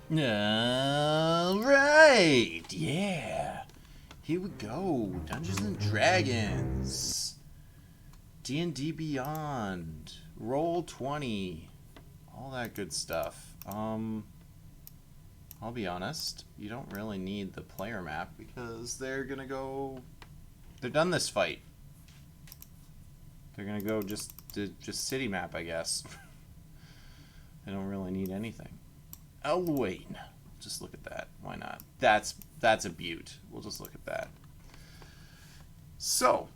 All right, yeah. Here we go. Dungeons and Dragons, D&D Beyond, Roll 20, all that good stuff. I'll be honest, you don't really need the player map because they're done this fight. They're gonna go just city map, I guess. They don't really need anything. Elwayne. Just look at that. Why not? That's a beaut. We'll just look at that. So,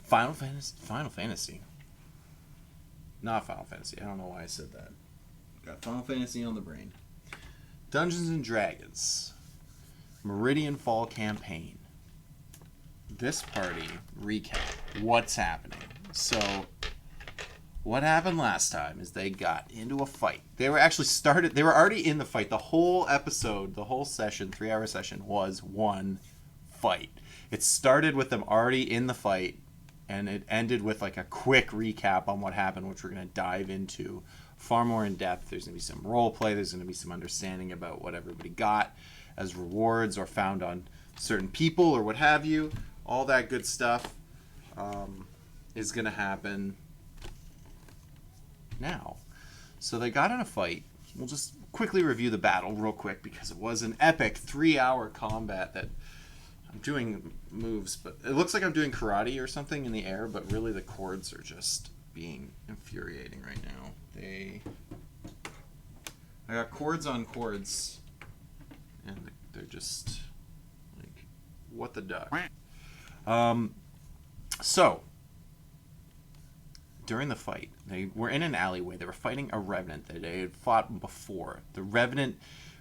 Final Fantasy. Not Final Fantasy. I don't know why I said that. Got Final Fantasy on the brain. Dungeons and Dragons. Meridian Fall Campaign. This party recap. What's happening? So, what happened last time is they got into a fight. They were already in the fight. The whole episode, the whole session, 3-hour session, was one fight. It started with them already in the fight, and it ended with like a quick recap on what happened, which we're going to dive into far more in depth. There's going to be some role play. There's going to be some understanding about what everybody got as rewards or found on certain people or what have you. All that good stuff is going to happen now. So they got in a fight. We'll just quickly review the battle real quick because it was an epic 3-hour combat that I'm doing moves, but it looks like I'm doing karate or something in the air, but really the chords are just being infuriating right now. I got chords on chords, and they're just like, what the duck? So, during the fight, they were in an alleyway. They were fighting a revenant that they had fought before. The revenant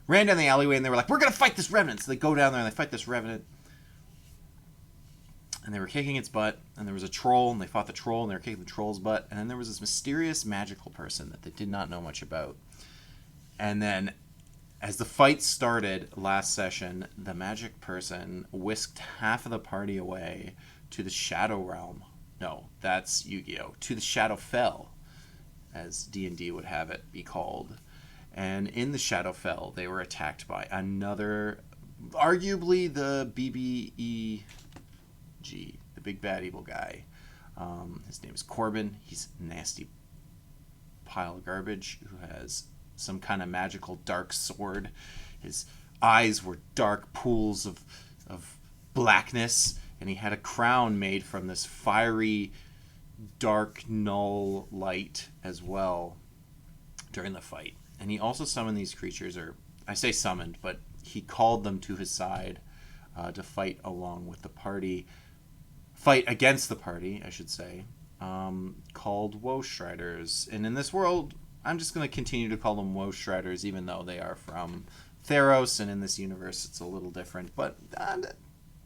ran down the alleyway, and they were like, we're going to fight this revenant! So they go down there, and they fight this revenant. And they were kicking its butt, and there was a troll, and they fought the troll, and they were kicking the troll's butt. And then there was this mysterious magical person that they did not know much about. And then, as the fight started last session, the magic person whisked half of the party away to the Shadow Realm. No, that's Yu-Gi-Oh! To the Shadowfell, as D&D would have it be called. And in the Shadowfell, they were attacked by another, arguably the BBEG, the big bad evil guy. His name is Corbin. He's a nasty pile of garbage who has some kind of magical dark sword. His eyes were dark pools of blackness, and he had a crown made from this fiery, dark, null light as well during the fight. And he also summoned these creatures, or I say summoned, but he called them to his side to fight along with the party. Fight against the party, I should say, called Woe Striders. And in this world, I'm just going to continue to call them Woe Striders, even though they are from Theros, and in this universe it's a little different. But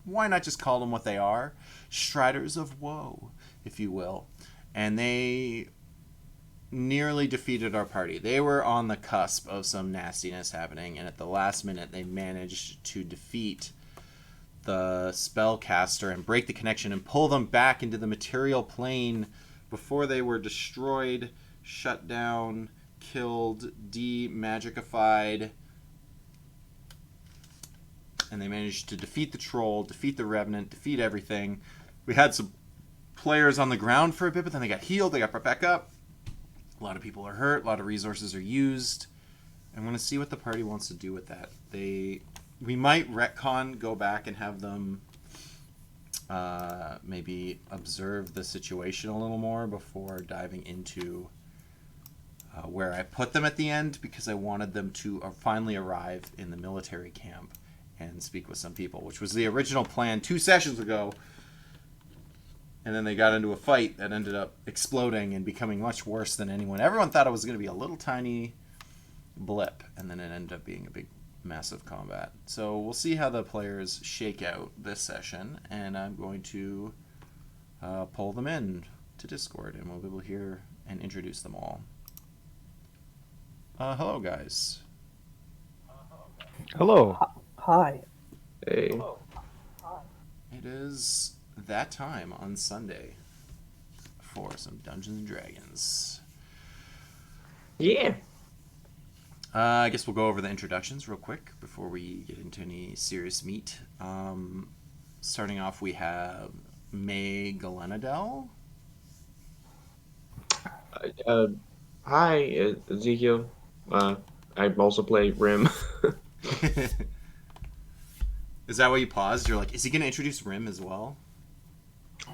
why not just call them what they are? Striders of Woe, if you will. And they nearly defeated our party. They were on the cusp of some nastiness happening, and at the last minute they managed to defeat the spellcaster and break the connection and pull them back into the material plane before they were destroyed, shut down, killed, de-magicified. And they managed to defeat the troll, defeat the revenant, defeat everything. We had some players on the ground for a bit, but then they got healed, they got brought back up. A lot of people are hurt, a lot of resources are used. I'm going to see what the party wants to do with that. We might retcon, go back and have them maybe observe the situation a little more before diving into where I put them at the end, because I wanted them to finally arrive in the military camp and speak with some people, which was the original plan 2 sessions ago. And then they got into a fight that ended up exploding and becoming much worse than anyone. Everyone thought it was going to be a little tiny blip, and then it ended up being a big, massive combat. So we'll see how the players shake out this session, and I'm going to pull them in to Discord, and we'll be able to hear and introduce them all. Hello, guys. Hello. Hi. Hey. It is that time on Sunday for some Dungeons and Dragons. Yeah. I guess we'll go over the introductions real quick before we get into any serious meat. Starting off, we have May Galenadel. Uh, Hi, Ezekiel. I also play Rim. Is that why you paused? You're like, is he going to introduce Rim as well?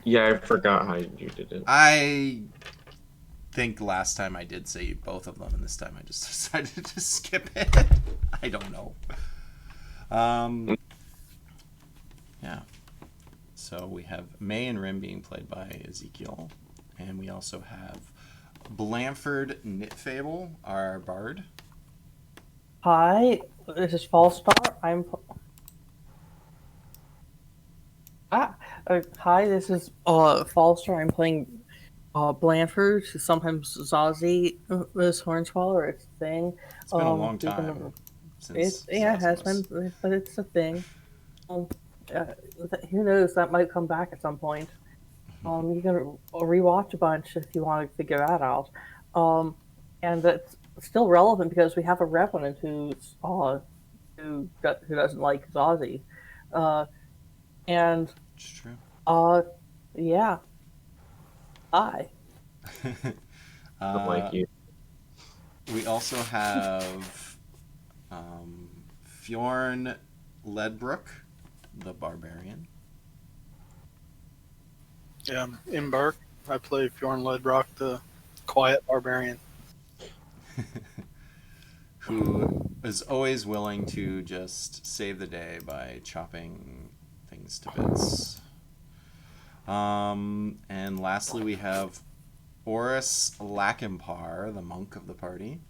Yeah, I forgot how you did it. I think last time I did say both of them, and this time I just decided to skip it. I don't know. Yeah. So we have May and Rim being played by Ezekiel, and we also have Blanford Knitfable, our bard. Hi, this is Fallstar. Hi, this is Fallstar. I'm playing Blanford. Sometimes Zazie is Hornswoggle. It's a thing. It's been a long You time can. since It has Zazmos. been, but it's a thing. Um, uh, who knows? That might come back at some point. You can rewatch a bunch if you want to figure that out. Um, and that's still relevant because we have a Revenant who doesn't like Zazie. Uh, and It's true. uh, yeah, hi. Not like uh, you. we also have Fjorn Ledbrook, the barbarian. Yeah, I'm Imberg. I play Fjorn Ledrock, the quiet barbarian. Who is always willing to just save the day by chopping things to bits. And lastly, we have Oris Lakimpar, the monk of the party.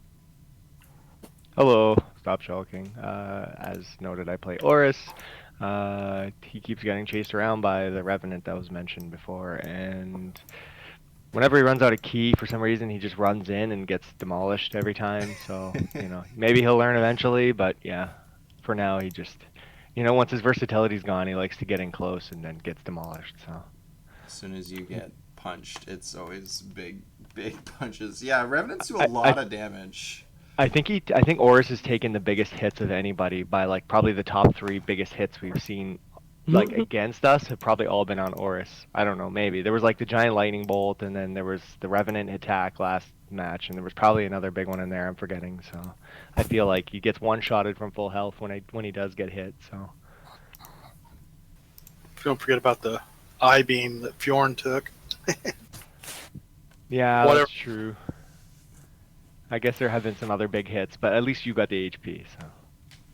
Hello, stop shulking. As noted, I play Oris. He keeps getting chased around by the Revenant that was mentioned before, and whenever he runs out of key for some reason, he just runs in and gets demolished every time. So, maybe he'll learn eventually, but yeah, for now he just, once his versatility's gone, he likes to get in close and then gets demolished. So, As soon as you get punched, it's always big, big punches. Yeah, Revenants do a I, I lot of damage. I think Oris has taken the biggest hits of anybody by like probably the top three biggest hits we've seen like against us have probably all been on Oris. I don't know, maybe. There was like the giant lightning bolt and then there was the Revenant attack last match and there was probably another big one in there I'm forgetting. So I feel like he gets one shotted from full health when he does get hit. So Don't forget about the eye beam that Fjorn took. yeah, Whatever. that's true. I guess there have been some other big hits, but at least you got the HP, so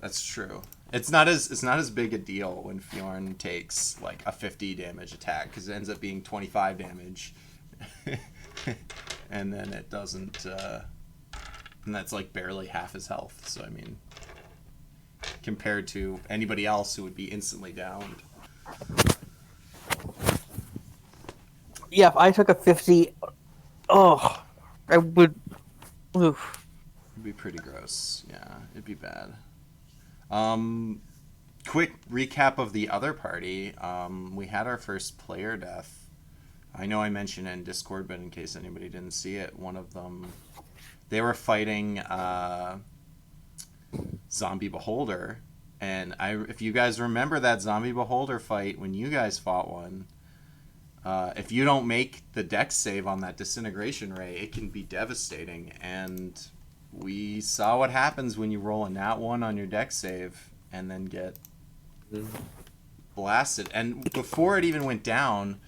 That's true. It's not as big a deal when Fjorn takes like a 50 damage attack because it ends up being 25 damage, and then it doesn't, and that's like barely half his health. So I mean, compared to anybody else who would be instantly downed. Yeah, if I took a 50, oh, I would. Oof. It'd be pretty gross. Yeah, it'd be bad. Um, quick recap of the other party. We had our first player death. I know I mentioned it in Discord, but in case anybody didn't see it, one of them, they were fighting Zombie Beholder, and if you guys remember that Zombie Beholder fight when you guys fought one, if you don't make the dex save on that disintegration ray, it can be devastating. And we saw what happens when you roll a nat 1 on your dex save and then get blasted. And before it even went down,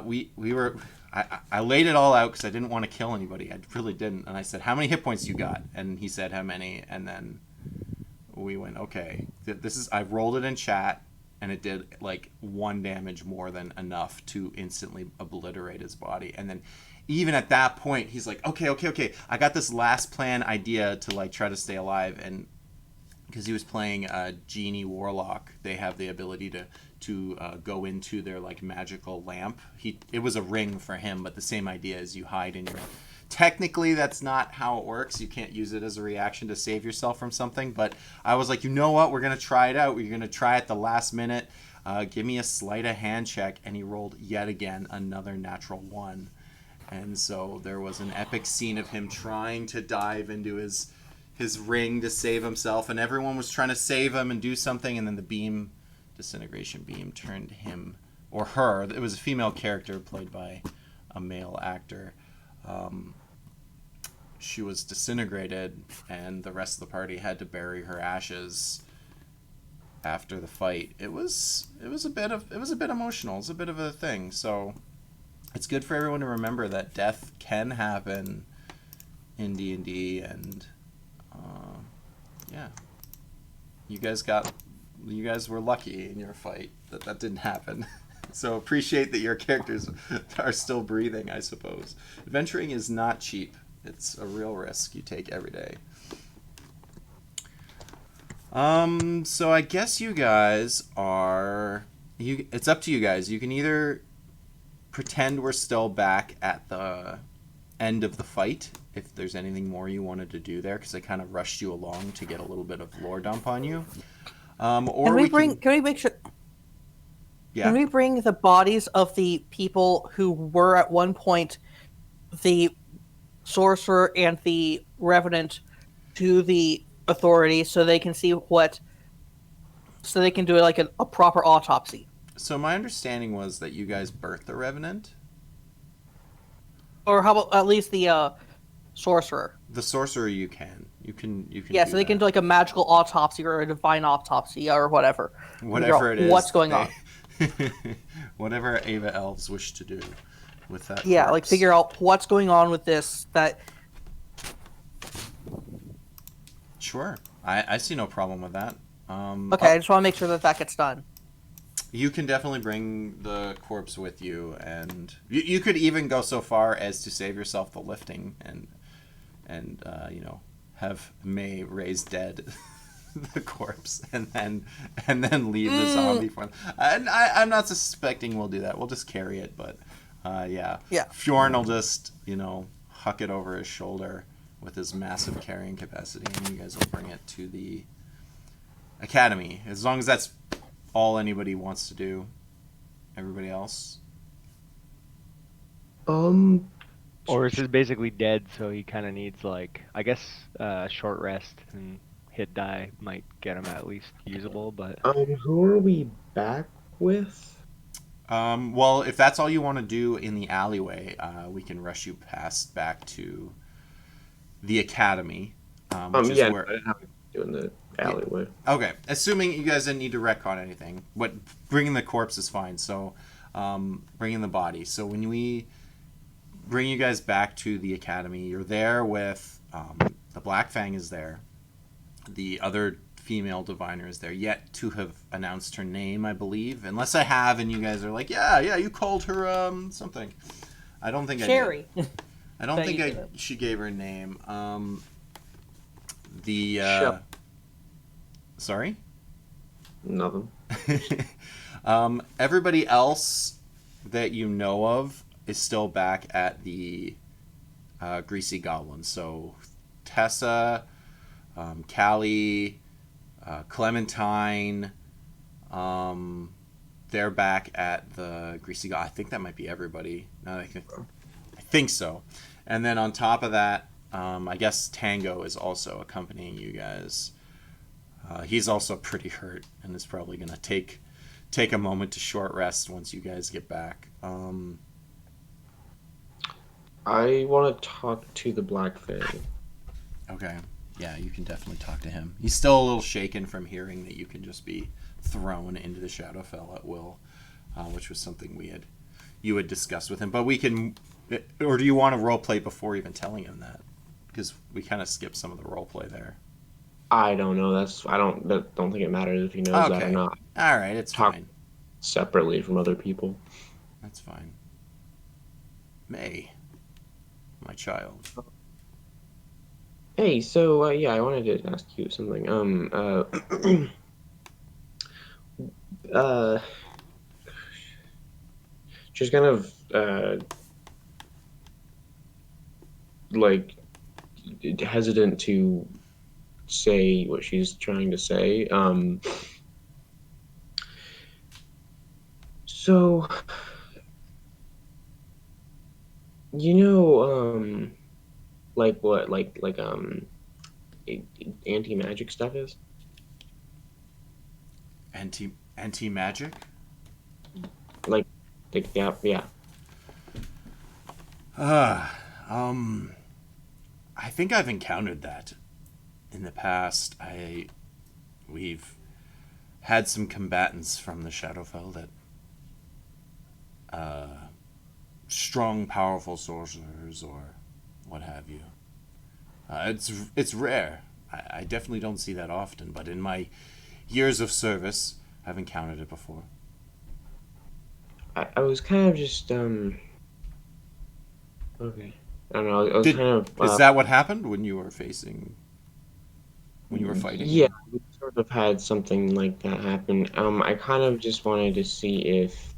we were. I laid it all out because I didn't want to kill anybody. I really didn't. And I said, "How many hit points you got?" And he said, "How many?" And then we went, "Okay, this is." I rolled it in chat, and it did like 1 damage more than enough to instantly obliterate his body. And then even at that point, he's like, okay, I got this last plan idea to like try to stay alive. And because he was playing Genie Warlock, they have the ability to go into their like magical lamp. It was a ring for him, but the same idea is you hide in your. Technically, that's not how it works. You can't use it as a reaction to save yourself from something. But I was like, you know what? We're gonna try it out. We're gonna try it the last minute. Give me a sleight of hand check, and he rolled yet again another natural 1. And so there was an epic scene of him trying to dive into his ring to save himself, and everyone was trying to save him and do something, and then the disintegration beam, turned him or her. It was a female character played by a male actor. She was disintegrated, and the rest of the party had to bury her ashes after the fight. It was a bit emotional. It's a bit of a thing. So it's good for everyone to remember that death can happen in D&D, and yeah, you guys were lucky in your fight that didn't happen. So appreciate that your characters are still breathing, I suppose. Adventuring is not cheap. It's a real risk you take every day. So I guess you guys it's up to you guys. You can either pretend we're still back at the end of the fight, if there's anything more you wanted to do there, because I kind of rushed you along to get a little bit of lore dump on you. Or Can we make sure? Yeah. Can we bring the bodies of the people who were at one point the sorcerer and the revenant to the authority so they can see so they can do like a proper autopsy? So my understanding was that you guys birthed the revenant. Or how about at least the sorcerer? The sorcerer you can. Yeah, so they can do like a magical autopsy or a divine autopsy or whatever. Whatever it is. What's going on? Whatever Ava elves wish to do with that. Yeah, corpse. like figure out what's going on with this. Sure, I see no problem with that. Okay, I just want to make sure that gets done. You can definitely bring the corpse with you, and you could even go so far as to save yourself the lifting and have May raise dead the corpse and then leave the zombie for them. I'm not suspecting we'll do that. We'll just carry it, but yeah. Fjorn will just huck it over his shoulder with his massive carrying capacity, and you guys will bring it to the academy, as long as that's all anybody wants to do. Everybody else? Oris is basically dead, so he kind of needs, like, I guess, a short rest, and hit die might get him at least usable, but... Who are we back with? Well, if that's all you want to do in the alleyway, we can rush you back to the academy. Which is where... I didn't have to do in the alleyway. Okay, assuming you guys didn't need to retcon anything. Bringing the corpse is fine, so bringing the body. So when we bring you guys back to the academy, you're there with the Black Fang is there. The other female diviner is there, yet to have announced her name, I believe. Unless I have, and you guys are like, yeah, you called her something. I don't think Sherry. I did. I don't think she gave her name. Sorry? Nothing. Everybody else that you know of is still back at the Greasy Goblin. So Tessa, Callie, Clementine, they're back at the Greasy Goblin. I think that might be everybody. I think so. And then on top of that, I guess Tango is also accompanying you guys. He's also pretty hurt and is probably going to take a moment to short rest once you guys get back. I want to talk to the Black Fang. Okay. Yeah, you can definitely talk to him. He's still a little shaken from hearing that you can just be thrown into the Shadowfell at will, which was something you had discussed with him. But we can, or do you want to roleplay before even telling him that? Because we kind of skipped some of the roleplay there. I don't know. I don't think it matters if he knows that or not. All right, it's fine. Separately from other people. That's fine. May, my child. Hey, so I wanted to ask you something. Just kind of like hesitant to say what she's trying to say. So like what, like anti-magic stuff is? Anti magic? Like, yeah, yeah. Uh, I think I've encountered that in the past. We've had some combatants from the Shadowfell that strong, powerful sorcerers or what have you. It's rare. I definitely don't see that often, but in my years of service, I've encountered it before. I was kind of just okay. I don't know. I was kind of Is that what happened when you were yeah, fighting? we sort of had something like that happen. I kind of just wanted to see if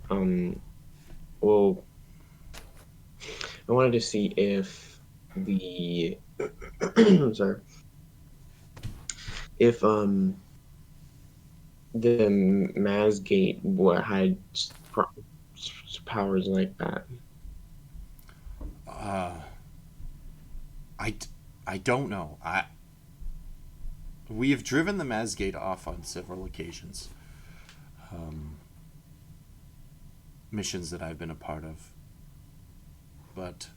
well, I wanted to see if the sorry, if the Mazgate had powers like that. Uh, I, I don't know. We have driven the Mazgate off on several occasions. Missions that I've been a part of, but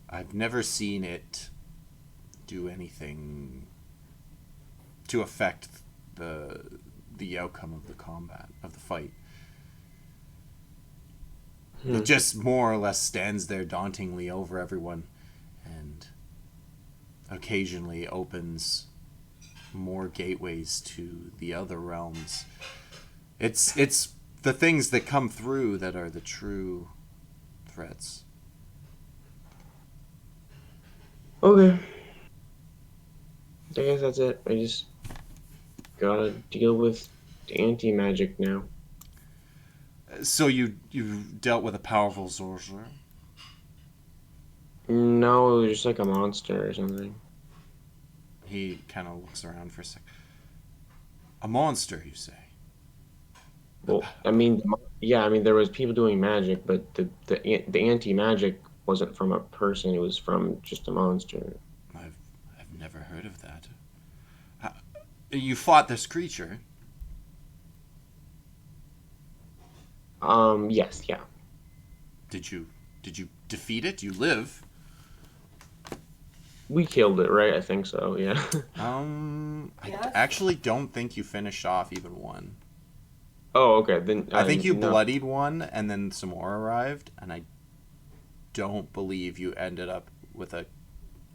I've never seen it do anything to affect the outcome of the combat of the fight. It just more or less stands there dauntingly over everyone, and occasionally opens more gateways to the other realms. It's the things that come through that are the true threats. Okay, I guess that's it. I just gotta deal with anti-magic now. So you dealt with a powerful sorcerer. No, it was just like a monster or something. He kind of looks around for a sec. A monster, you say? Well, I mean, yeah, I mean there was people doing magic, but the anti-magic wasn't from a person; it was from just a monster. I've never heard of that. You fought this creature. Yes, yeah. Did you defeat it? You live. We killed it, right? I think so, yeah. I Yes. actually don't think you finished off even one. Oh, okay. Then I think you no. bloodied one, and then some more arrived, and I don't believe you ended up with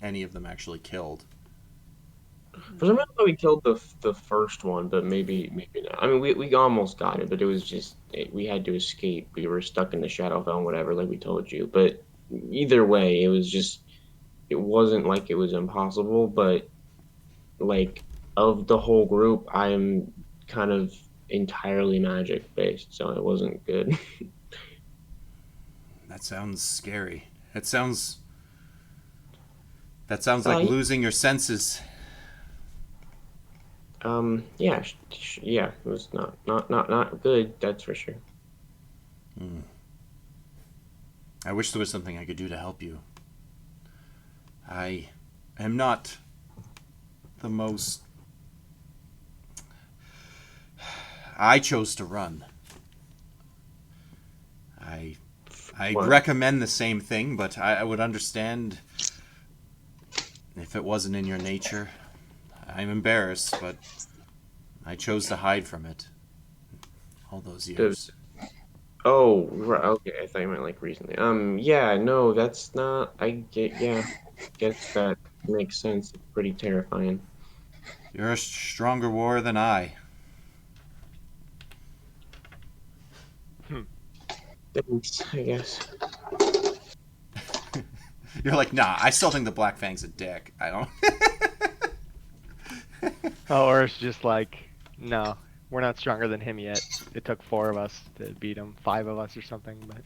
any of them actually killed. For some reason, I thought we killed the first one, but maybe not. I mean, we almost got it, but it was just we had to escape. We were stuck in the Shadowfell and whatever, like we told you. But either way, it was just it wasn't like it was impossible, but like of the whole group, I'm kind of entirely magic based, so it wasn't good. That sounds scary. That sounds like Yeah. losing your senses. Yeah, yeah, it was not good, that's for sure. I wish there was something I could do to help you. I am not the most. I chose to run. I What? recommend the same thing, but I would understand if it wasn't in your nature. I'm embarrassed, but I chose to hide from it all those years. Oh, right, okay. I thought you meant like recently. Yeah, no, that's not. I get, yeah, guess that makes sense. It's pretty terrifying. You're a stronger warrior than I. Thanks, I guess. You're like, nah, I still think the Black Fang's a dick. I don't. Oh, or it's just like, no, we're not stronger than him yet. It took 4 of us to beat him, 5 of us or something, but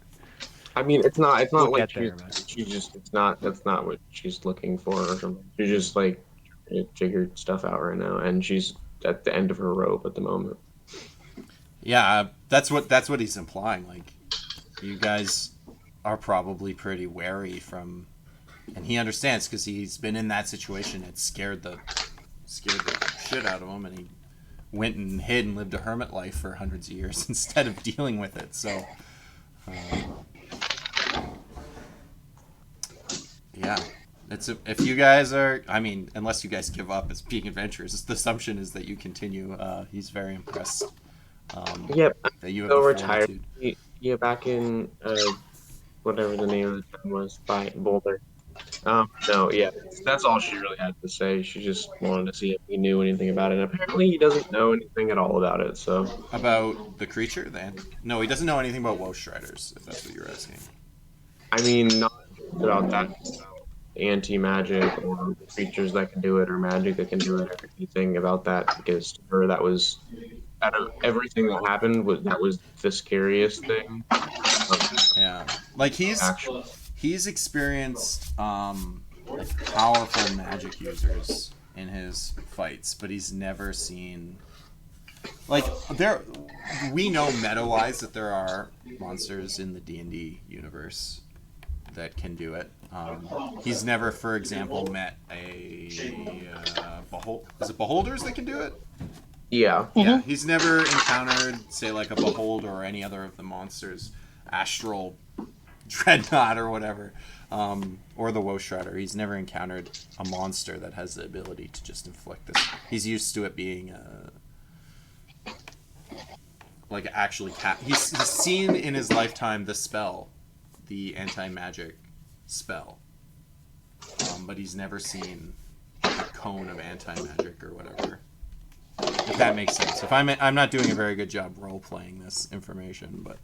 I mean, it's not. It's we'll not like get there. But she's just. It's not. That's not what she's looking for or something. She's just like trying to figure stuff out right now, and she's at the end of her rope at the moment. Yeah, that's what he's implying. Like, you guys are probably pretty wary from, and he understands because he's been in that situation. It scared the shit out of him, and he went and hid and lived a hermit life for hundreds of years instead of dealing with it. So, yeah. If you guys are, I mean, unless you guys give up as being adventurers, the assumption is that you continue. He's very impressed. Yep. That you have So the retired. fortitude. Yeah, back in whatever the name of the town was, by Boulder. No, yeah, that's all she really had to say. She just wanted to see if he knew anything about it. And apparently, he doesn't know anything at all about it. So About the creature, no, he doesn't know anything about Woe Striders, if that's what you're asking. I mean, not about that, about anti-magic or creatures that can do it or magic that can do it or anything about that. Because to her, that was out of everything that happened, that was the scariest thing. Yeah, like Actually, he's experienced like powerful magic users in his fights, but he's never seen like we know meta-wise that there are monsters in the D&D universe that can do it. He's never, for example, met a is it beholders that can do it? yeah. Yeah, he's never encountered, say, like a beholder or any other of the monsters, astral dreadnought or whatever, or the Woe Strider. He's never encountered a monster that has the ability to just inflict this. He's used to it being like actually he's seen in his lifetime the spell, the anti-magic spell, but he's never seen a cone of anti-magic or whatever. If that makes sense. If I'm not doing a very good job role playing this information, but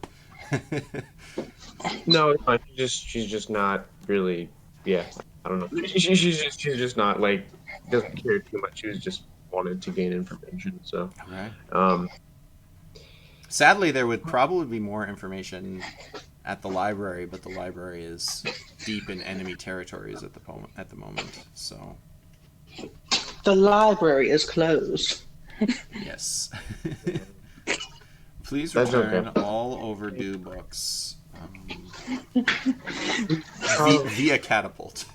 No, it's fine. She's just not really. Yeah, I don't know. She's just not like doesn't care too much. She was just wanted to gain information. So, okay. Sadly, there would probably be more information at the library, but the library is deep in enemy territories at the moment. So The library is closed. yes. Please That's return okay. all overdue books via catapult.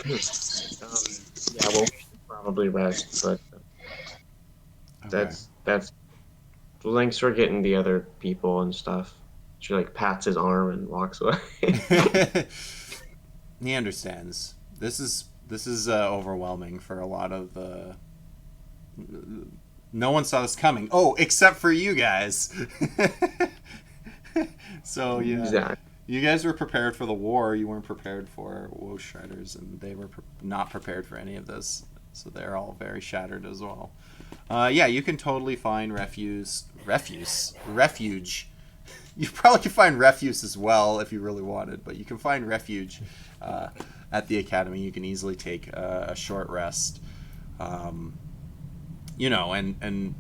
yeah, well, we should probably rest, but that's. Thanks for getting the other people and stuff. She like pats his arm and walks away. He understands. This is overwhelming for a lot of no one saw this coming. Oh, except for you guys. So yeah, Exactly. you guys were prepared for the war. You weren't prepared for Woe Striders, and they were not prepared for any of this. So they're all very shattered as well. Yeah, you can totally find refuge. You probably could find refuse as well if you really wanted, but you can find refuge at the academy. You can easily take a short rest. You know, and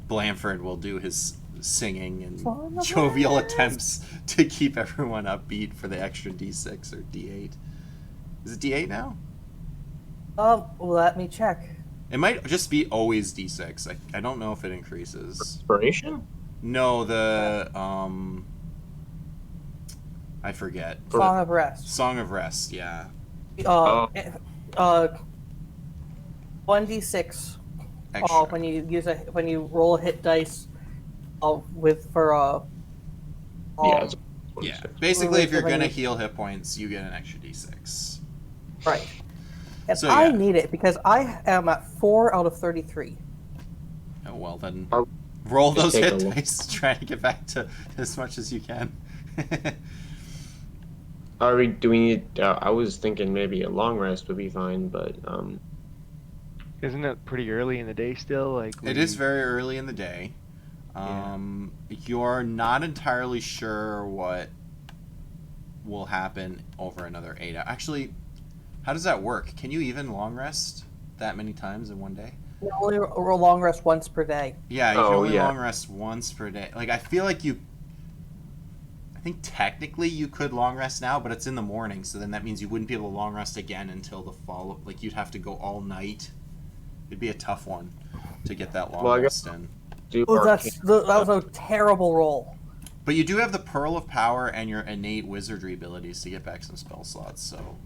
Blanford will do his singing and jovial attempts to keep everyone upbeat for the extra D6 or D8. Is it D8 now? Let me check. It might just be always D6. I don't know if it increases. Inspiration? No, the I forget. Song of Rest. Song of Rest, yeah. 1d6 Extra. when you roll a hit dice Yeah. Yeah. Basically, if you're when gonna you- heal hit points, you get an extra D6. right. And So, I yeah. need it because I am at 4 out of 33. Oh, well then, I'll roll just those take a hit look. dice. Try to get back to as much as you can. Do we need? I was thinking maybe a long rest would be fine, but Isn't it pretty early in the day still? Like It is very early in the day. Yeah. You're not entirely sure what will happen over another 8 hours. Actually, how does that work? Can you even long rest that many times in one day? You only roll long rest once per day. Yeah, you can Oh, only yeah. long rest once per day. Like, I feel like I think technically you could long rest now, but it's in the morning, so then that means you wouldn't be able to long rest again until the fall. Like, you'd have to go all night. It'd be a tough one to get that long Well, I guess- rest in. That was a terrible roll. But you do have the Pearl of Power and your innate wizardry abilities to get back some spell slots, so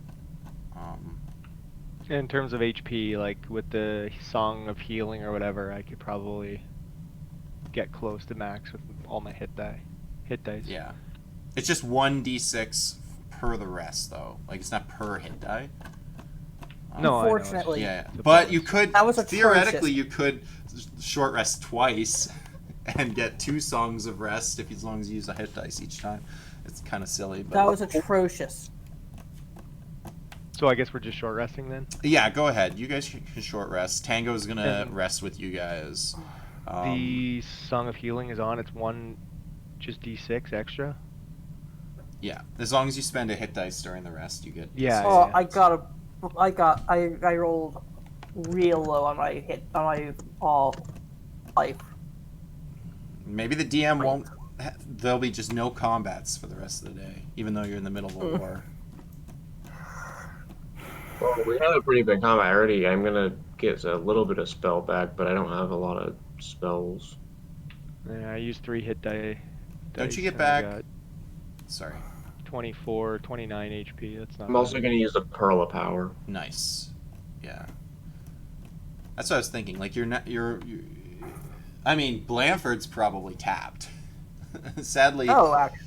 In terms of HP, like with the Song of Healing or whatever, I could probably get close to max with all my hit dice. Yeah. It's just 1d6 per the rest, though. Like, it's not per hit die. No, I know. Unfortunately. Yeah. The But bonus. you could, That was theoretically, atrocious. you could short rest twice and get 2 songs of rest as long as you use a hit dice each time. It's kind of silly, but That was atrocious. So I guess we're just short resting then. yeah, go ahead. You guys can short rest. Tango's gonna rest with you guys. The Song of Healing is on. It's just D6 extra. Yeah, as long as you spend a hit dice during the rest, you get. Yeah. Oh, I rolled real low on my life. Maybe the DM won't. There'll be just no combats for the rest of the day, even though you're in the middle of a war. Well, we had a pretty big combat already. I'm gonna get a little bit of spell back, but I don't have a lot of spells. Yeah, I used 3 hit die. Don't you dice, get and I back? got Sorry. 24, 29 HP. That's not. I'm also bad. gonna use the Pearl of Power. Nice. Yeah. That's what I was thinking. Like you're not. I mean, Blanford's probably tapped. Sadly. Oh, actually,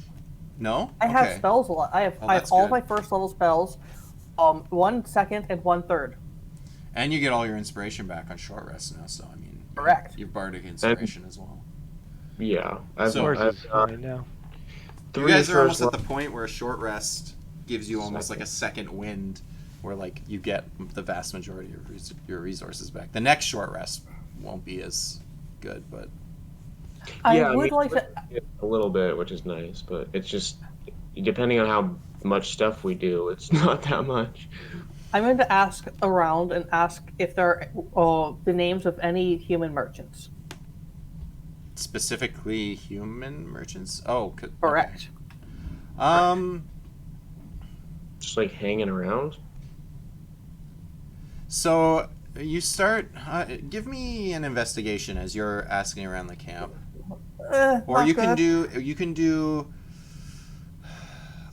No. I have Okay. spells a lot. I have that's all good. my first level spells, 1 second and 1/3. And you get all your inspiration back on short rest now. So I mean. Correct. Your bardic inspiration as well. Yeah, I've, So- Yours I've is got right now. You 3 guys are almost first at the point where a short rest gives you almost like a second wind, where like you get the vast majority of your resources back. The next short rest won't be as good, but I would like to. a little bit, which is nice, but it's just depending on how much stuff we do, it's not that much. I'm going to ask around and ask if there are the names of any human merchants. specifically human merchants. Oh, Correct. Okay. Just like hanging around. So you start. Give me an investigation as you're asking around the camp, or Not you can good. do. You can do.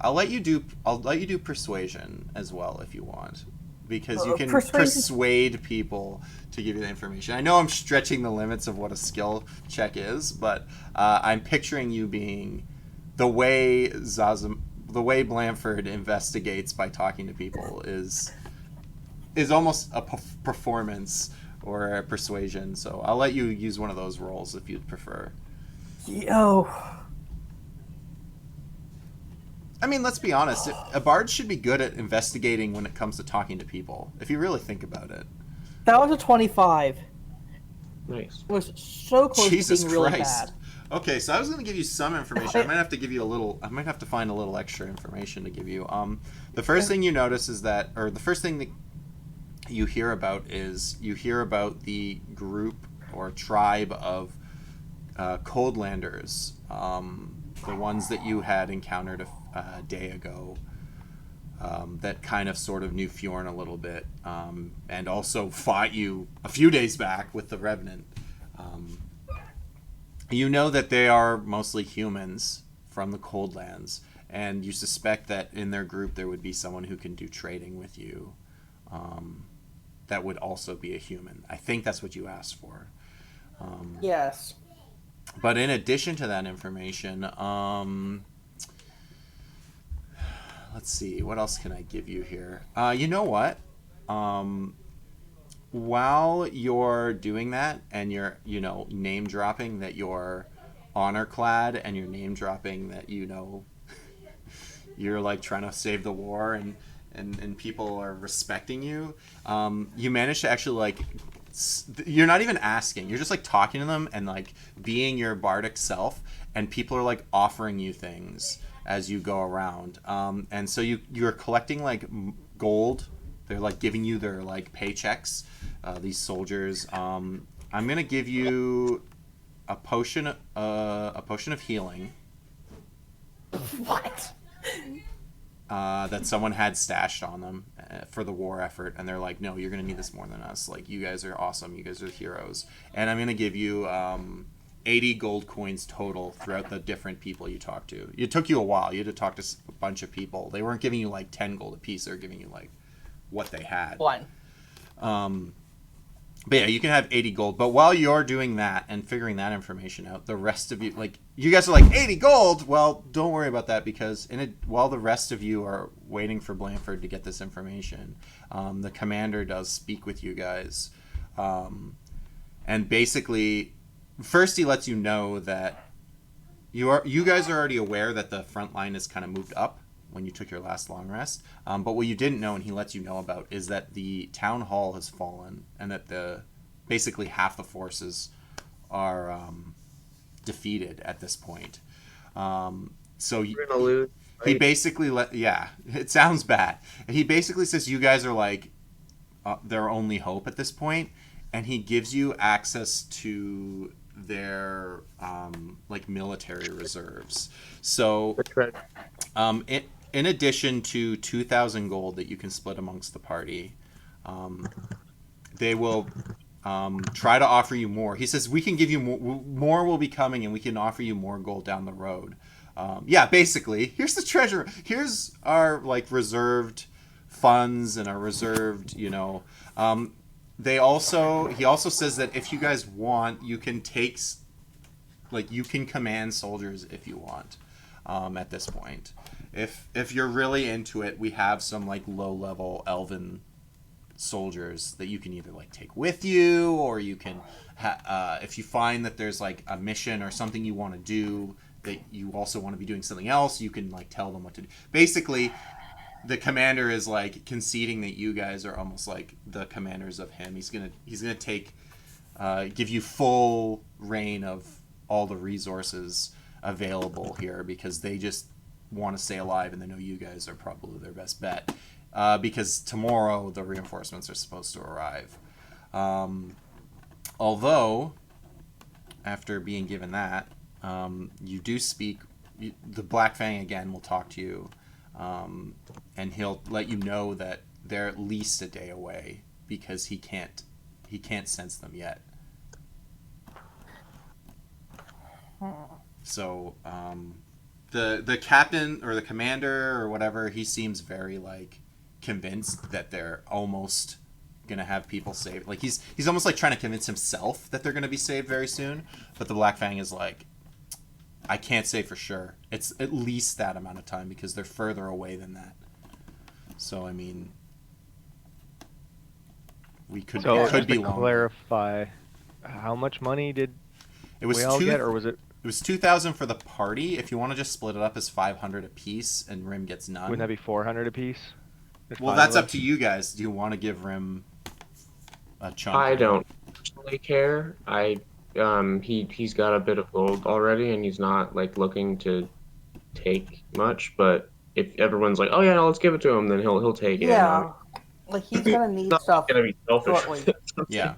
I'll let you do persuasion as well if you want, because you can Persuasion- persuade people to give you the information. I know I'm stretching the limits of what a skill check is, but I'm picturing you being the way Blanford investigates by talking to people is almost a performance or a persuasion. So I'll let you use one of those roles if you'd prefer. Yo, I mean, let's be honest. A bard should be good at investigating when it comes to talking to people, if you really think about it. that was a 25. Nice. It was so close Jesus to being really Christ. bad. Okay, so I was going to give you some information. I might have to give you a little. I might have to find a little extra information to give you. The first thing you notice is that, or the first thing that you hear about the group or tribe of Coldlanders, the ones that you had encountered a day ago, that kind of sort of knew Fjorn a little bit, and also fought you a few days back with the Revenant. You know that they are mostly humans from the Coldlands, and you suspect that in their group there would be someone who can do trading with you. That would also be a human. I think that's what you asked for. Yes. But in addition to that information, let's see, what else can I give you here? You know what? While you're doing that and you're, name dropping that you're honor clad and you're name dropping that, you're like trying to save the war and people are respecting you, you manage to actually like, you're not even asking, you're just like talking to them and like being your bardic self, and people are like offering you things as you go around, and so you're collecting like gold. They're like giving you their like paychecks, these soldiers. I'm gonna give you a potion of healing. What? That someone had stashed on them for the war effort, and they're like, no, you're gonna need this more than us. Like, you guys are awesome. You guys are heroes. And I'm gonna give you 80 gold coins total throughout the different people you talked to. It took you a while. You had to talk to a bunch of people. They weren't giving you like 10 gold apiece. They were giving you like what they had. One. But yeah, you can have 80 gold. But while you're doing that and figuring that information out, the rest of you, like, you guys are like, 80 gold? Well, don't worry about that, because while the rest of you are waiting for Blanford to get this information, the commander does speak with you guys. And basically, first he lets you know that you guys are already aware that the front line is kind of moved up when you took your last long rest. But what you didn't know, and he lets you know about, is that the town hall has fallen, and that basically half the forces are defeated at this point. So We're gonna lose. he right? basically it sounds bad. And he basically says you guys are like their only hope at this point, and he gives you access to their like military reserves. So The treasure. in addition to 2,000 gold that you can split amongst the party, they will try to offer you more. He says we can give you more. More will be coming, and we can offer you more gold down the road. Yeah, basically, here's the treasure. Here's our like reserved funds and our reserved, He also says that if you guys want, you can you can command soldiers if you want. At this point, if you're really into it, we have some like low level elven soldiers that you can either like take with you, or you can if you find that there's like a mission or something you want to do that you also want to be doing something else, you can like tell them what to do. Basically, the commander is like conceding that you guys are almost like the commanders of him. He's gonna take give you full reign of all the resources available here, because they just want to stay alive, and they know you guys are probably their best bet, because tomorrow the reinforcements are supposed to arrive. Although after being given that, you do speak, the Black Fang again will talk to you, and he'll let you know that they're at least a day away, because he can't sense them yet. So the captain or the commander or whatever, he seems very like convinced that they're almost gonna have people saved. Like he's almost like trying to convince himself that they're gonna be saved very soon. But the Black Fang is like, I can't say for sure. It's at least that amount of time, because they're further away than that. So I mean, we could So it could just be to longer. clarify, how much money did It was we all two. get, or was it? It was 2,000 for the party. If you want to just split it up as 500 apiece, and Rim gets none. Wouldn't that be 400 apiece? There's Well, five that's of up us. to you guys. Do you want to give Rim a chunk? I don't personally care. He's got a bit of gold already, and he's not like looking to take much. But if everyone's like, "Oh yeah, no, let's give it to him," then he'll take it. Yeah, like he's gonna need Not stuff gonna be selfish. shortly. Yeah.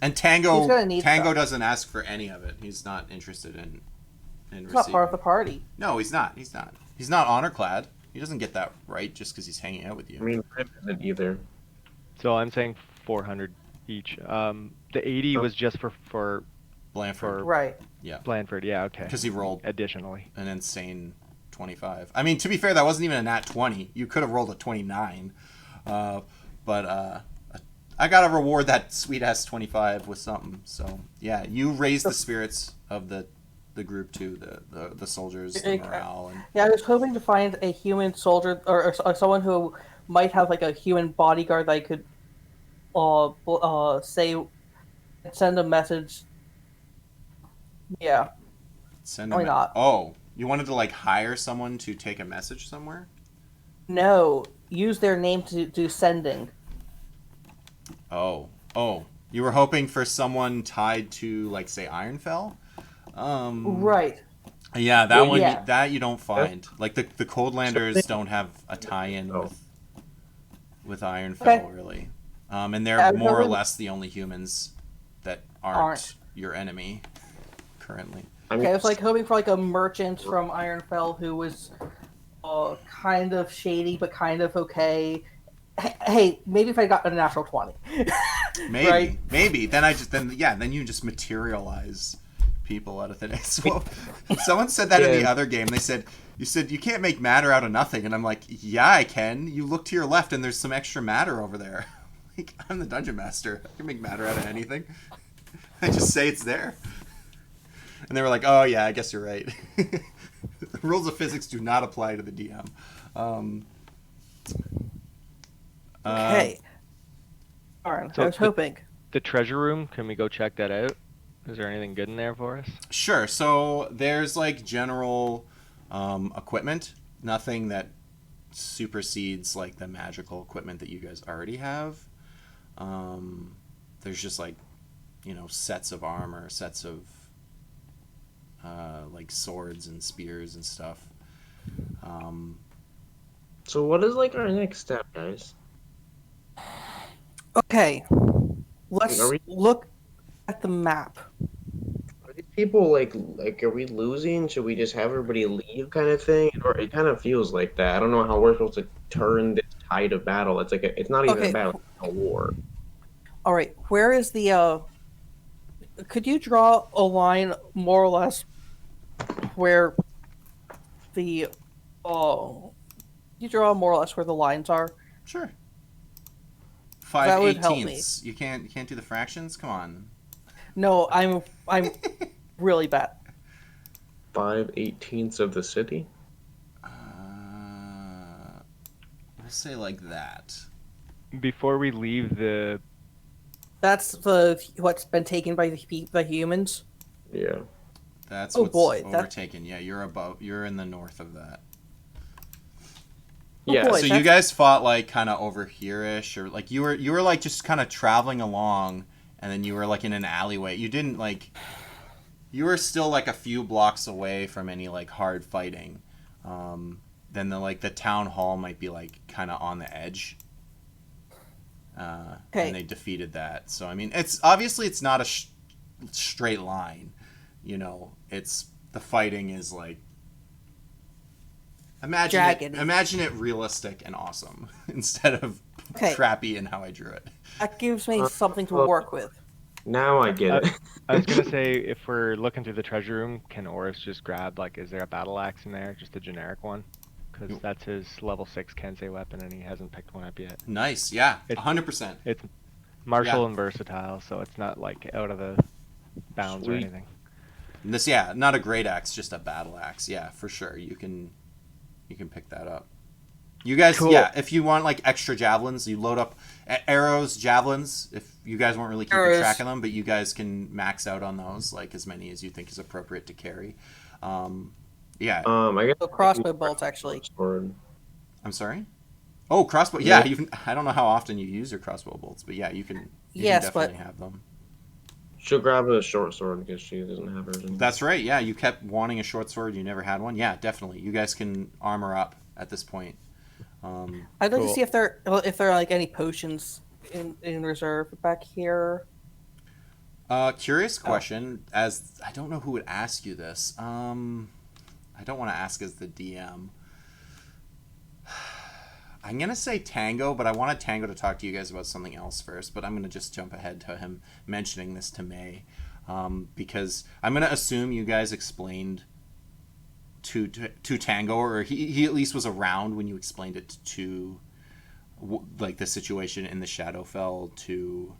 And He's Tango gonna need stuff. doesn't ask for any of it. He's not interested in He's not part of the party. No, he's not. He's not honor clad. He doesn't get that right just because he's hanging out with you. I mean, Rip isn't either. So I'm saying 400 each. The 80 was just for Blanford, Right. Blanford. Yeah, okay. because he rolled Additionally. an insane 25. I mean, to be fair, that wasn't even a nat 20. You could have rolled a 29. But I gotta reward that sweet ass 25 with something. So yeah, you raised the spirits of the group too, the soldiers, the morale, and Yeah, I was hoping to find a human soldier or someone who might have like a human bodyguard that I could send a message. Yeah. send Why them. not? Oh, you wanted to like hire someone to take a message somewhere? No, use their name to do sending. Oh, you were hoping for someone tied to like say Ironfell? Right. Yeah, that Well, one yeah. that you don't find. Like the Coldlanders don't have a tie-in Oh. with Ironfell Okay. really, and they're Yeah, more or really- less the only humans that aren't Aren't. your enemy currently. I mean, Okay, I was like hoping for like a merchant from Ironfell who was kind of shady but kind of okay. Hey, maybe if I got a natural 20. Maybe, Right. maybe. Then you just materialize people out of thin air. So, someone said that in the Yeah. other game. You said you can't make matter out of nothing, and I'm like, yeah, I can. You look to your left, and there's some extra matter over there. Like, I'm the dungeon master. I can make matter out of anything. I just say it's there. And they were like, oh, yeah, I guess you're right. The rules of physics do not apply to the DM. Okay. Darn, so I was hoping. The treasure room, can we go check that out? Is there anything good in there for us? Sure. So there's like general equipment. Nothing that supersedes like the magical equipment that you guys already have. There's just like, sets of armor, sets of like swords and spears and stuff. So what is like our next step, guys? Okay. Let's Are we- look at the map. Are these people like are we losing? Should we just have everybody leave, kind of thing? Or it kind of feels like that. I don't know how we're supposed to turn this tide of battle. It's like it's not even Okay. a battle, it's a war. All right. Where is the? Could you draw a line more or less where the? You draw more or less where the lines are. Sure. That would help 5/18ths. You can't do the fractions? Come on. No, I'm really bad. 5/18ths of the city. We'll say like that. Before we leave the... That's what's been taken by the humans. Yeah. That's Oh, what's boy, that- overtaken. Yeah, you're in the north of that. Oh, Yeah. boy. So you that's- guys fought like kind of over here-ish, or like you were like just kind of traveling along, and then you were like in an alleyway. You didn't like. You were still like a few blocks away from any like hard fighting. Then the town hall might be like kind of on the edge. Okay. And they defeated that. So I mean, it's obviously it's not a straight line. It's the fighting is like. Jagged. Imagine it realistic and awesome instead of Okay. crappy in how I drew it. That gives me something to work with. Now I get it. I was gonna say, if we're looking through the treasure room, can Oris just grab, like, is there a battle axe in there? Just a generic one? Because that's his level 6 Kensei weapon, and he hasn't picked one up yet. Nice, yeah, It's- 100%. It's martial Yeah. and versatile, so it's not, like, out of the bounds or Sweet. anything. And this, yeah, not a great axe, just a battle axe. Yeah, for sure. You can pick that up. You guys, Cool. yeah, if you want like extra javelins, you load up arrows, javelins. If you guys weren't really keeping Arrows. track of them, but you guys can max out on those, like as many as you think is appropriate to carry. Yeah, I guess So crossbow bolts, actually. Sword. I'm sorry. Oh, crossbow. Yeah, I don't know how often you use your crossbow bolts, but yeah, you can. Yes, but- definitely have them. She'll grab a short sword because she doesn't have hers. anymore. That's right. Yeah, you kept wanting a short sword. You never had one. Yeah, definitely. You guys can armor up at this point. I'd like Cool. to see if there are like any potions in reserve back here. Curious question. As I don't know who would ask you this. I don't want to ask as the DM. I'm gonna say Tango, but I wanted Tango to talk to you guys about something else first. But I'm gonna just jump ahead to him mentioning this to May, because I'm gonna assume you guys explained to Tango, or he at least was around when you explained it to like the situation in the Shadowfell to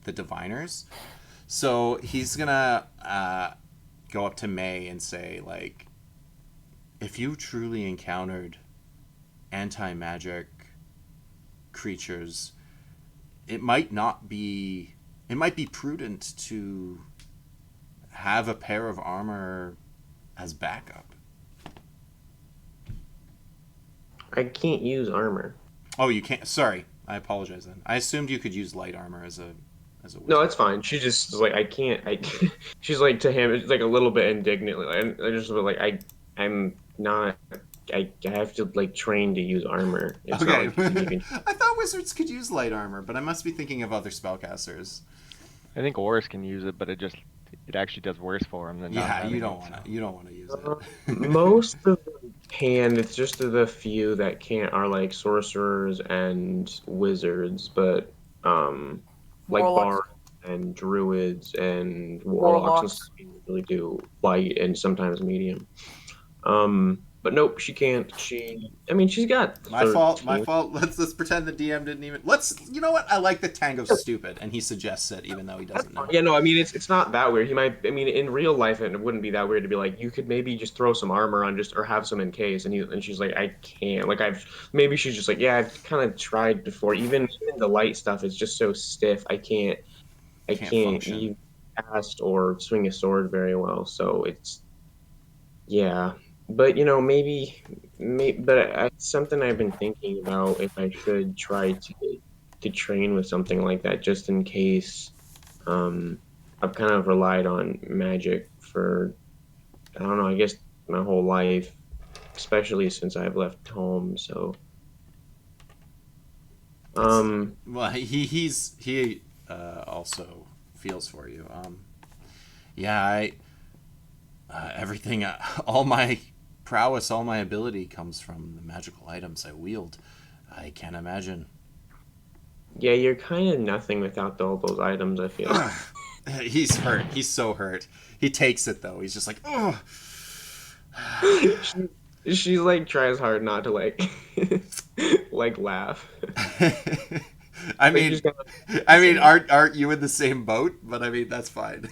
the diviners. So he's gonna go up to May and say, like, if you truly encountered anti-magic creatures, it might be prudent to have a pair of armor as backup. I can't use armor. Oh, you can't. Sorry, I apologize. Then I assumed you could use light armor as a wizard. No, it's fine. She just is like I can't. She's like to him. It's like a little bit indignantly. Like, I just like I'm not. I have to like train to use armor. It's Okay. not like you can. I thought wizards could use light armor, but I must be thinking of other spellcasters. I think Oris can use it, but it actually does worse for him than not Yeah, having you don't it, want so. to. You don't want to use it. Most of them can. It's just the few that can't are like sorcerers and wizards, but like Warlocks. bards and druids and warlocks and Warlocks. stuff really do light and sometimes medium. But nope, she can't. I mean, she's got 13. My fault. My fault. Let's pretend the DM didn't even. You know what? I like that Tango's stupid, and he suggests it, even though he doesn't know. Yeah, no, I mean it's not that weird. He might. I mean, in real life, it wouldn't be that weird to be like, you could maybe just throw some armor on, just or have some in case. And she's like, I can't. Like maybe she's just like, yeah, I've kind of tried before. Even the light stuff is just so stiff. I can't. I Can't can't function. even cast or swing a sword very well. So it's yeah. But maybe, but it's something I've been thinking about if I should try to train with something like that, just in case. Um, I've kind of relied on magic for, I don't know, I guess my whole life, especially since I've left home. So, Well, he also feels for you. Yeah, everything, all my prowess, all my ability comes from the magical items I wield. I can't imagine. yeah, you're kind of nothing without all those items, I feel. He's hurt. He's so hurt. He takes it though. He's just like, oh. She like tries hard not to like like laugh. I Like, mean, she's aren't you in the same boat? But I mean, that's fine.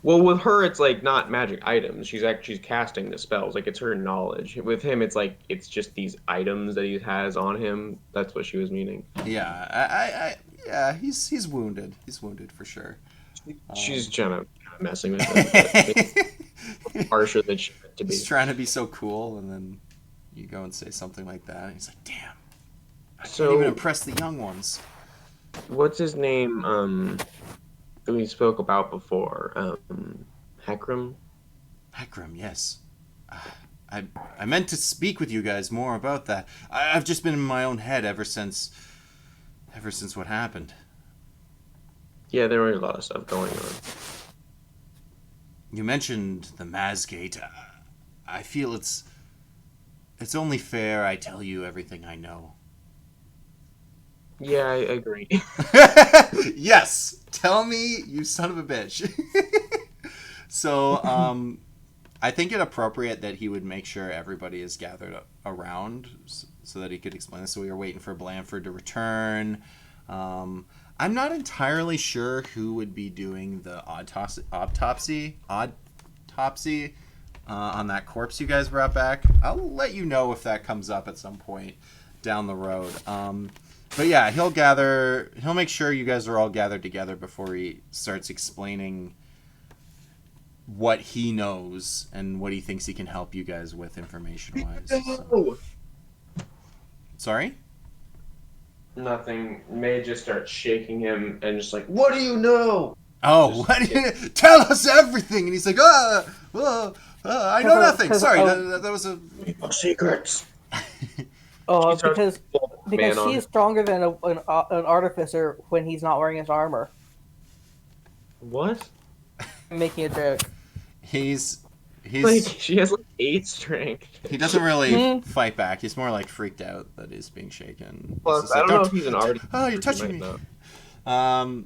well, with her, it's like not magic items. She's casting the spells. Like it's her knowledge. With him, it's like it's just these items that he has on him. That's what she was meaning. Yeah, yeah, he's wounded. He's wounded for sure. She's kind of messing with him, but maybe harsher than she meant to be. He's trying to be so cool, and then you go and say something like that, and he's like, "Damn, I can't So- even impress the young ones." What's his name? That we spoke about before. Hekram. Hekram, yes. I meant to speak with you guys more about that. I've just been in my own head ever since what happened. Yeah, there was a lot of stuff going on. You mentioned the Mazgate. I feel it's only fair I tell you everything I know. Yeah, I agree. Yes, tell me, you son of a bitch. So, I think it appropriate that he would make sure everybody is gathered around so that he could explain this. So we were waiting for Blanford to return. I'm not entirely sure who would be doing the autopsy on that corpse you guys brought back. I'll let you know if that comes up at some point down the road. But yeah, he'll make sure you guys are all gathered together before he starts explaining what he knows and what he thinks he can help you guys with information-wise. So. Sorry? Nothing. May just start shaking him and just like, what do you know? Oh, what do you tell us everything? And he's like, I know nothing. Sorry, that was a Secrets. Because Man on he's stronger than an artificer when he's not wearing his armor. What? I'm making a joke. he's Like she has like 8 strength. he doesn't really fight back. He's more like freaked out that he's being shaken. Plus, He's just I like, don't know if he's an artist. Oh, you're He touching might me. not.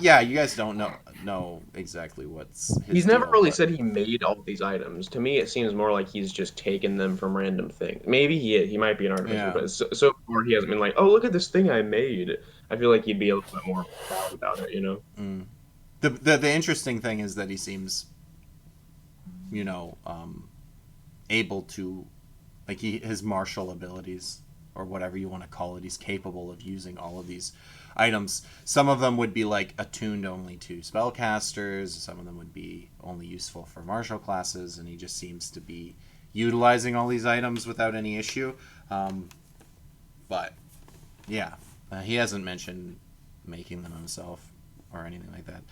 Yeah. You guys don't know exactly what's. His He's never deal, really but- said he made all these items. To me, it seems more like he's just taken them from random things. Maybe he might be an artificer, Yeah. but so far he hasn't been like, oh, look at this thing I made. I feel like he'd be a little bit more proud about it, you know? Mm. The interesting thing is that he seems, able to, like his martial abilities or whatever you want to call it. He's capable of using all of these items. Some of them would be like attuned only to spellcasters. Some of them would be only useful for martial classes, and he just seems to be utilizing all these items without any issue. But yeah, he hasn't mentioned making them himself or anything like that.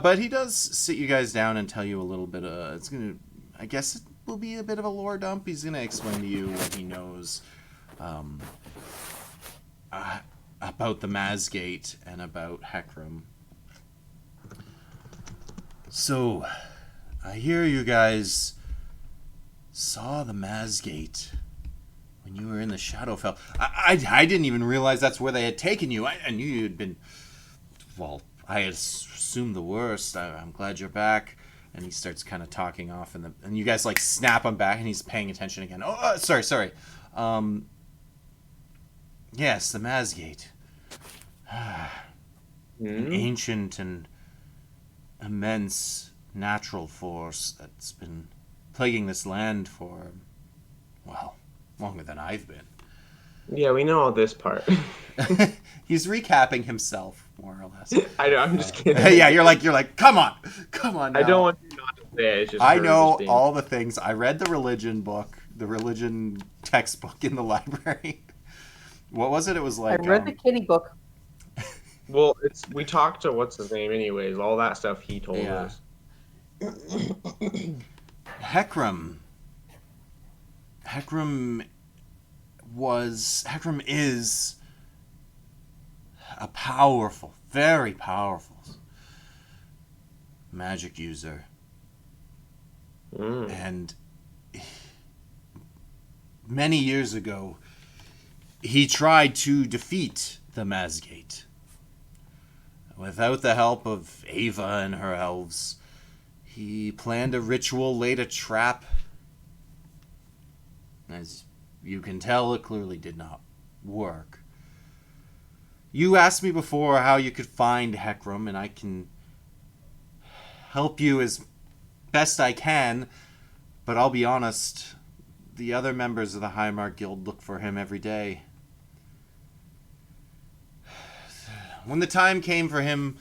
But he does sit you guys down and tell you a little bit. I guess it will be a bit of a lore dump. He's gonna explain to you what he knows about the Mazgate and about Hekram. So, I hear you guys saw the Mazgate when you were in the Shadowfell. I didn't even realize that's where they had taken you. I knew you'd been. Well, I had assumed the worst. I'm glad you're back. and he starts kind of talking off, and you guys like snap him back, and he's paying attention again. Oh, sorry. Yes, the Mazgate. An ancient and immense natural force that's been plaguing this land for, well, longer than I've been. Yeah, we know all this part. He's recapping himself, more or less. I know, I'm just kidding. Yeah, you're like, come on now. I don't want you not to say it. It's just I her know just being- all the things. I read the religion book, the religion textbook in the library. What was it? It was I like read the kitty book. Well, we talked to what's his name, anyways. All that stuff he told Yeah. us. Heckram. Heckram is a powerful, very powerful magic user. And many years ago, he tried to defeat the Mazgate. Without the help of Ava and her elves, he planned a ritual, laid a trap. As you can tell, it clearly did not work. You asked me before how you could find Heckram, and I can help you as best I can, but I'll be honest, the other members of the Highmark Guild look for him every day. When the time came for him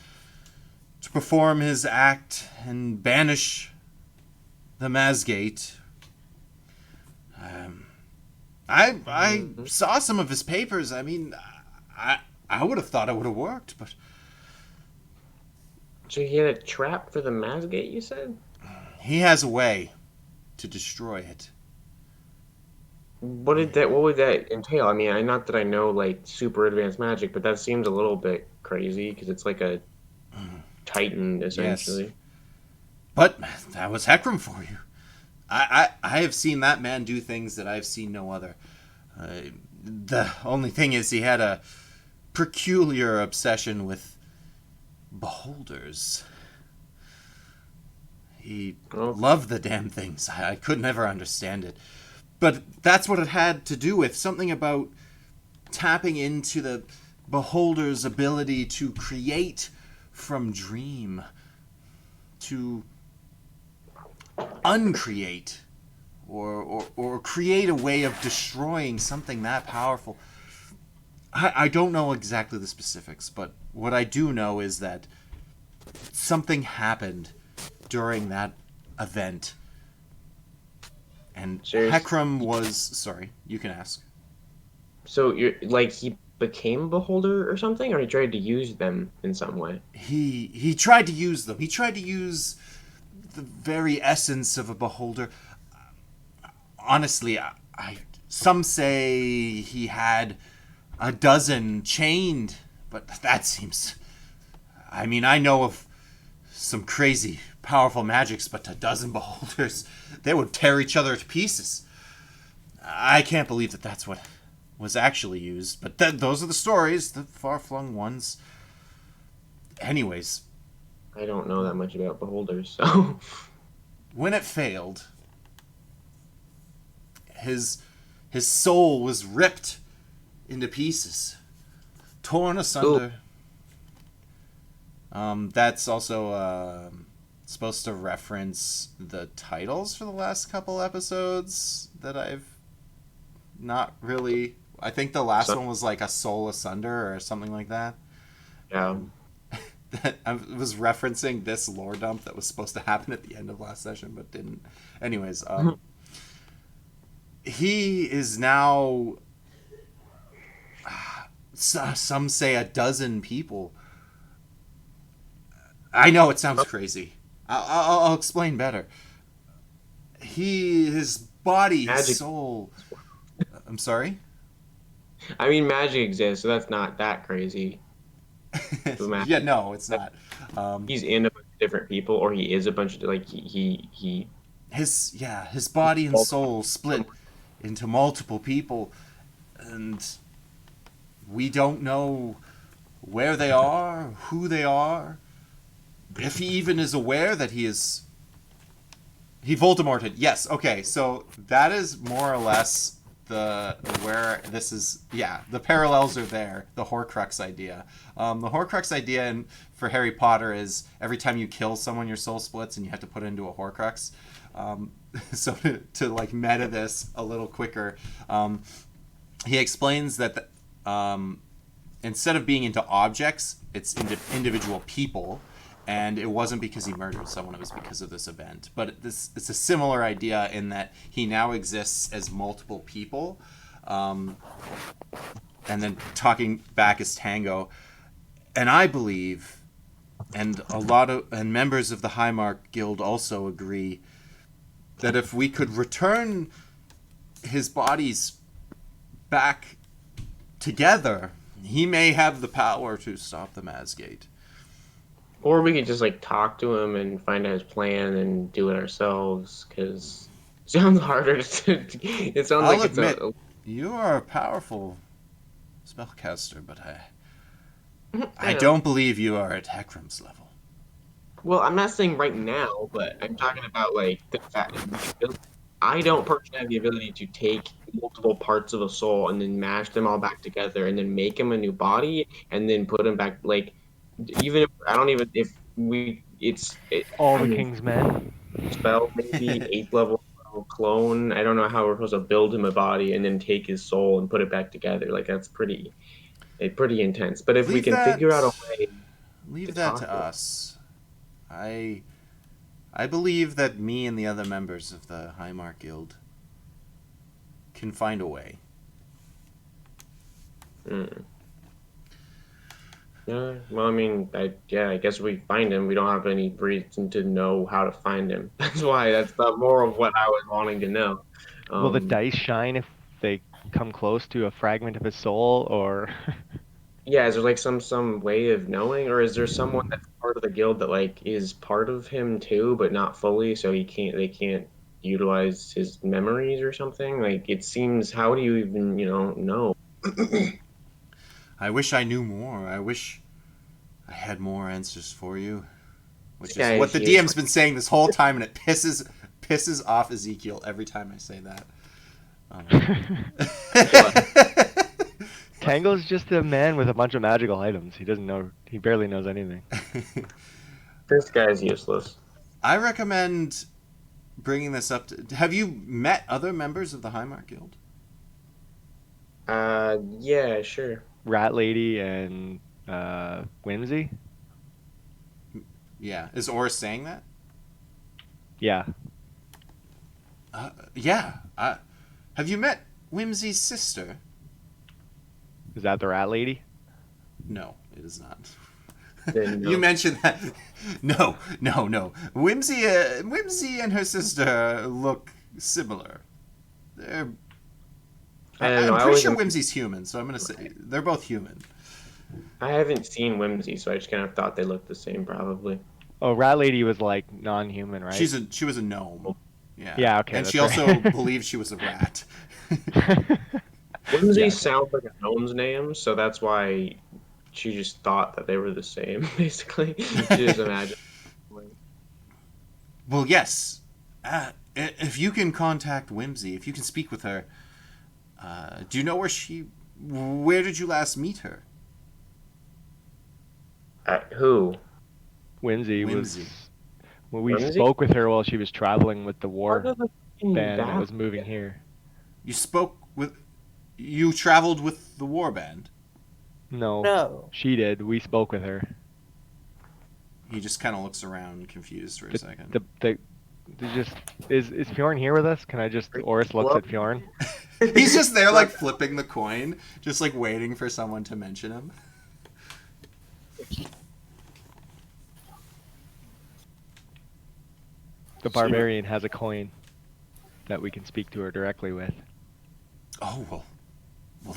to perform his act and banish the Mazgate, I saw some of his papers. I mean, I would have thought it would have worked, but So he had a trap for the Mazgate, you said? he has a way to destroy it. What would that entail? I mean, not that I know like super advanced magic, but that seems a little bit crazy because it's like a Titan essentially. But that was Heckram for you. I have seen that man do things that I've seen no other. The only thing is he had a peculiar obsession with beholders. He loved the damn things. I could never understand it. But that's what it had to do with. Something about tapping into the beholder's ability to create from dream, to uncreate, or create a way of destroying something that powerful. I don't know exactly the specifics, but what I do know is that something happened during that event. And Seriously? Heckram was... Sorry, you can ask. So you're like he became a beholder or something, or he tried to use them in some way? He tried to use them. He tried to use the very essence of a beholder. Honestly, some say he had a dozen chained, but that seems... I mean, I know of some crazy, powerful magics, but a dozen beholders, they would tear each other to pieces. I can't believe that that's what was actually used, but those are the stories, the far-flung ones. Anyways, I don't know that much about beholders, so when it failed, his soul was ripped into pieces, torn asunder. That's also supposed to reference the titles for the last couple episodes that I've not really... I think the last one was like A Soul Asunder or something like that. yeah. I was referencing this lore dump that was supposed to happen at the end of last session, but didn't. Anyways, he is now... some say a dozen people. I know it sounds crazy. I'll explain better. His body, Magic. his soul... I'm sorry? I mean, magic exists, so that's not that crazy. Yeah, no, it's not. He's in a bunch of different people, or he is a bunch of like he. His body and soul split into multiple people, and we don't know where they are, who they are, if he even is aware that he is He Voldemorted. Yes. Okay. So that is more or less where this is. Yeah, the parallels are there. The Horcrux idea. The Horcrux idea for Harry Potter is every time you kill someone, your soul splits, and you have to put it into a Horcrux. So to like meta this a little quicker, he explains that instead of being into objects, it's into individual people. And it wasn't because he murdered someone, it was because of this event. But it's a similar idea in that he now exists as multiple people. And then talking back as Tango. And I believe, and and members of the Highmark Guild also agree, that if we could return his bodies back together, he may have the power to stop the Mazgate. Or we could just like talk to him and find out his plan and do it ourselves. Because it sounds harder to. It sounds I'll like admit, it's you are a powerful spellcaster, but a. I don't believe you are at Heckram's level. Well, I'm not saying right now, but I'm talking about like the fact that I don't personally have the ability to take multiple parts of a soul and then mash them all back together and then make him a new body and then put him back. Like, even if I don't even if we All I the mean, King's Men. spell maybe 8th level clone. I don't know how we're supposed to build him a body and then take his soul and put it back together. Like that's pretty intense. But if we can figure out a way, leave to that talk to to him. us. I believe that me and the other members of the Highmark Guild can find a way. Yeah, well, I mean, I guess we find him. We don't have any reason to know how to find him. That's why. That's the more of what I was wanting to know. Will the dice shine if they come close to a fragment of his soul, or? Yeah, is there like some way of knowing, or is there someone that's part of the guild that like is part of him too, but not fully, so they can't utilize his memories or something? Like it seems, how do you even, know? I wish I knew more. I wish I had more answers for you. Which This guy is what is the DM's been saying this whole time, and it pisses off Ezekiel every time I say that. Tango's just a man with a bunch of magical items. He doesn't know. He barely knows anything. This guy's useless. I recommend bringing this up. Have you met other members of the Highmark Guild? Yeah, sure. Rat Lady and Whimsy. Yeah. Is Oris saying that? Yeah. Yeah. Have you met Whimsy's sister? Is that the Rat Lady? No, it is not. Then no. You mentioned that. No. Whimsy and her sister look similar. They're. I don't know. I'm I pretty sure always- Whimsy's human, so I'm gonna say they're both human. I haven't seen Whimsy, so I just kind of thought they looked the same, probably. Oh, Rat Lady was like non-human, right? She was a gnome. Yeah. Yeah, okay, And that's she right. also believed she was a rat. Whimsy Yeah. sounds like a gnome's name, so that's why she just thought that they were the same, basically. She just imagined. Well, yes. If you can contact Whimsy, if you can speak with her, do you know where did you last meet her? Who? Whimsy Whimsy. was. Well, we Whimsy? spoke with her while she was traveling with the war Part of the fucking band that bath- was moving here. You traveled with the war band. No, No. she did. We spoke with her. He just kind of looks around confused for a second. Is Fjorn here with us? Can I just Oris looks Well- at Fjorn? He's just there like flipping the coin, just like waiting for someone to mention him. The barbarian has a coin that we can speak to her directly with. Oh, well,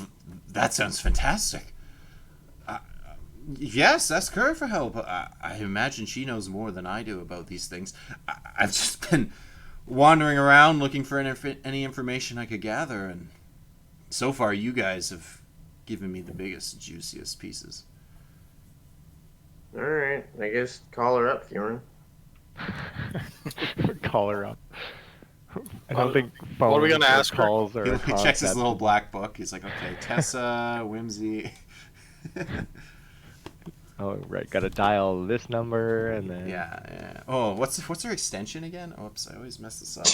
that sounds fantastic. Yes, ask her for help. I imagine she knows more than I do about these things. I've just been wandering around looking for any information I could gather, and so far you guys have given me the biggest, juiciest pieces. All right, I guess call her up, Fjorn. Call her up. I don't think what are we phones gonna or ask her? calls or He checks his little black book. He's like, okay, Tessa, Whimsy. Oh, right. Got to dial this number and then. Yeah. Oh, what's her extension again? Oops, I always mess this up.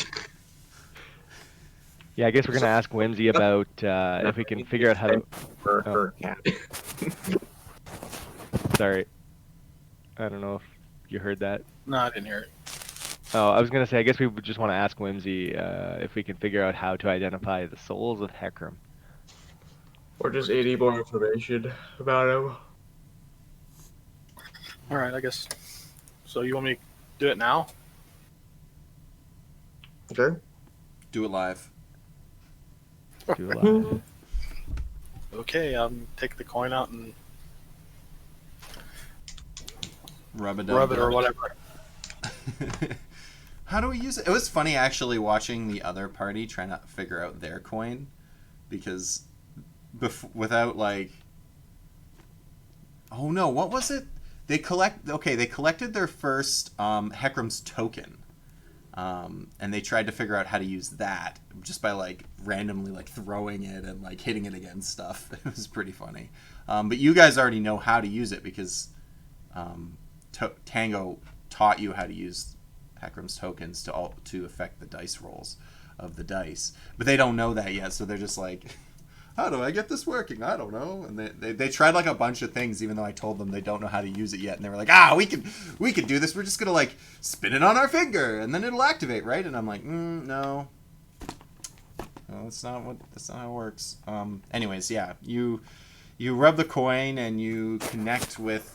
Yeah, I guess we're gonna ask Whimsy about if we can figure out how to. for Oh. her cat. Sorry, I don't know if you heard that. No, I didn't hear it. Oh, I was gonna say, I guess we would just want to ask Whimsy if we can figure out how to identify the souls of Hecarim. Or just any more information about him. All right, I guess. So you want me to do it now? Okay. Do it live. Do it live. Okay, take the coin out and Rub it or whatever. How do we use it? It was funny actually watching the other party trying to figure out their coin, because without like, oh no, what was it? They collected their first Hecarim's token, and they tried to figure out how to use that just by like randomly like throwing it and like hitting it against stuff. It was pretty funny, but you guys already know how to use it because Tango taught you how to use Hecarim's tokens to affect the dice rolls of the dice, but they don't know that yet, so they're just like, how do I get this working? I don't know. And they tried like a bunch of things, even though I told them they don't know how to use it yet, and they were like, we can do this. We're just gonna like spin it on our finger and then it'll activate, right? And I'm like, no, that's not how it works. Anyways, yeah, you rub the coin and you connect with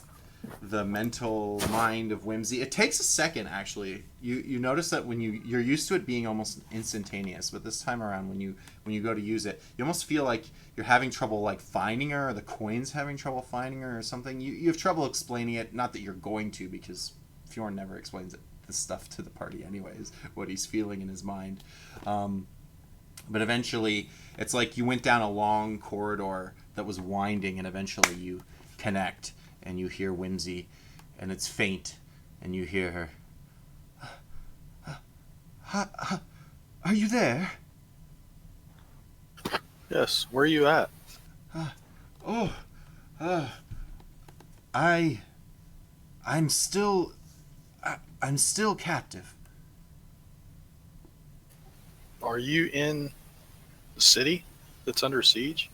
the mental mind of Whimsy. It takes a second, actually. You notice that when you're used to it being almost instantaneous, but this time around when you go to use it, you almost feel like you're having trouble like finding her, or the coin's having trouble finding her or something. You have trouble explaining it, not that you're going to, because Fjorn never explains this stuff to the party anyways, what he's feeling in his mind. But eventually it's like you went down a long corridor that was winding, and eventually you connect and you hear Whimsy, and it's faint, and you hear her. Are you there? Yes. Where are you at? I'm still captive. Are you in the city that's under siege?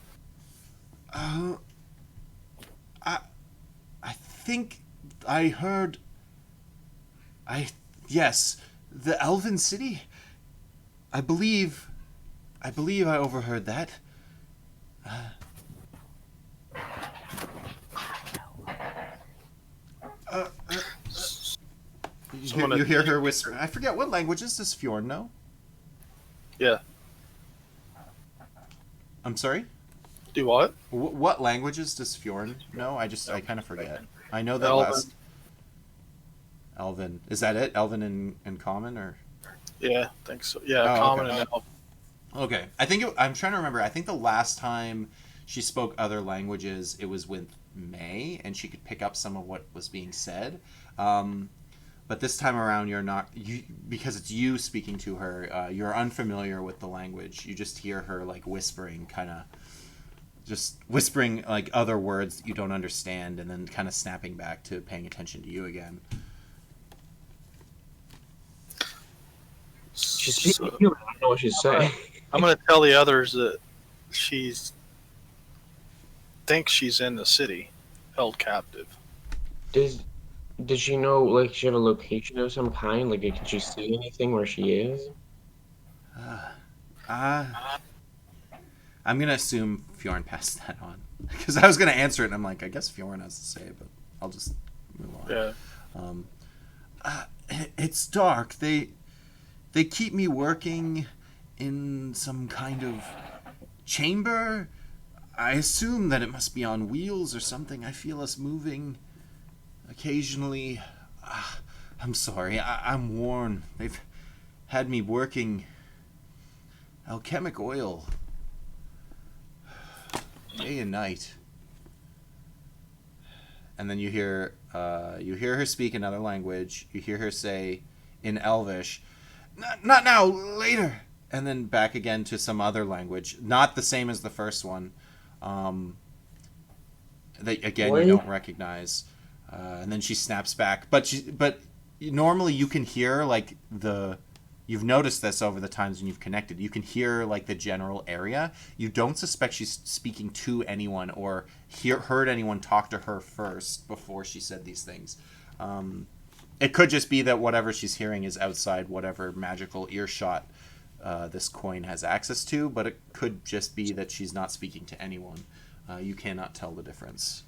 I think I heard. Yes, the Elven City. I believe I overheard that. You hear her whisper. I forget, what languages does Fjorn know? Yeah. I'm sorry? Do what? What languages does Fjorn know? I kind of forget. I know that Elven. last... Elven. Is that it? Elven and Common, or... Yeah, I think so. Yeah, Oh, common okay. and elf. Okay. I'm trying to remember. I think the last time she spoke other languages, it was with May, and she could pick up some of what was being said. But this time around, you're not... because it's you speaking to her, you're unfamiliar with the language. You just hear her, like, whispering, kind of... just whispering, like, other words that you don't understand, and then kind of snapping back to paying attention to you again. She's speaking human. I don't know what she's saying. I'm going to tell the others that thinks she's in the city, held captive. Does she know, like, she have a location of some kind? Like, can she see anything where she is? I'm going to assume Fjorn passed that on. Because I was going to answer it, and I'm like, I guess Fjorn has to say it, but I'll just move on. Yeah. It's dark. They keep me working in some kind of chamber. I assume that it must be on wheels or something. I feel us moving occasionally. I'm sorry. I'm worn. They've had me working alchemic oil day and night. And then you hear her speak another language. You hear her say in Elvish, "Not now, later. and then back again to some other language, not the same as the first one. That again you don't recognize, and then she snaps back. But normally you can hear like the. You've noticed this over the times when you've connected. You can hear like the general area. You don't suspect she's speaking to anyone or heard anyone talk to her first before she said these things. It could just be that whatever she's hearing is outside whatever magical earshot this coin has access to, but it could just be that she's not speaking to anyone. You cannot tell the difference.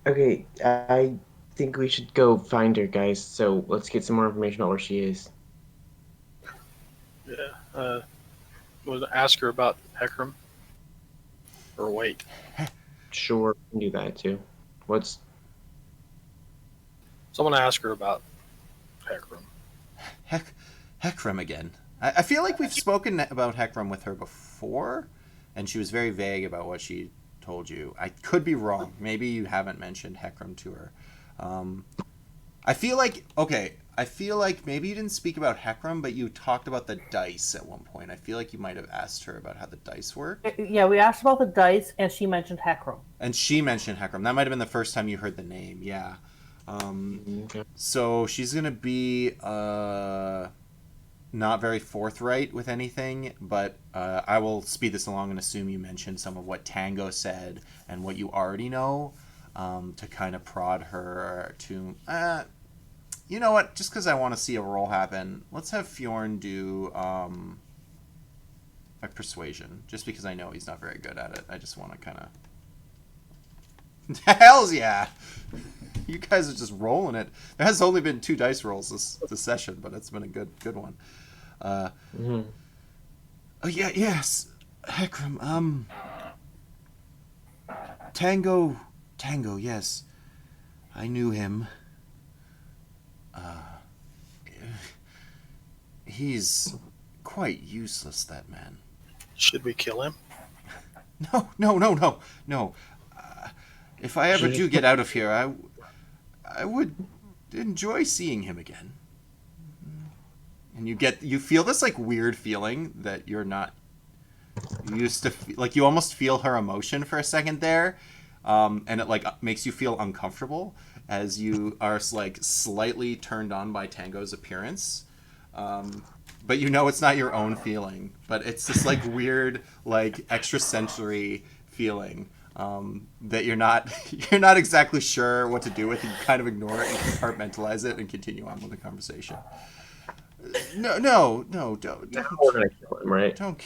Okay, I think we should go find her, guys. So let's get some more information about where she is. Yeah. Was ask her about Heckram. Or wait. Sure, we can do that too. What's Someone ask her about Heckram. Heckram again. I feel like we've spoken about Heckram with her before, and she was very vague about what she told you. I could be wrong. Maybe you haven't mentioned Heckram to her. I feel like maybe you didn't speak about Heckram, but you talked about the dice at one point. I feel like you might have asked her about how the dice work. Yeah, we asked about the dice, and she mentioned Heckram. And she mentioned Heckram. That might have been the first time you heard the name. Yeah. okay? So she's going to be not very forthright with anything, but I will speed this along and assume you mentioned some of what Tango said and what you already know to kind of prod her to... you know what? Just because I want to see a roll happen, let's have Fjorn do a persuasion. Just because I know he's not very good at it. I just want to kind of... Hells yeah! You guys are just rolling it. There has only been 2 dice rolls this session, but it's been a good one. Oh yeah, yes, Heckram. Tango, yes, I knew him. He's quite useless, that man. Should we kill him? No. If I ever do get out of here, I would enjoy seeing him again. And you feel this like weird feeling that you're not used to, like you almost feel her emotion for a second there, and it like makes you feel uncomfortable as you are like slightly turned on by Tango's appearance. But you know it's not your own feeling, but it's this like weird like extrasensory feeling that you're not exactly sure what to do with, and you kind of ignore it and compartmentalize it and continue on with the conversation. No, don't. We're gonna kill him, right? Don't.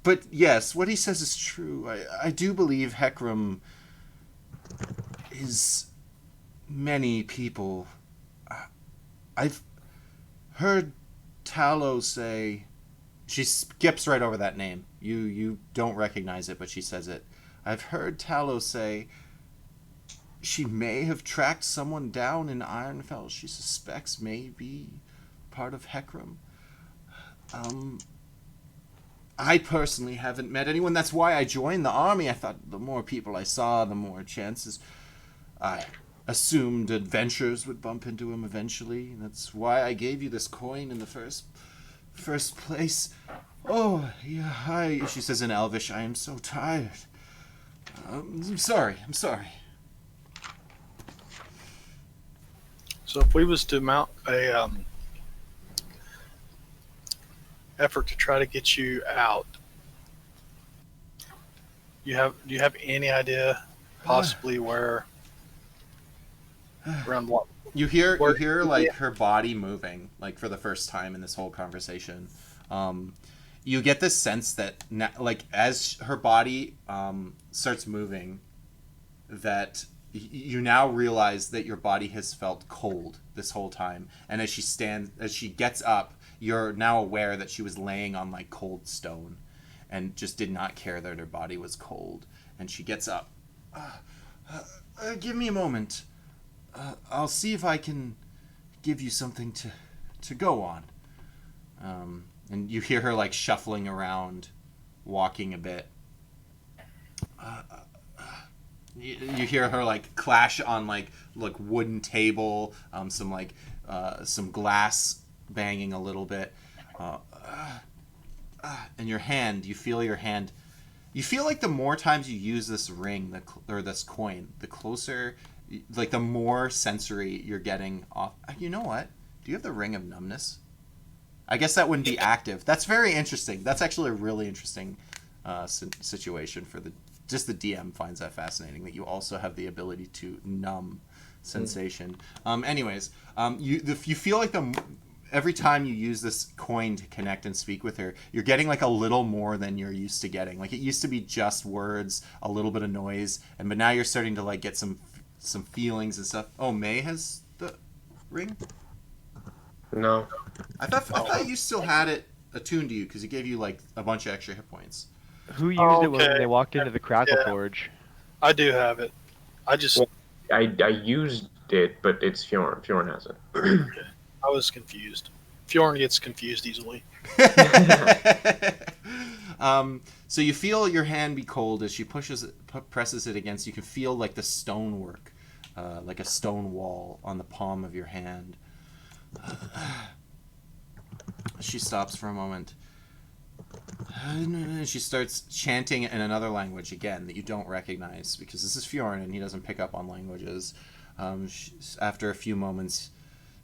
But yes, what he says is true. I do believe Heckram is many people. I've heard Tallow say... She skips right over that name. You don't recognize it, but she says it. I've heard Tallow say she may have tracked someone down in Ironfell she suspects may be part of Heckram. I personally haven't met anyone. That's why I joined the army. I thought the more people I saw, the more chances. I assumed adventurers would bump into him eventually. That's why I gave you this coin in the first place. Oh, yeah, she says in Elvish, I am so tired. I'm sorry. So if we was to mount a effort to try to get you out, do you have any idea possibly where around what? You hear like her body moving, like for the first time in this whole conversation. You get this sense that like as her body starts moving, that you now realize that your body has felt cold this whole time, and as she gets up, you're now aware that she was laying on like cold stone and just did not care that her body was cold. And she gets up. Give me a moment. I'll see if I can give you something to go on. And you hear her like shuffling around, walking a bit. You hear her like clash on like wooden table, some glass banging a little bit. And your hand, you feel your hand. You feel like the more times you use this ring or this coin, the closer, like the more sensory you're getting off. You know what? Do you have the ring of numbness? I guess that wouldn't be active. That's very interesting. That's actually a really interesting situation for the DM finds that fascinating, that you also have the ability to numb sensation. Anyways, you feel like every time you use this coin to connect and speak with her, you're getting like a little more than you're used to getting. Like it used to be just words, a little bit of noise, but now you're starting to like get some feelings and stuff. Oh, May has the ring? No. I thought you still had it attuned to you because it gave you like a bunch of extra hit points. Who used it when Okay. they walked into the Crackle Yeah. Forge? I do have it. I just Well, I used it, but it's Fjorn. Fjorn has it. I was confused. Fjorn gets confused easily. So you feel your hand be cold as she presses it against. You can feel like the stonework, like a stone wall on the palm of your hand. She stops for a moment. She starts chanting in another language again that you don't recognize because this is Fjorn and he doesn't pick up on languages. After a few moments,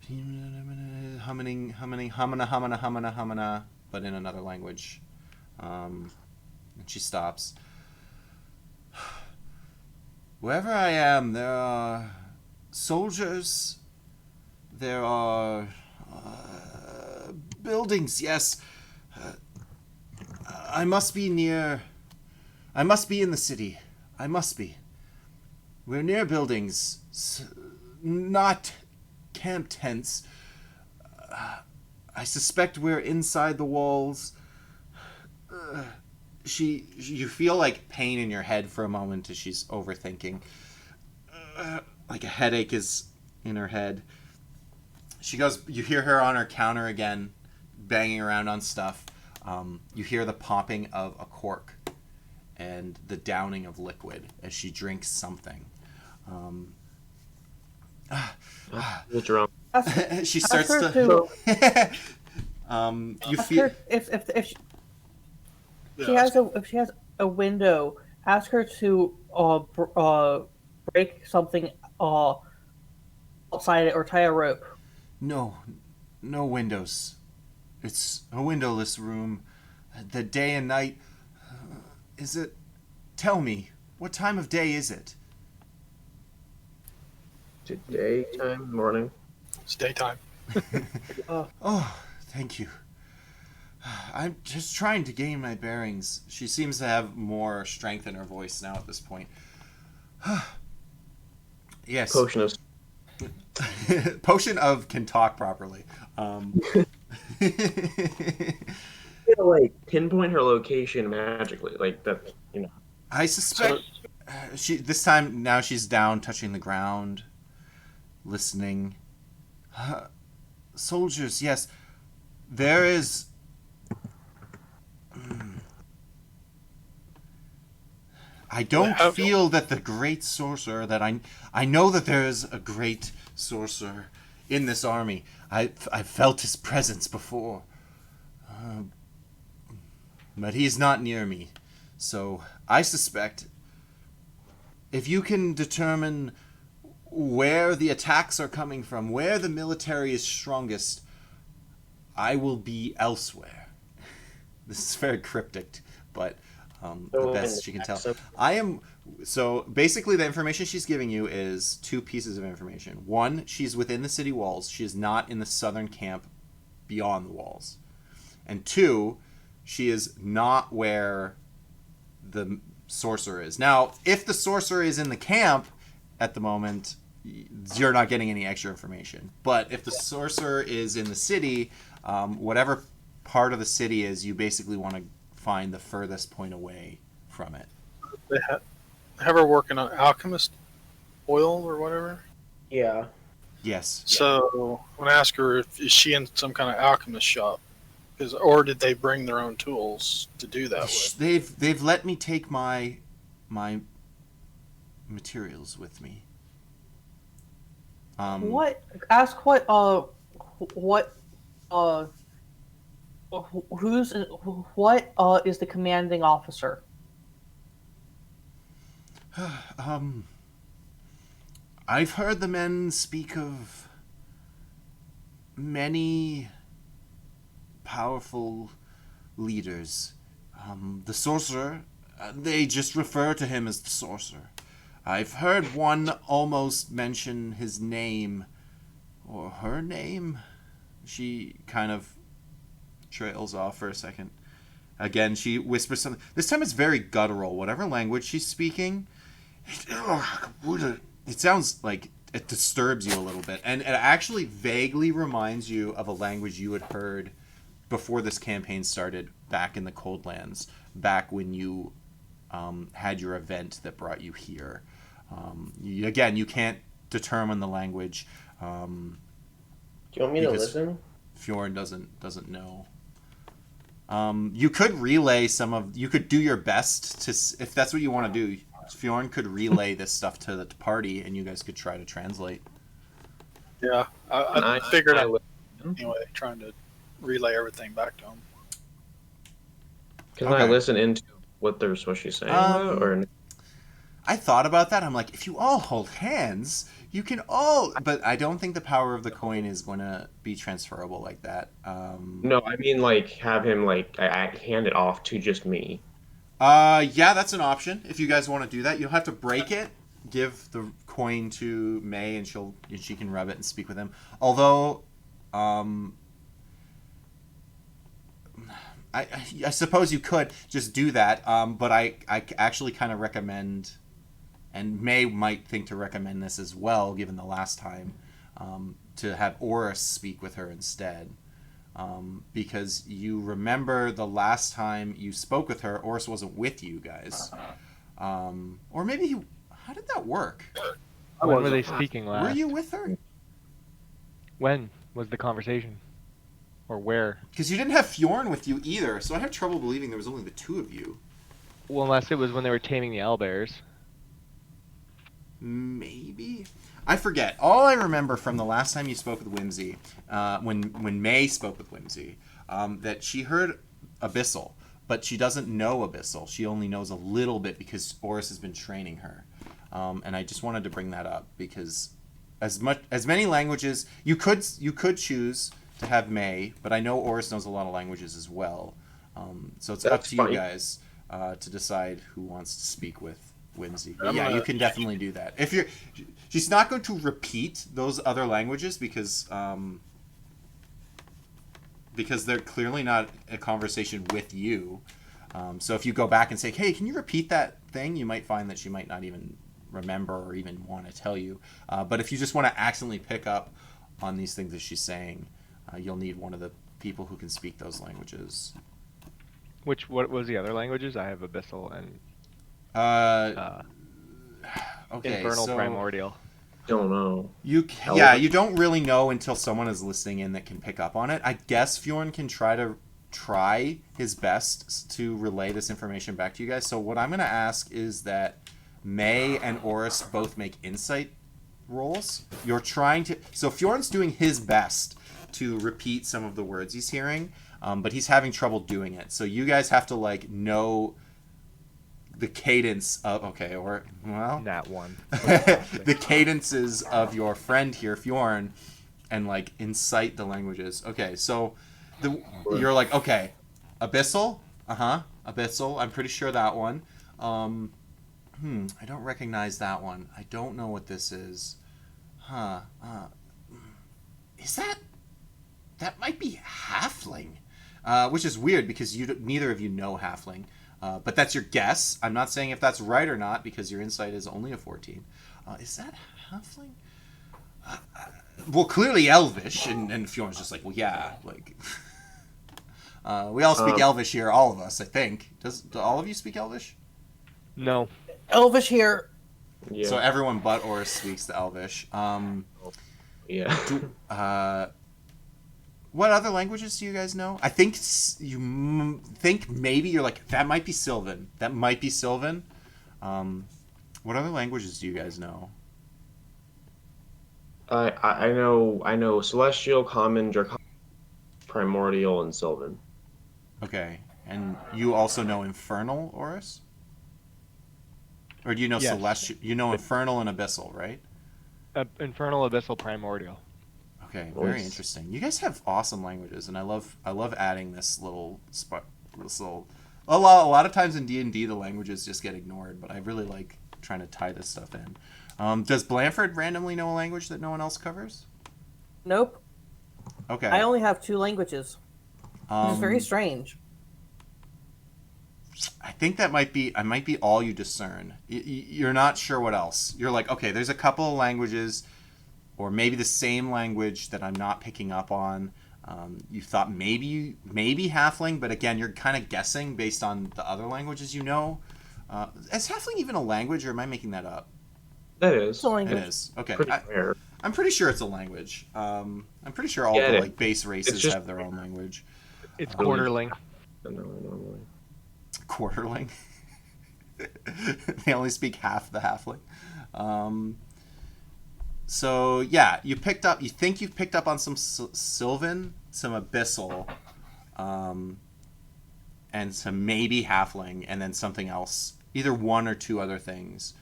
humming, hamana, but in another language. And she stops. Wherever I am, there are soldiers. There are buildings, yes. I must be in the city. I must be. We're near buildings, not camp tents. I suspect we're inside the walls. You feel like pain in your head for a moment as she's overthinking. Like a headache is in her head. She goes, you hear her on her counter again, banging around on stuff. You hear the popping of a cork and the downing of liquid as she drinks something. What's wrong? She starts her to. You Ask feel. her if she Yeah, if she has a window, ask her to break something outside it or tie a rope. No windows. It's a windowless room. The day and night. Is it? Tell me, what time of day is it? Daytime, morning. it's daytime. Oh, thank you. I'm just trying to gain my bearings. She seems to have more strength in her voice now at this point. Yes. Potion of. Potion of can talk properly. Like pinpoint her location magically, like that. I suspect she's down, touching the ground, listening. Soldiers, yes. There is. I don't feel that the great sorcerer that I know that there is a great sorcerer in this army. I've felt his presence before, but he's not near me. So I suspect if you can determine where the attacks are coming from, where the military is strongest, I will be elsewhere. This is very cryptic, but the best she can tell. So basically the information she's giving you is two pieces of information. One, she's within the city walls. She is not in the southern camp beyond the walls. And two, she is not where the sorcerer is. Now, if the sorcerer is in the camp at the moment, you're not getting any extra information. But if the sorcerer is in the city, whatever part of the city is, you basically want to find the furthest point away from it. They have her working on alchemist oil or whatever. Yeah. Yes. So I'm gonna ask her is she in some kind of alchemist shop, or did they bring their own tools to do that with? They've let me take my materials with me. Ask what uh, what is the commanding officer? Um, I've heard the men speak of many powerful leaders. The sorcerer, they just refer to him as the sorcerer. I've heard one almost mention his name, or her name. She kind of trails off for a second. Again, she whispers something. This time it's very guttural. Whatever language she's speaking, it sounds like it disturbs you a little bit. And it actually vaguely reminds you of a language you had heard before this campaign started back in the Coldlands, back when you had your event that brought you here. Again, you can't determine the language. Do you want me to Because- listen? Fjorn doesn't know. You could relay some of. You could do your best to, if that's what you want to do. Fjorn could relay this stuff to the party, and you guys could try to translate. Yeah, I figured out listen. anyway, trying to relay everything back to him. Can I listen into what she's saying, or I thought about that. I'm like, if you all hold hands, you can all. But I don't think the power of the coin is going to be transferable like that. no? I mean, like have him I hand it off to just me. Yeah, that's an option. If you guys want to do that, you'll have to break it. Give the coin to May, and she can rub it and speak with him. Although, I suppose you could just do that. But I actually kind of recommend, and May might think to recommend this as well, given the last time, to have Oris speak with her instead. Because you remember the last time you spoke with her, Oris wasn't with you guys. Or maybe he... How did that work? When were they speaking last? Were you with her? When was the conversation? Or where? Because you didn't have Fjorn with you either, so I have trouble believing there was only the two of you. Well, unless it was when they were taming the owlbears. Maybe? I forget. All I remember from the last time you spoke with Whimsy, when May spoke with Whimsy, that she heard Abyssal, but she doesn't know Abyssal. She only knows a little bit because Oris has been training her. And I just wanted to bring that up because as many languages you could choose to have May, but I know Oris knows a lot of languages as well. So it's up to you guys to decide who wants to speak with Whimsy. But yeah, you can definitely do that. She's not going to repeat those other languages because they're clearly not a conversation with you. So if you go back and say, "Hey, can you repeat that thing?" you might find that she might not even remember or even want to tell you. But if you just want to accidentally pick up on these things that she's saying, you'll need one of the people who can speak those languages. What was the other languages? I have Abyssal and Okay, Infernal so Primordial. Don't know. you don't really know until someone is listening in that can pick up on it. I guess Fjorn can try his best to relay this information back to you guys. So what I'm going to ask is that May and Oris both make insight rolls. You're trying to... So Fjorn's doing his best to repeat some of the words he's hearing, but he's having trouble doing it. So you guys have to, know the cadence of... Okay, or... Well... Nat 1. the cadences of your friend here, Fjorn, and, incite the languages. Okay, so... You're like, okay, Abyssal? Abyssal. I'm pretty sure that one. I don't recognize that one. I don't know what this is. Is that... That might be Halfling. Which is weird because neither of you know Halfling. But that's your guess. I'm not saying if that's right or not because your insight is only a 14. Is that Halfling? Well, clearly Elvish. And Fjorn's just like, well, yeah. We all speak Elvish here, all of us, I think. Do all of you speak Elvish? No. Elvish here. Yeah. So everyone but Oris speaks the Elvish. Yeah. What other languages do you guys know? I think you think maybe you're like, that might be Sylvan. That might be Sylvan. What other languages do you guys know? I know Celestial, Common, Draconic. Primordial, and Sylvan. Okay. And you also know Infernal, Oris? Or do you know Yes. Celestial? You know Infernal and Abyssal, right? Infernal, Abyssal, Primordial. Okay, very Nice. interesting. You guys have awesome languages, and I love adding this little this little. A lot of times in D&D the languages just get ignored, but I really like trying to tie this stuff in. Does Blanford randomly know a language that no one else covers? Nope. Okay. I only have 2 languages. Which is very Um, strange. I think that might be all you discern. You're not sure what else. You're like, okay, there's a couple of languages, or maybe the same language that I'm not picking up on. You thought maybe Halfling, but again, you're kind of guessing based on the other languages you know. Is Halfling even a language, or am I making that up? That is. It's a It language. is. Okay. Pretty rare. I'm pretty sure it's a language. I'm pretty sure all Yeah, the it like base races just- have their own language. It's believe- Quarterling. No, normally. Quarterling. They only speak half the halfling. So yeah, you think you've picked up on some Sylvan, some Abyssal, and some maybe halfling, and then something else, either 1 or 2 other things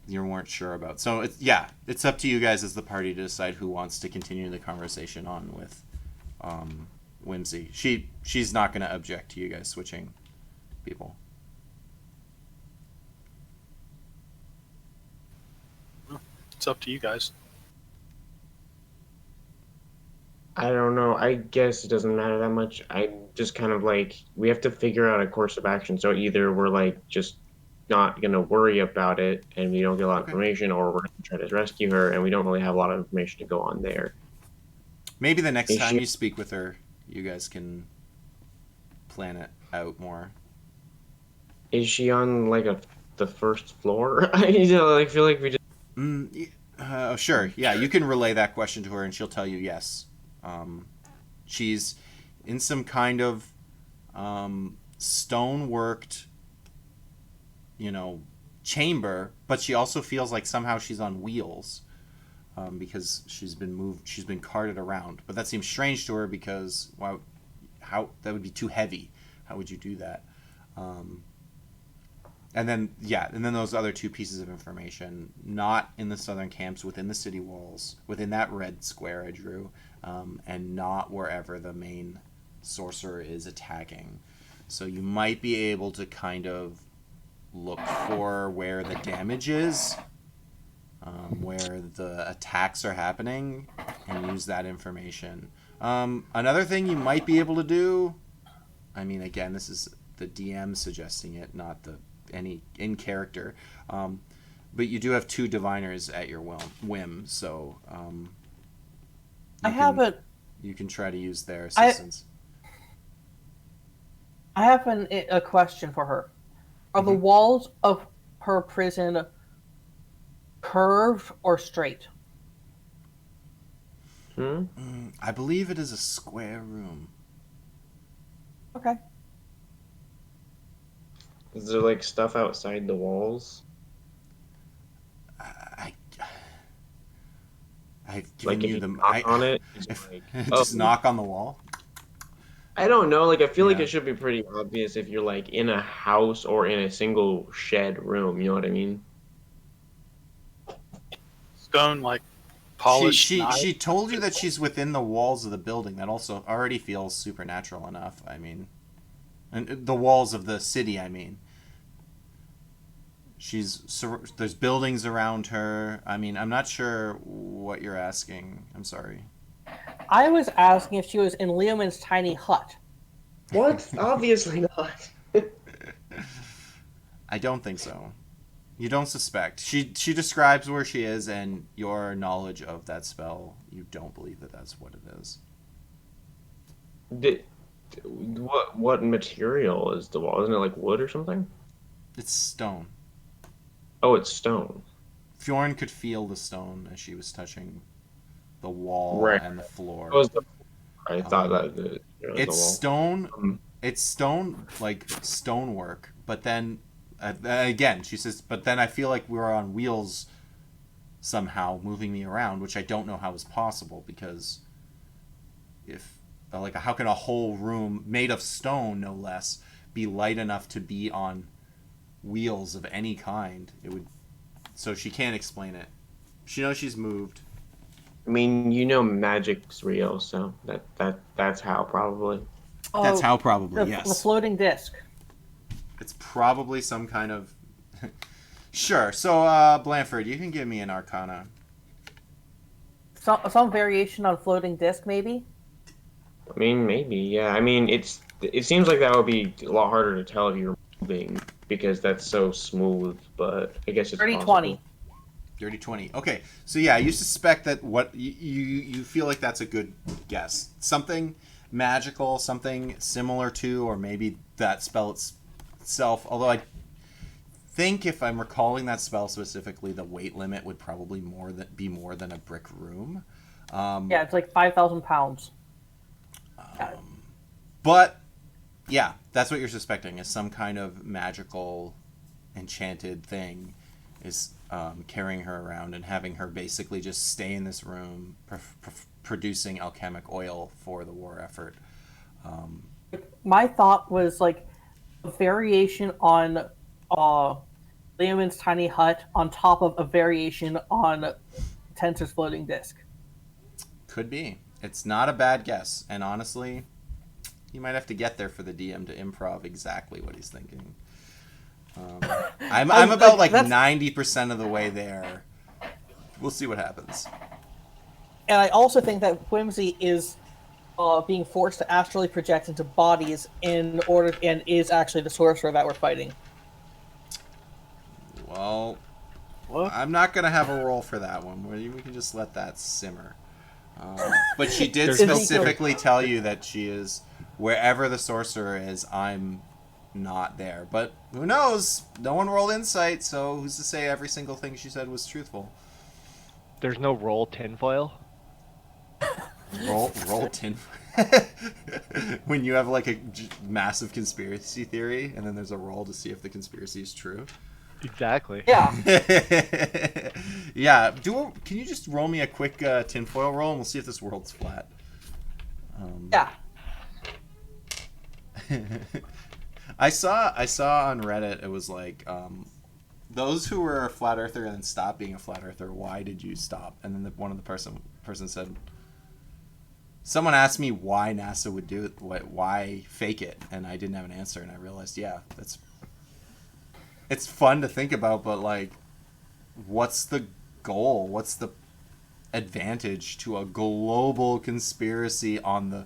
you weren't sure about. So it's up to you guys as the party to decide who wants to continue the conversation on with Whimsy. She's not going to object to you guys switching people. It's up to you guys. I don't know. I guess it doesn't matter that much. I just kind of like we have to figure out a course of action. So either we're like just not gonna worry about it and we don't get a lot of Okay. information, or we're gonna try to rescue her and we don't really have a lot of information to go on there. Maybe the next Is time she- you speak with her, you guys can plan it out more. Is she on like the first floor? I feel like we just Sure. Yeah, you can relay that question to her, and she'll tell you yes. She's in some kind of stone-worked, chamber, but she also feels like somehow she's on wheels because she's been carted around. But that seems strange to her because how that would be too heavy. How would you do that? And then those other 2 pieces of information, not in the southern camps, within the city walls, within that red square I drew, and not wherever the main sorcerer is attacking. So you might be able to kind of look for where the damage is, where the attacks are happening, and use that information. Another thing you might be able to do, I mean, again, this is the DM suggesting it, not any in character, but you do have 2 diviners at your whim, so you can try to use their assistance. I have a question for her. Are the walls of her prison curved or straight? I believe it is a square room. Okay. is there like stuff outside the walls? I've given Like if you you the knock on it, it's if, like, just knock on the wall. I don't know. Like I feel like Yeah. it should be pretty obvious if you're like in a house or in a single shed room. You know what I mean? Stone like polished. She told you that she's within the walls of the building. That also already feels supernatural enough. I mean, and the walls of the city. I mean, there's buildings around her. I mean, I'm not sure what you're asking. I'm sorry. I was asking if she was in Leoman's tiny hut. What? Obviously not. I don't think so. You don't suspect. She describes where she is, and your knowledge of that spell, you don't believe that that's what it is. What material is the wall? Isn't it like wood or something? It's stone. Oh, it's stone. Fjorn could feel the stone as she was touching the wall Right. and the floor. It was I thought that the It's wall. stone. It's stone, like stonework. But then, again, she says, but then I feel like we're on wheels somehow, moving me around, which I don't know how is possible because if like how can a whole room made of stone, no less, be light enough to be on wheels of any kind? It would. So she can't explain it. She knows she's moved. I mean, magic's real, so that's how probably. That's Oh, how probably, the yes. floating disc. It's probably some kind of. Sure. So, Blanford, you can give me an Arcana. Some variation on floating disc, maybe. I mean, maybe, yeah. I mean, it seems like that would be a lot harder to tell if you're moving because that's so smooth. But I guess it's 30, possible. 20. Dirty 20. Okay, so yeah, you suspect that what you feel like that's a good guess. Something magical, something similar to, or maybe that spell itself. Although I think if I'm recalling that spell specifically, the weight limit would probably be more than a brick room. Yeah, it's like 5,000 pounds. But yeah, that's what you're suspecting is some kind of magical, enchanted thing is carrying her around and having her basically just stay in this room, producing alchemic oil for the war effort. My thought was like a variation on Leomin's tiny hut on top of a variation on Tensor's floating disc. Could be. It's not a bad guess, and honestly, you might have to get there for the DM to improv exactly what he's thinking. I'm about like 90% of the way there. We'll see what happens. And I also think that Whimsy is being forced to astrally project into bodies and is actually the sorcerer that we're fighting. Well, What? I'm not going to have a roll for that one. We can just let that simmer. But she did There's no- specifically tell you that she is, wherever the sorcerer is, I'm not there. But who knows? No one rolled insight, so who's to say every single thing she said was truthful? There's no roll tinfoil. Roll tin. When you have like a massive conspiracy theory, and then there's a roll to see if the conspiracy is true. Exactly. Yeah. Yeah. Can you just roll me a quick tinfoil roll, and we'll see if this world's flat. Yeah. I saw on Reddit. It was like those who were a flat earther and then stopped being a flat earther. Why did you stop? And then one of the person said. Someone asked me why NASA would do it, why fake it, and I didn't have an answer, and I realized, yeah, it's fun to think about, but like, what's the goal? What's the advantage to a global conspiracy on the,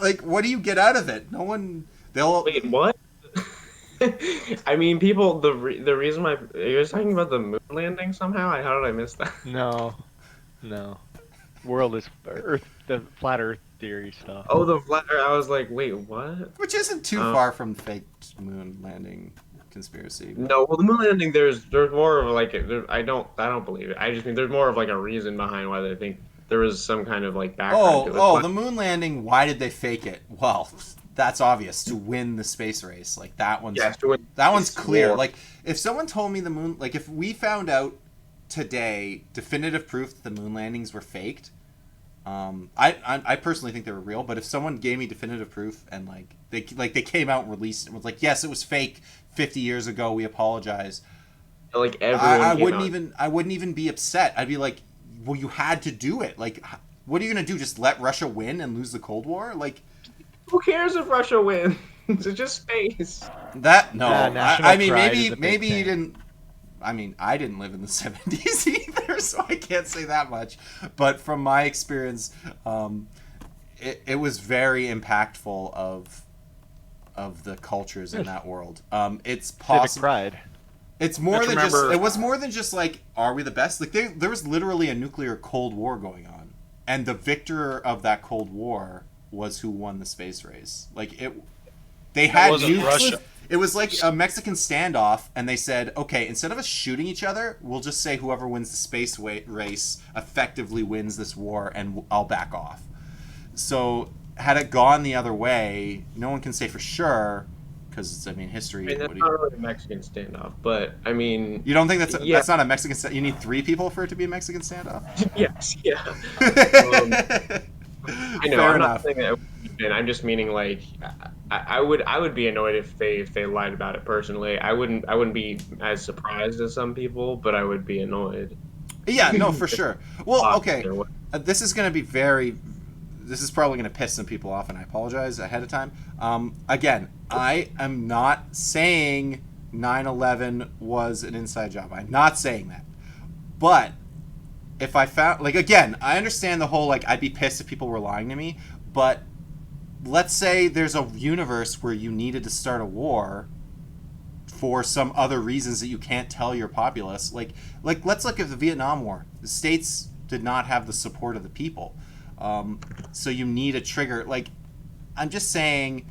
like, what do you get out of it? No one, they'll. Wait, what? I mean, people. The reason why you're talking about the moon landing somehow. How did I miss that? No. World is Earth. The flat Earth theory stuff. Oh, the flat. I was like, wait, what? Which isn't too far from fake moon landing conspiracy. No, well, the moon landing. There's more of like I don't believe it. I just think there's more of like a reason behind why they think there was some kind of like background to it. Oh, the moon landing. Why did they fake it? Well, that's obvious, to win the space race. Like that one's that one's clear. War. Like if someone told me the moon, like if we found out today definitive proof that the moon landings were faked, I personally think they were real. But if someone gave me definitive proof and they came out and released it and was like, yes, it was fake 50 years ago, we apologize. Like everyone, I wouldn't even be upset. I'd be like, well, you had to do it. Like, what are you gonna do? Just let Russia win and lose the Cold War? Like, who cares if Russia wins? It's just space. that no. national I mean, pride is a big maybe you thing. didn't. I mean, I didn't live in the 70s either, so I can't say that much. But from my experience, it was very impactful of the cultures in that world. It's Civic possible. pride. It's more Have to than remember- just. It was more than just like, are we the best? Like there was literally a nuclear Cold War going on, and the victor of that Cold War was who won the space race. Like it, they had wasn't nukes. Russia. It was like a Mexican standoff, and they said, okay, instead of us shooting each other, we'll just say whoever wins the space race effectively wins this war, and I'll back off. So had it gone the other way, no one can say for sure, because I mean history. I mean, that's what do not really a Mexican standoff, but I mean, you don't think that's Yeah. that's not a Mexican? You need 3 people for it to be a Mexican standoff. yes, yeah. I know. Fair I'm enough. not saying that. And I'm just meaning like I would be annoyed if they lied about it personally. I wouldn't be as surprised as some people, but I would be annoyed. Yeah, no, for sure. Well, okay. Or what- This is going to be very. This is probably going to piss some people off, and I apologize ahead of time. Again, I am not saying 9/11 was an inside job. I'm not saying that. But if I found, like, again, I understand the whole, like, I'd be pissed if people were lying to me, but let's say there's a universe where you needed to start a war for some other reasons that you can't tell your populace. Like let's look at the Vietnam War. The states did not have the support of the people. So you need a trigger. Like, I'm just saying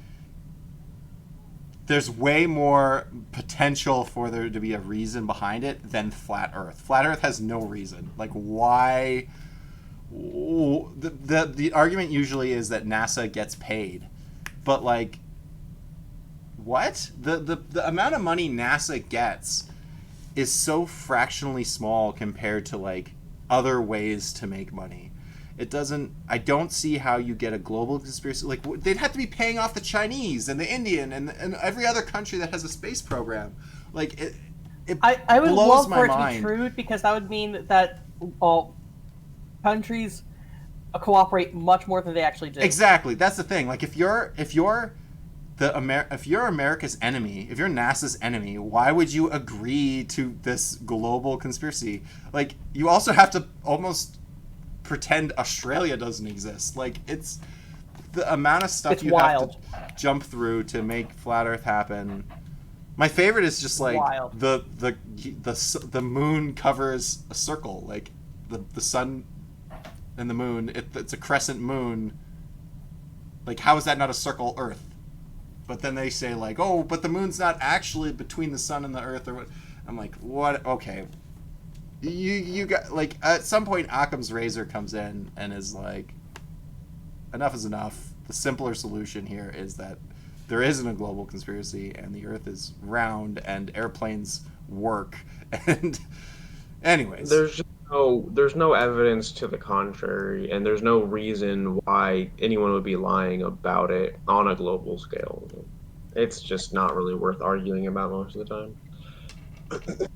there's way more potential for there to be a reason behind it than flat Earth. Flat Earth has no reason. Like, why? The argument usually is that NASA gets paid, but like, what? The amount of money NASA gets is so fractionally small compared to like other ways to make money. It doesn't. I don't see how you get a global conspiracy. Like, they'd have to be paying off the Chinese and the Indian and every other country that has a space program. Like, I would blows love my for it to mind. be true, because that would mean that all countries cooperate much more than they actually do. Exactly. That's the thing. Like, if you're America's enemy, if you're NASA's enemy, why would you agree to this global conspiracy? Like, you also have to almost pretend Australia doesn't exist. Like, it's the amount of stuff It's you wild. have to jump through to make flat Earth happen. My favorite is just like Wild. the moon covers a circle. Like, the sun and the moon, it's a crescent moon. Like, how is that not a circle Earth? But then they say, like, oh, but the moon's not actually between the sun and the Earth, or what? I'm like, what? Okay, you got, like, at some point Occam's razor comes in and is like, enough is enough. The simpler solution here is that there isn't a global conspiracy, and the Earth is round, and airplanes work. And anyways, There's no evidence to the contrary, and there's no reason why anyone would be lying about it on a global scale. It's just not really worth arguing about most of the time.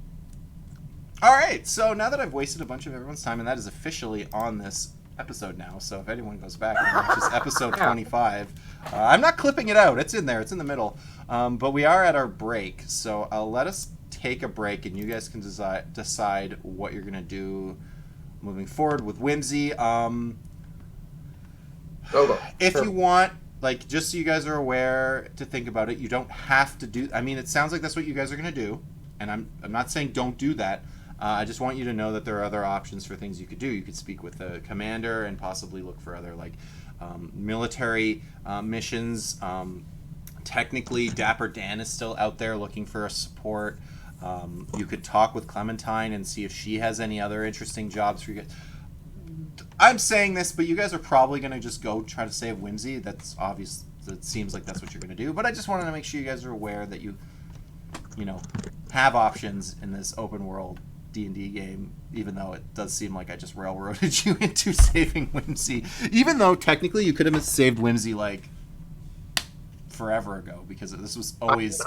all right. So now that I've wasted a bunch of everyone's time, and that is officially on this episode now. So if anyone goes back and watches episode 25, I'm not clipping it out. It's in there. It's in the middle. But we are at our break, so I'll let us take a break, and you guys can decide what you're gonna do moving forward with Whimsy. If Sure. you want, like, just so you guys are aware to think about it, you don't have to do. I mean, it sounds like that's what you guys are gonna do, and I'm not saying don't do that. I just want you to know that there are other options for things you could do. You could speak with the commander and possibly look for other, like, military missions. Technically, Dapper Dan is still out there looking for a support. You could talk with Clementine and see if she has any other interesting jobs for you guys. I'm saying this, but you guys are probably going to just go try to save Whimsy. That's obvious. It seems like that's what you're going to do. But I just wanted to make sure you guys are aware that you have options in this open world D&D game, even though it does seem like I just railroaded you into saving Whimsy. Even though technically you could have saved Whimsy, like, forever ago, because this was always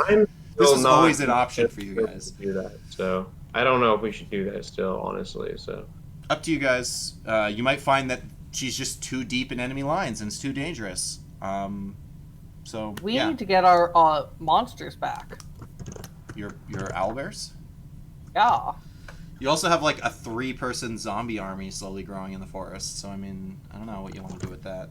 always an option for you guys. Do that. So I don't know if we should do that still, honestly. So Up to you guys. You might find that she's just too deep in enemy lines and it's too dangerous. So We yeah. need to get our monsters back. Your owlbears. Yeah. You also have like a 3-person zombie army slowly growing in the forest. So I mean, I don't know what you want to do with that.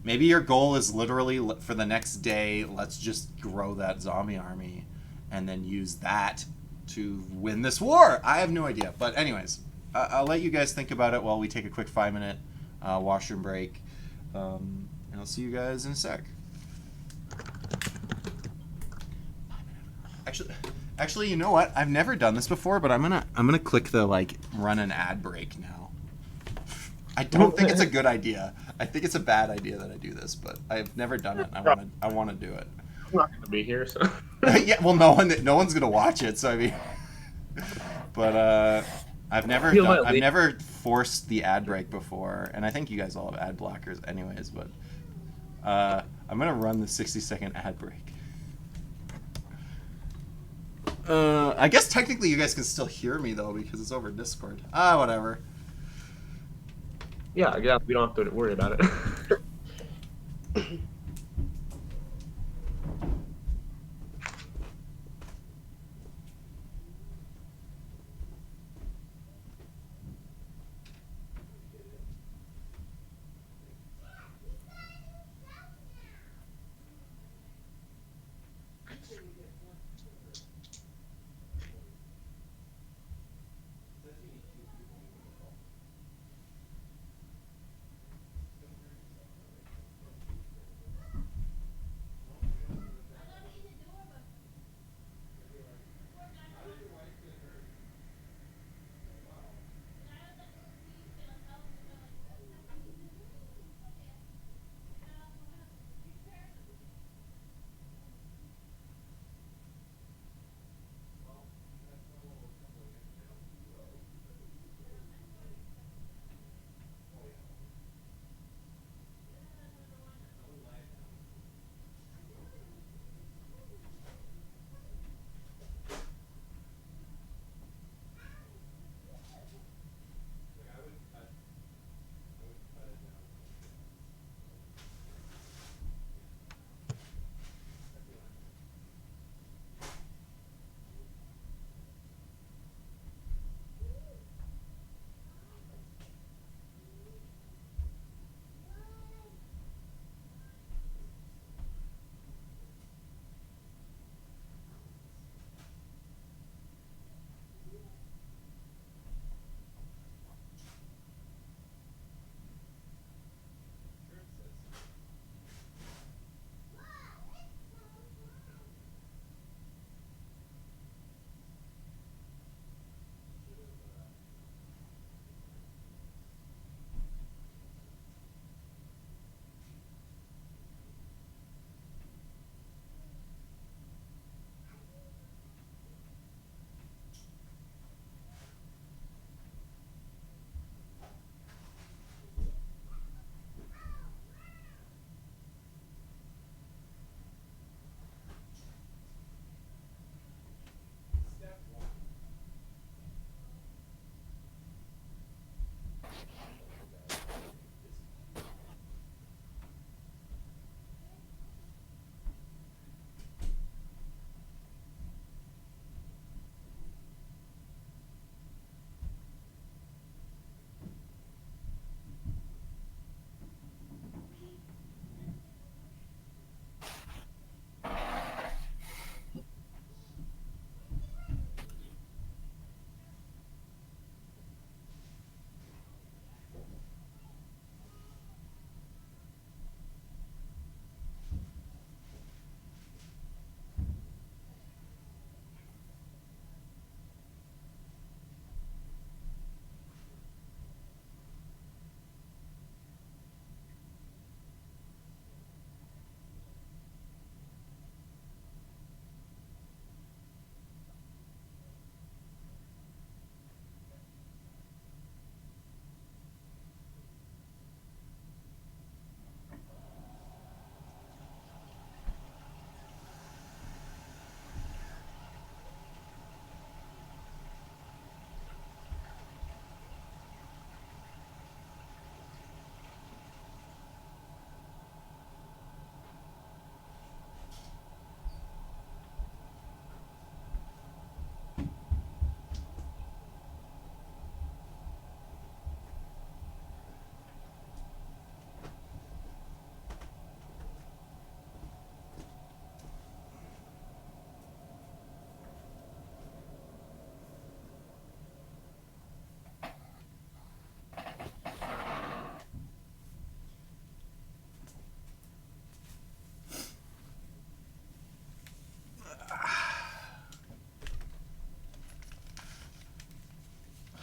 Maybe your goal is literally for the next day, let's just grow that zombie army and then use that to win this war. I have no idea. But anyways, I'll let you guys think about it while we take a quick 5-minute washroom break. And I'll see you guys in a sec. Actually, you know what? I've never done this before, but I'm gonna click the, like, run an ad break now. I don't think it's a good idea. I think it's a bad idea that I do this, but I've never done it. I want to do it. I'm not going to be here, so Yeah, well, no one's gonna watch it, so I mean, but I've never Feel done, my I've lead. never forced the ad break before, and I think you guys all have ad blockers anyways. But I'm gonna run the 60-second ad break. I guess technically you guys can still hear me though because it's over Discord. Whatever. Yeah, we don't have to worry about it.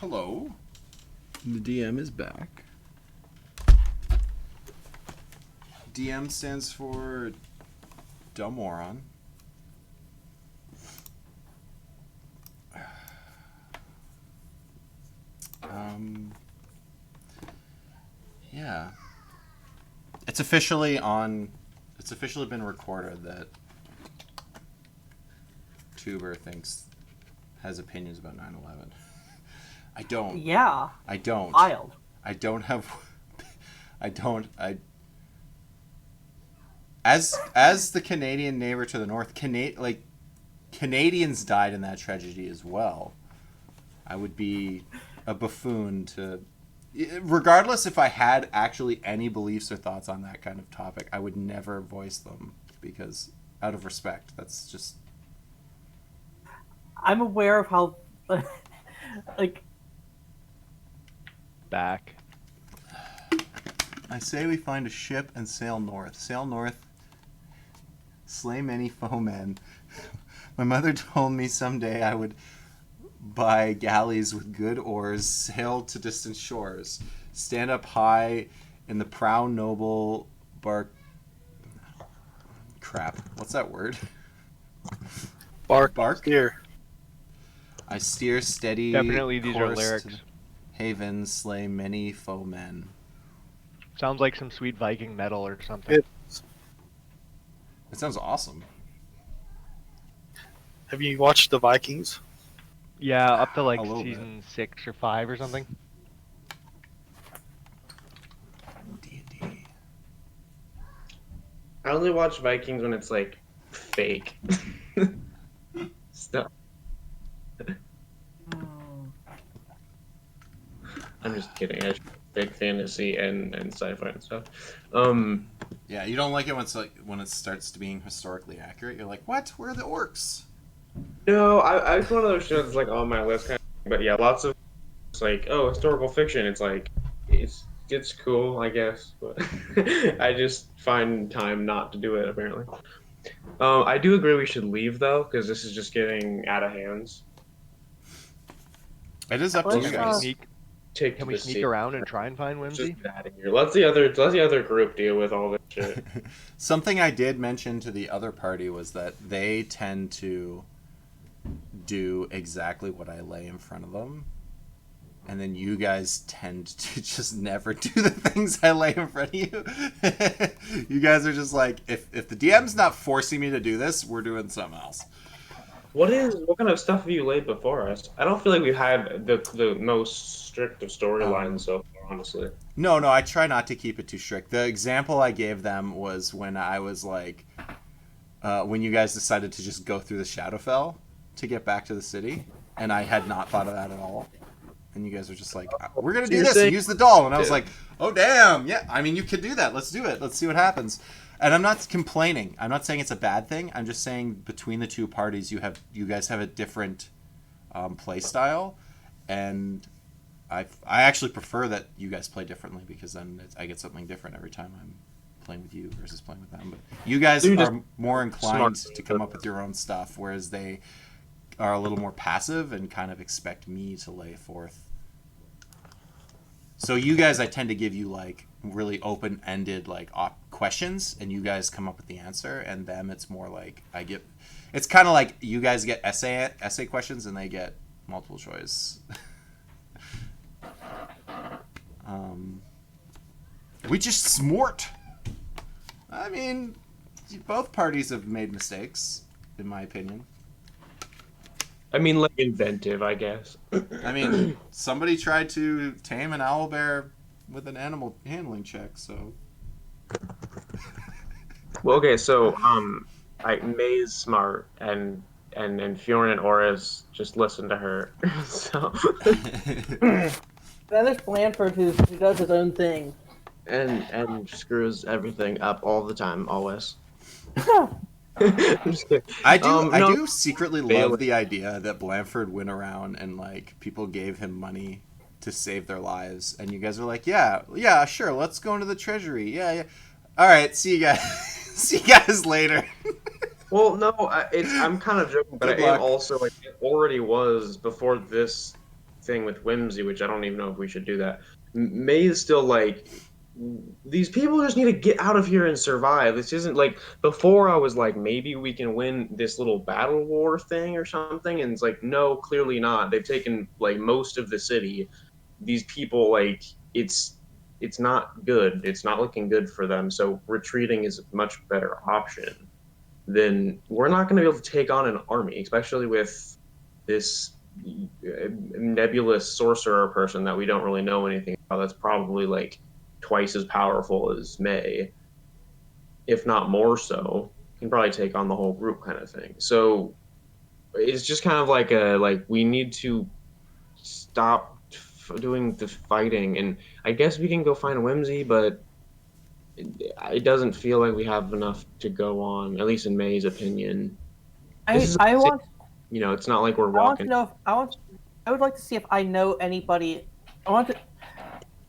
Hello. The DM is back. DM stands for Dumb Moron. Yeah. It's officially been recorded that Tuber has opinions about 9/11. I don't. Yeah. I don't. Wild. I don't have. As the Canadian neighbor to the north, Canadians died in that tragedy as well. I would be a buffoon to, regardless if I had actually any beliefs or thoughts on that kind of topic, I would never voice them because out of respect. That's just. I'm aware of how, like, Back. I say we find a ship and sail north. Sail north, slay many foemen. My mother told me someday I would buy galleys with good oars, sail to distant shores, stand up high in the prow noble bark. Crap. What's that word? Bark. Steer. I steer steady. Definitely these are course lyrics. to Haven, slay many foemen. Sounds like some sweet Viking metal or something. It sounds awesome. Have you watched the Vikings? Yeah, up to like A little season 6 or 5 or something. D&D. I only watch Vikings when it's like fake stuff. I'm just kidding. I fake fantasy and sci-fi and stuff. Yeah, you don't like it when it starts to being historically accurate. You're like, what? Where are the orcs? No, it's one of those shows that's like on my list kind of. But yeah, lots of it's like, oh, historical fiction. It's like it's cool, I guess, but I just find time not to do it apparently. I do agree we should leave though, because this is just getting out of hands. It is up to Let's, you guys. Can we sneak around and try and find Whimsy? Just out of here. Let the other group deal with all this shit. Something I did mention to the other party was that they tend to do exactly what I lay in front of them. And then you guys tend to just never do the things I lay in front of you. You guys are just like, if the DM's not forcing me to do this, we're doing something else. What kind of stuff have you laid before us? I don't feel like we've had the most strict of storylines so far, honestly. No, I try not to keep it too strict. The example I gave them was when I was like, when you guys decided to just go through the Shadowfell to get back to the city, and I had not thought of that at all. And you guys were just like, we're going to do this and use the doll. And I was like, oh, damn. Yeah, I mean, you could do that. Let's do it. Let's see what happens. And I'm not complaining. I'm not saying it's a bad thing. I'm just saying between the two parties, you guys have a different play style. And I actually prefer that you guys play differently because then I get something different every time I'm playing with you versus playing with them. But you guys are more inclined to come up with your own stuff, whereas they are a little more passive and kind of expect me to lay forth. So you guys, I tend to give you like really open-ended like questions, and you guys come up with the answer. And them, it's more like it's kind of like you guys get essay questions, and they get multiple choice. We just smort. I mean, both parties have made mistakes, in my opinion. I mean, like inventive, I guess. I mean, somebody tried to tame an owlbear with an animal handling check, so. Well, okay, so May's smart, and Fjorn and Oris just listen to her. So. Then there's Blanford who does his own thing. And screws everything up all the time, always. I'm just kidding. I do secretly love the idea that Blanford went around and like people gave him money to save their lives, and you guys are like, yeah, sure, let's go into the treasury. Yeah. All right, see you guys. See you guys later. Well, no, I'm kind of joking, but it also like it already was before this thing with Whimsy, which I don't even know if we should do that. May is still like, these people just need to get out of here and survive. This isn't like before. I was like, maybe we can win this little battle war thing or something, and it's like, no, clearly not. They've taken like most of the city. these people, like, it's not good. It's not looking good for them. So retreating is a much better option. Then we're not going to be able to take on an army, especially with this nebulous sorcerer person that we don't really know anything about. That's probably like twice as powerful as May, if not more so. Can probably take on the whole group, kind of thing. So it's just kind of like we need to stop doing the fighting, and I guess we can go find Whimsy, but it doesn't feel like we have enough to go on, at least in May's opinion. This is, I want it's not like we're I want to walking. know if I would like to see if I know anybody. I want to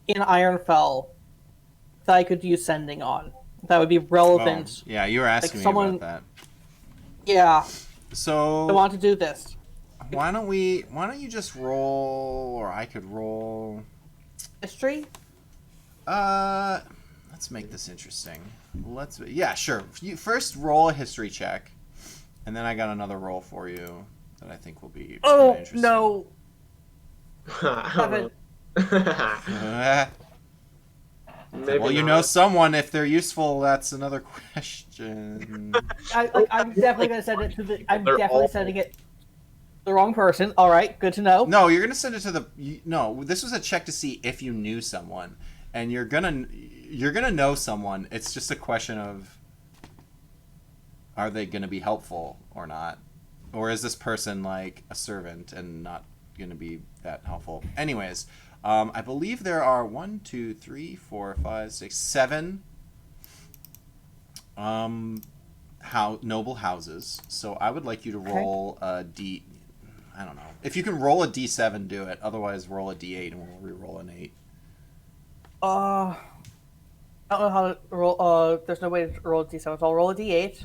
in Ironfell that I could use sending on. That would be relevant. Yeah, you were asking me someone- about that. Yeah, So I want to do this. why don't you just roll, or I could roll. History? Let's make this interesting. Yeah, sure. You first roll a history check, and then I got another roll for you that I think will be Oh interesting. no! I don't know. Maybe Well, you not. know someone. If they're useful, that's another question. I'm definitely gonna send it to the. I'm They're definitely awful. sending it to the wrong person. All right, good to know. No, you're gonna send it to the. No, this was a check to see if you knew someone, and you're gonna know someone. It's just a question of, are they gonna be helpful or not, or is this person like a servant and not gonna be that helpful? Anyways, I believe there are 1, 2, 3, 4, 5, 6, 7 noble houses. So I would like you to roll a D. I don't know. If you can roll a D7, do it. Otherwise, roll a D8 and we'll re-roll an 8. I don't know how to roll. There's no way to roll a D7, so I'll roll a D8.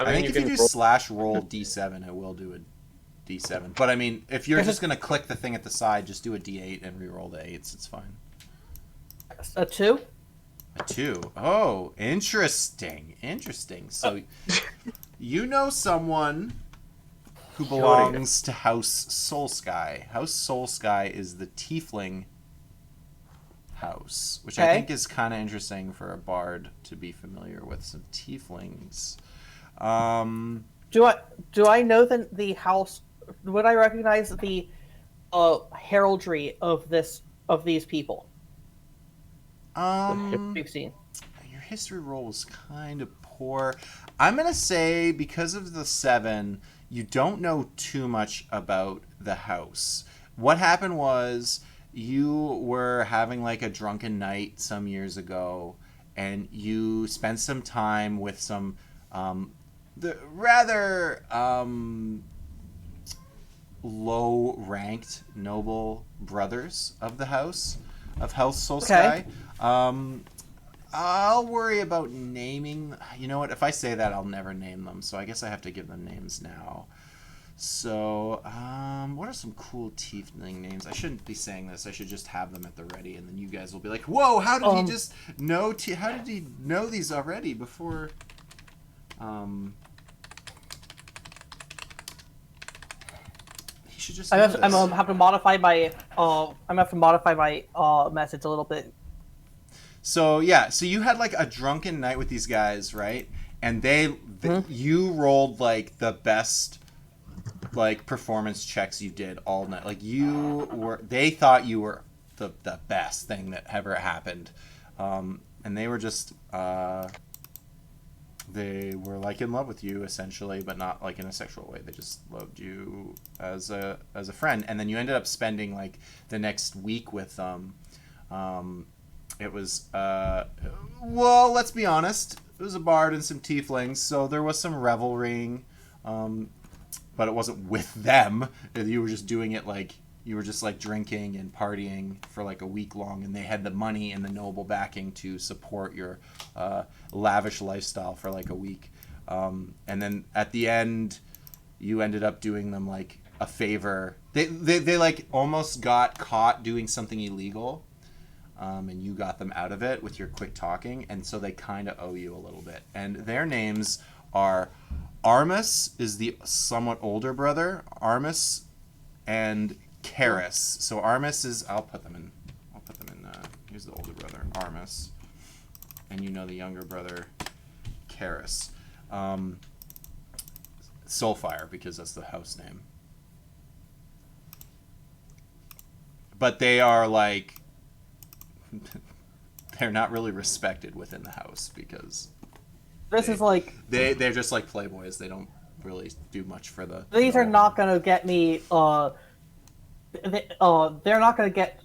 I think if you do roll- /roll D7, it will do a D7. But I mean, if you're just going to click the thing at the side, just do a D8 and re-roll the 8s. It's fine. A 2. A 2. Oh, interesting. So you know someone who belongs to House Soulsky. House Soulsky is the tiefling house, which I Okay. think is kind of interesting for a bard to be familiar with some tieflings. Do I know the house? Would I recognize the heraldry of these people we've seen? Your history roll was kind of poor. I'm gonna say because of the 7, you don't know too much about the house. What happened was you were having like a drunken night some years ago, and you spent some time with some the rather low-ranked noble brothers of the house of House Solsky. Okay. I'll worry about naming. You know what? If I say that, I'll never name them. So I guess I have to give them names now. So, what are some cool tiefling names? I shouldn't be saying this. I should just have them at the ready, and then you guys will be like, "Whoa! How did he just know? How did he know these already before?" He should just. I'm gonna have to modify my message a little bit. So yeah, so you had like a drunken night with these guys, right? And you rolled like the best like performance checks you did all night. Like they thought you were the best thing that ever happened, and they were just they were like in love with you essentially, but not like in a sexual way. They just loved you as a friend, and then you ended up spending like the next week with them. It was, well, let's be honest. It was a bard and some tieflings, so there was some revelrying, but it wasn't with them. You were just doing it like, you were just like drinking and partying for like a week long, and they had the money and the noble backing to support your lavish lifestyle for like a week. And then at the end, you ended up doing them like a favor. They like almost got caught doing something illegal. And you got them out of it with your quick talking, and so they kind of owe you a little bit. And their names are Armus is the somewhat older brother, Armus, and Karis. So Armis is. I'll put them in. Here's the older brother, Armis, and you know the younger brother, Karis. Soulfire, because that's the house name. But they are like, they're not really respected within the house because This is like they're just like playboys. They don't really do much for the. these are not going to get me. They're not going to get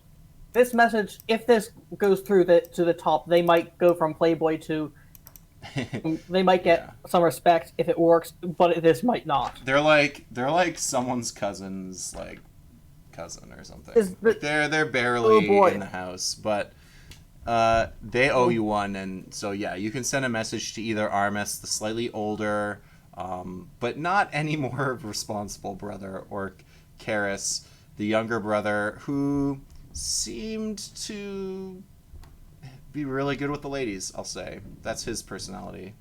this message. If this goes through to the top, they might go from playboy to. They might get some respect if it works, but this might not. They're like someone's cousin's like cousin or something. Like they're barely in the house, but they owe you one, and so yeah, you can send a message to either Armis, the slightly older, but not any more responsible brother, or Karis, the younger brother, who seemed to be really good with the ladies, I'll say. That's his personality.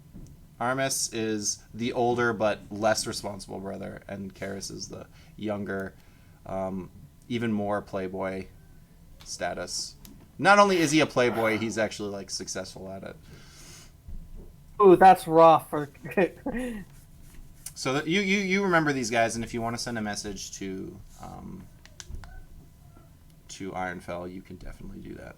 Armis is the older but less responsible brother, and Karis is the younger, even more playboy status. Not only is he a playboy, he's actually like successful at it. Ooh, that's rough. So that you remember these guys, and if you want to send a message to Ironfell, you can definitely do that.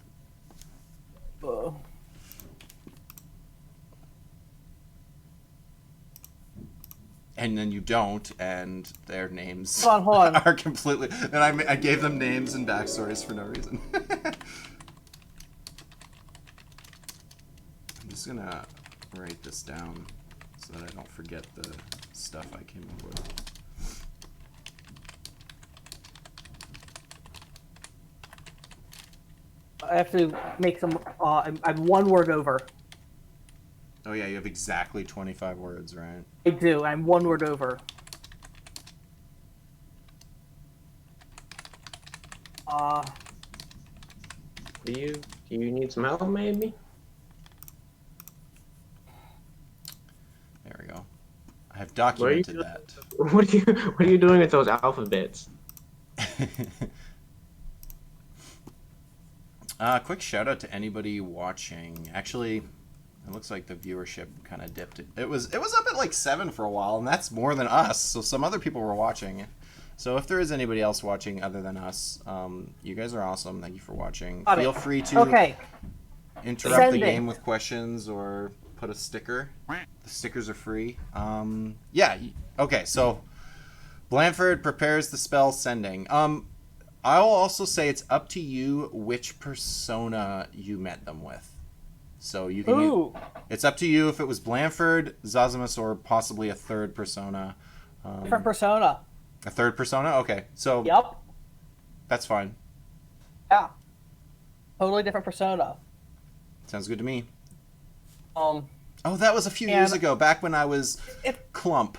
And then you don't, and their names Hold on. are completely. And I gave them names and backstories for no reason. I'm just gonna write this down so that I don't forget the stuff I came up with. I have to make some. I'm one word over. Oh yeah, you have exactly 25 words, right? I do. I'm one word over. Do you need some help, maybe? There we go. I have documented that. What are you doing with those alphabets? Quick shout out to anybody watching. Actually, it looks like the viewership kind of dipped. It was up at like 7 for a while, and that's more than us. So some other people were watching. So if there is anybody else watching other than us, you guys are awesome. Thank you for watching. Feel free to interrupt the game with questions or put a sticker. The stickers are free. Okay, so Blanford prepares the spell sending. I'll also say it's up to you which persona you met them with. So you can. It's up to you if it was Blanford, Zazamus, or possibly a third persona. Different persona. A third persona? Okay, so. Yep. That's fine. Yeah. Totally different persona. Sounds good to me. Oh, that was a few years ago, back when I was Clump.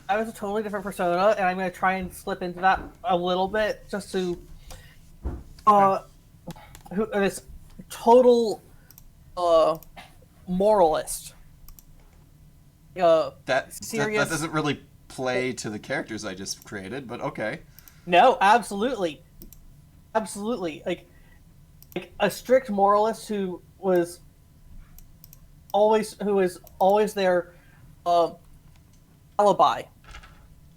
I was a totally different persona, and I'm going to try and slip into that a little bit, just to this total moralist. That serious. That doesn't really play to the characters I just created, but okay. No, absolutely, like a strict moralist who was always their alibi.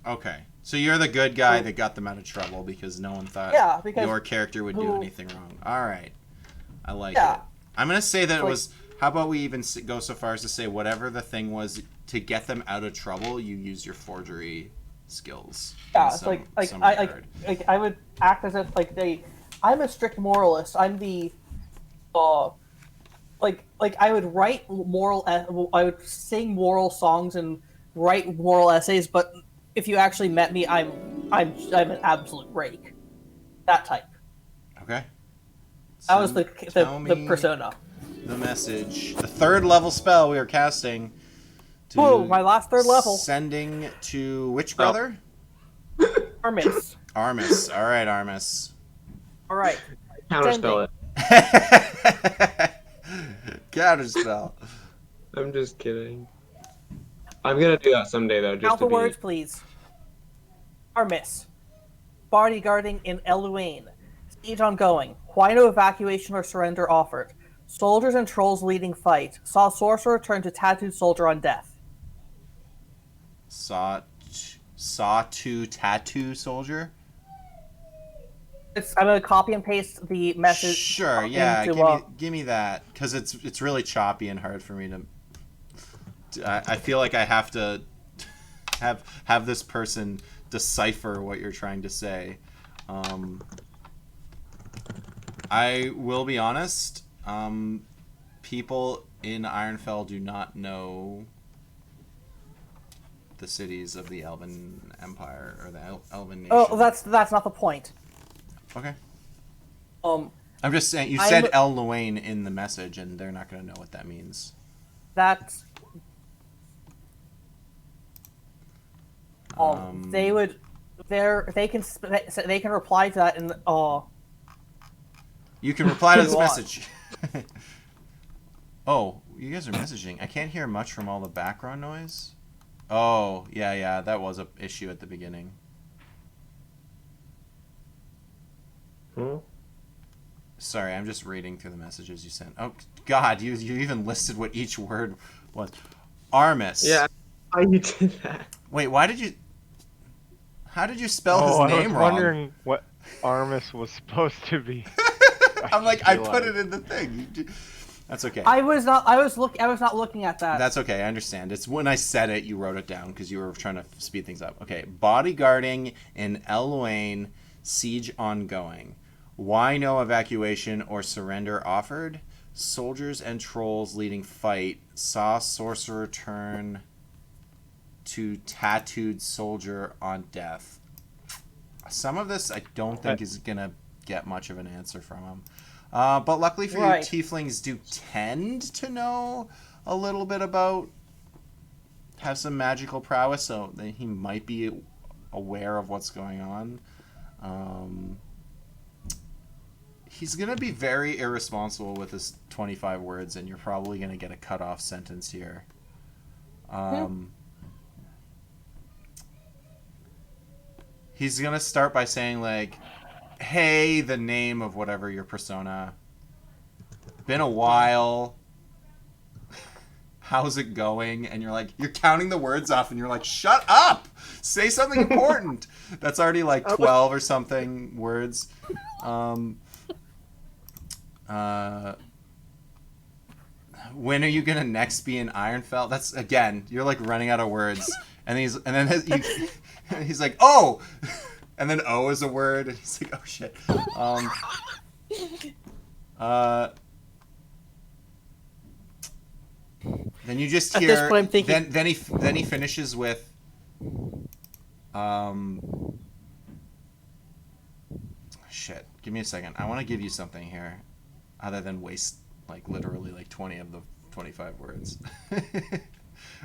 Okay, so you're the good guy that got them out of trouble because no one thought your character would do anything wrong. All right, I like it. I'm gonna say that it was. How about we even go so far as to say whatever the thing was to get them out of trouble, you use your forgery skills. Yeah, it's I would act as if I'm a strict moralist. I'm the I would write I would sing moral songs and write moral essays, but if you actually met me, I'm an absolute rake. That type. Okay. That was the persona. The message. The 3rd level spell we are casting. My last 3rd level. Sending to which brother? Armis. Armis. All right, Armis. All right. Counterspell it. Counterspell. I'm just kidding. I'm gonna do that someday, though. Count the words, please. Armis. bodyguarding in Eluane. Siege ongoing. Why no evacuation or surrender offered? Soldiers and trolls leading fight. Saw sorcerer turn to tattooed soldier on death. Saw to tattoo soldier. I'm gonna copy and paste the message. Sure, yeah, give me that, because it's really choppy and hard for me to. I feel like I have to have this person decipher what you're trying to say. I will be honest. People in Ironfell do not know the cities of the Elven Empire or the Elven Nation. Oh, that's not the point. Okay. I'm just saying, you said El Luane in the message, and they're not going to know what that means. That's they would. They can reply to that in You can reply to this message. Oh, you guys are messaging. I can't hear much from all the background noise. Oh, yeah, that was an issue at the beginning. Sorry, I'm just reading through the messages you sent. Oh, God, you even listed what each word was. Armis. Yeah, how you did that? Wait, how did you spell his name I was wrong? wondering what Armis was supposed to be. I'm like, I put it in the thing. That's okay. I was not looking at that. That's okay. I understand. It's when I said it, you wrote it down because you were trying to speed things up. Okay. Bodyguarding in Eluane, siege ongoing. Why no evacuation or surrender offered? Soldiers and trolls leading fight. Saw sorcerer turn to tattooed soldier on death. Some of this I don't think is gonna get much of an answer from him. But luckily for you, tieflings do tend to know a little bit about, have some magical prowess, so he might be aware of what's going on. He's going to be very irresponsible with his 25 words, and you're probably going to get a cut-off sentence here. He's going to start by saying, like, hey, the name of whatever your persona. Been a while. How's it going? And you're like, you're counting the words off, and you're like, shut up! Say something important! That's already like 12 or something words. When are you gonna next be in Ironfell? That's, again, you're like running out of words. And then he's like, oh! And then O is a word, and he's like, oh shit. Then you just hear. At this point, I'm thinking. Then he finishes with. Shit. Give me a second. I want to give you something here, other than waste like literally like 20 of the 25 words.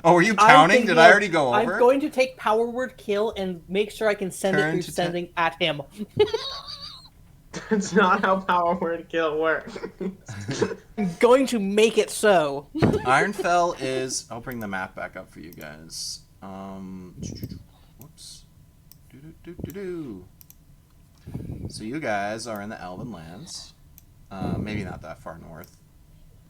Oh, were you counting? Did I already go over? I'm going to take power word kill and make sure I can send it through sending at him. That's not how power word kill works. I'm going to make it so. Ironfell is. I'll bring the map back up for you guys. Whoops. So you guys are in the Elven Lands. Maybe not that far north,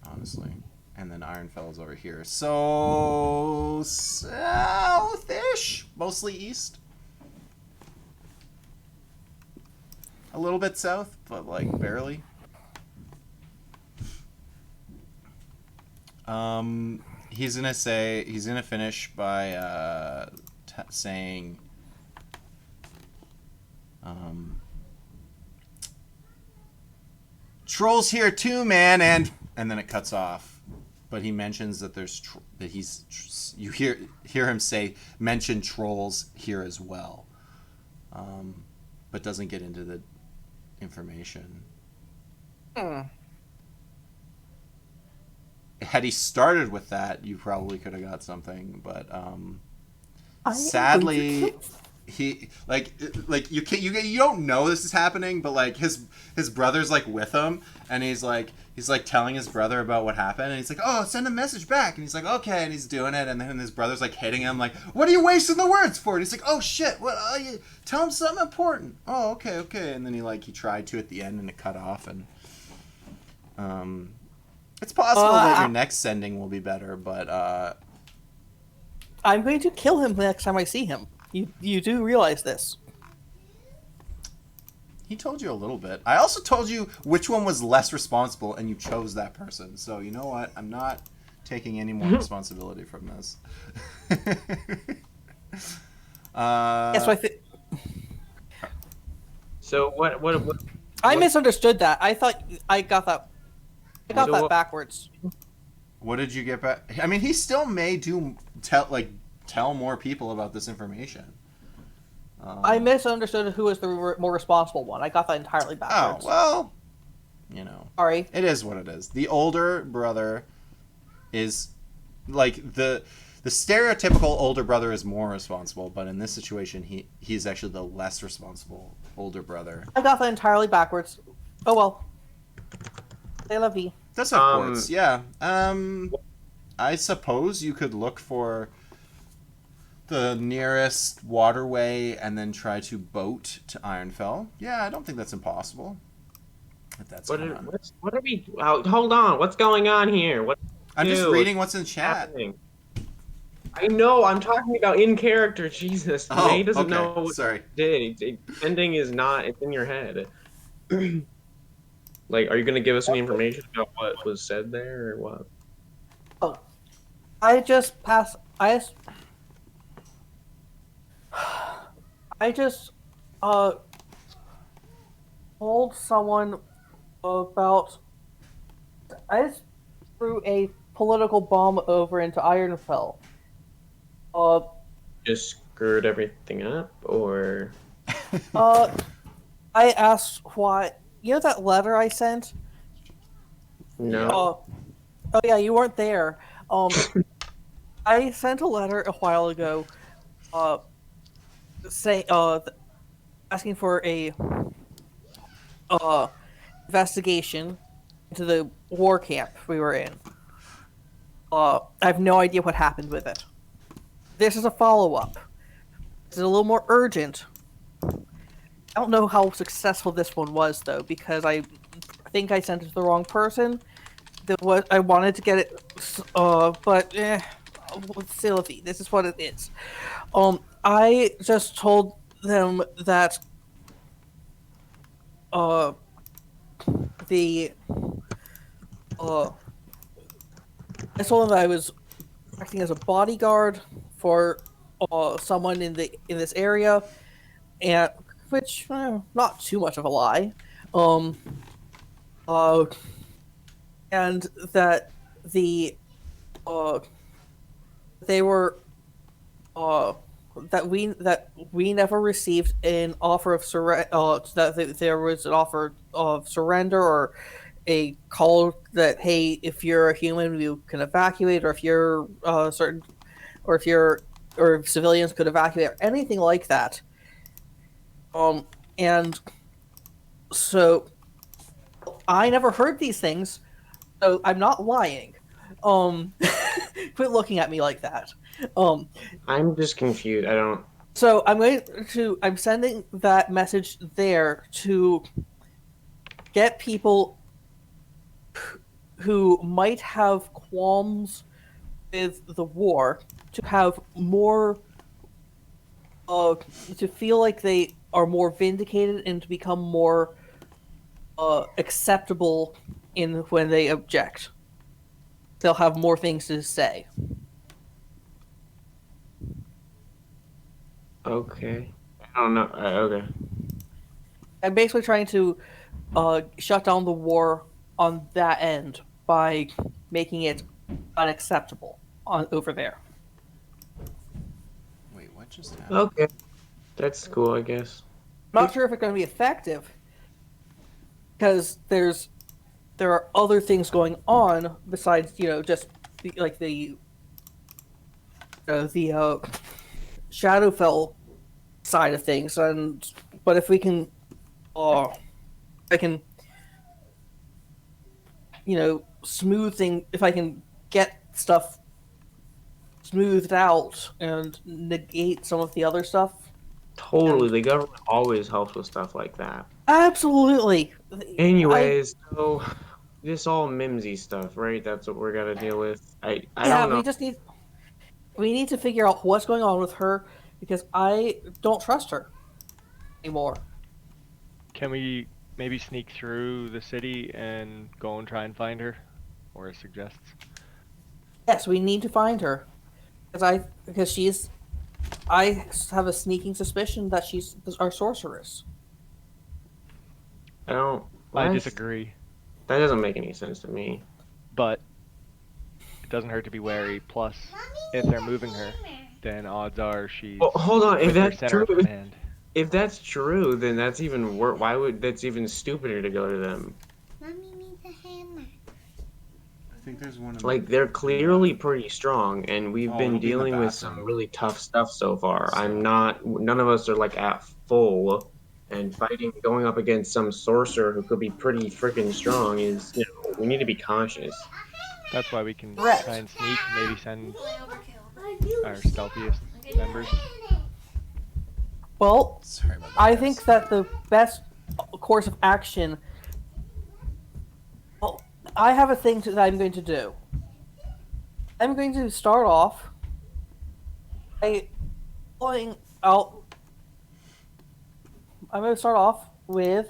honestly. And then Ironfell is over here. So south-ish, mostly east. A little bit south, but like barely. He's gonna finish by saying, trolls here too, man, and then it cuts off. But he mentions that you hear him say, mention trolls here as well, but doesn't get into the information. Had he started with that, you probably could have got something, but sadly, he like you don't know this is happening, but like his brother's like with him, and he's like telling his brother about what happened, and he's like, oh, send a message back, and he's like, okay, and he's doing it, and then his brother's like hitting him like, what are you wasting the words for? And he's like, oh shit, what tell him something important. Oh, okay, and then he tried to at the end, and it cut off, and it's possible that your next sending will be better, but I'm going to kill him the next time I see him. You do realize this. he told you a little bit. I also told you which one was less responsible, and you chose that person. So you know what? I'm not taking any more responsibility from this. Yes, so So what I misunderstood that. I thought I got that. I got that backwards. What did you get back? I mean, he still may tell more people about this information. I misunderstood who was the more responsible one. I got that entirely Oh, backwards. well, you know. Sorry. It is what it is. The older brother is like the stereotypical older brother is more responsible, but in this situation he's actually the less responsible older brother. I got that entirely backwards. Oh well. C'est la vie. That's how courts, yeah. I suppose you could look for the nearest waterway and then try to boat to Ironfell. Yeah, I don't think that's impossible. If that's what are we? Hold on, what's going on here? I'm just reading what's in chat. Happening? I know. I'm talking about in character. Jesus, May doesn't know what Sorry. did. Ending is not. It's in your head. Like, are you gonna give us any information about what was said there, or what? Oh, I just told someone about. I just threw a political bomb over into Ironfell. Just screwed everything up, or? I asked why. You know that letter I sent? No. Oh yeah, you weren't there. I sent a letter a while ago, asking for a investigation into the war camp we were in. I have no idea what happened with it. This is a follow-up. This is a little more urgent. I don't know how successful this one was, though, because I think I sent it to the wrong person. I wanted to get it, but Sylvie, this is what it is. I just told them that I told them that I was acting as a bodyguard for someone in this area, and which not too much of a lie, and that they were that we never received an offer of that there was an offer of surrender or a call that, hey, if you're a human you can evacuate, or if you're certain, or if civilians could evacuate, or anything like that. And so I never heard these things, so I'm not lying. Quit looking at me like that. I'm just confused. I don't. So I'm sending that message there to get people who might have qualms with the war to have more, to feel like they are more vindicated and to become more acceptable when they object. They'll have more things to say. Okay. I don't know. Okay. I'm basically trying to shut down the war on that end by making it unacceptable over there. Wait, what just happened? Okay. That's cool, I guess. I'm not sure if it's going to be effective, because there are other things going on besides, just the Shadowfell side of things, but if we can, I can, if I can get stuff smoothed out and negate some of the other stuff. Totally, the government always helps with stuff like that. Absolutely. Anyways, so this all mimsy stuff, right? That's what we're gonna deal with. I don't know. We need to figure out what's going on with her because I don't trust her anymore. Can we maybe sneak through the city and go and try and find her? Or suggests. Yes, we need to find her because I have a sneaking suspicion that she's our sorceress. I I disagree. That doesn't make any sense to me. But it doesn't hurt to be wary. Plus, if they're moving her, then odds are she's. Well, hold on. If that's center true, of command. if that's true, then that's even worse. Why would that's even stupider to go to them? Mommy needs a hammer. I think there's one. Like they're clearly pretty strong, and we've Oh, been it'll be in the dealing with bathroom. some really tough stuff so far. None of us are like at full, and going up against some sorcerer who could be pretty freaking strong is, we need to be cautious. That's why we can Correct. try and sneak, maybe send our stealthiest members. Well, Sorry about that. I guys. think that the best course of action. Well, I have a thing that I'm going to do. I'm going to start off by pulling out. I'm going to start off with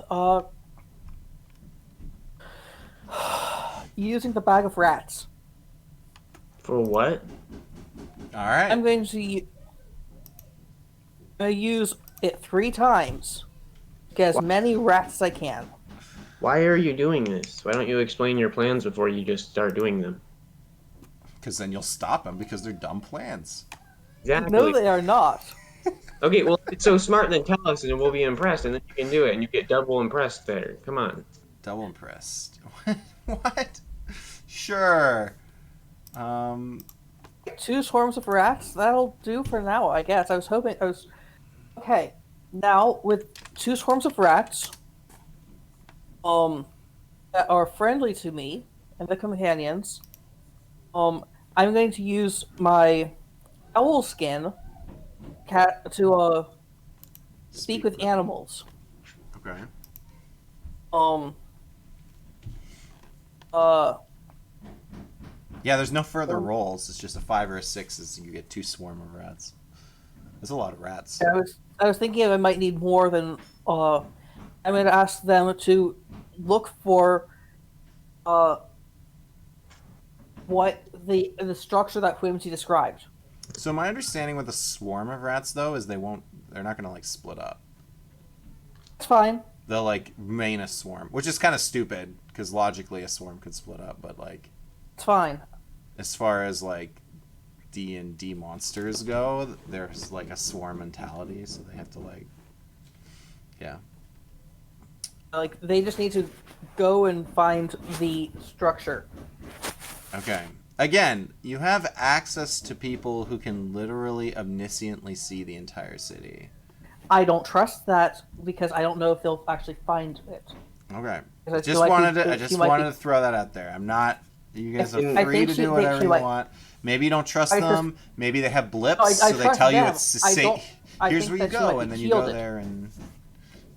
using the bag of rats. For what? All right. I'm going to use it 3 times to get as many rats as I can. Why are you doing this? Why don't you explain your plans before you just start doing them? Because then you'll stop them because they're dumb plans. Exactly. No, they are not. Okay, well, it's so smart, then tell us, and we'll be impressed, and then you can do it, and you get double impressed there. Come on. Double impressed. What? Sure. 2 swarms of rats, that'll do for now, I guess. Okay, now with 2 swarms of rats, that are friendly to me and the companions, I'm going to use my owl skin to speak with animals. Okay. Yeah, there's no further rolls. It's just a 5 or a 6 as you get 2 swarm of rats. There's a lot of rats. I was thinking I might need more than. I'm going to ask them to look for what the structure that Whimsy described. So my understanding with a swarm of rats though is they're not gonna like split up. It's fine. They'll like remain a swarm, which is kind of stupid because logically a swarm could split up, but like It's fine. as far as like D&D monsters go, there's like a swarm mentality, so they have to like, yeah. Like they just need to go and find the structure. Okay. Again, you have access to people who can literally omnisciently see the entire city. I don't trust that because I don't know if they'll actually find it. Okay. I Just feel wanted like to. I she just might wanted be- to throw that out there. I'm not. You guys I are think free to she- do whatever she you might- want. Maybe you don't trust I just- them. Maybe they have blips, I so they trust tell you them. it's I safe. don't- I Here's think where you that she might go, be and then you go shielded. there and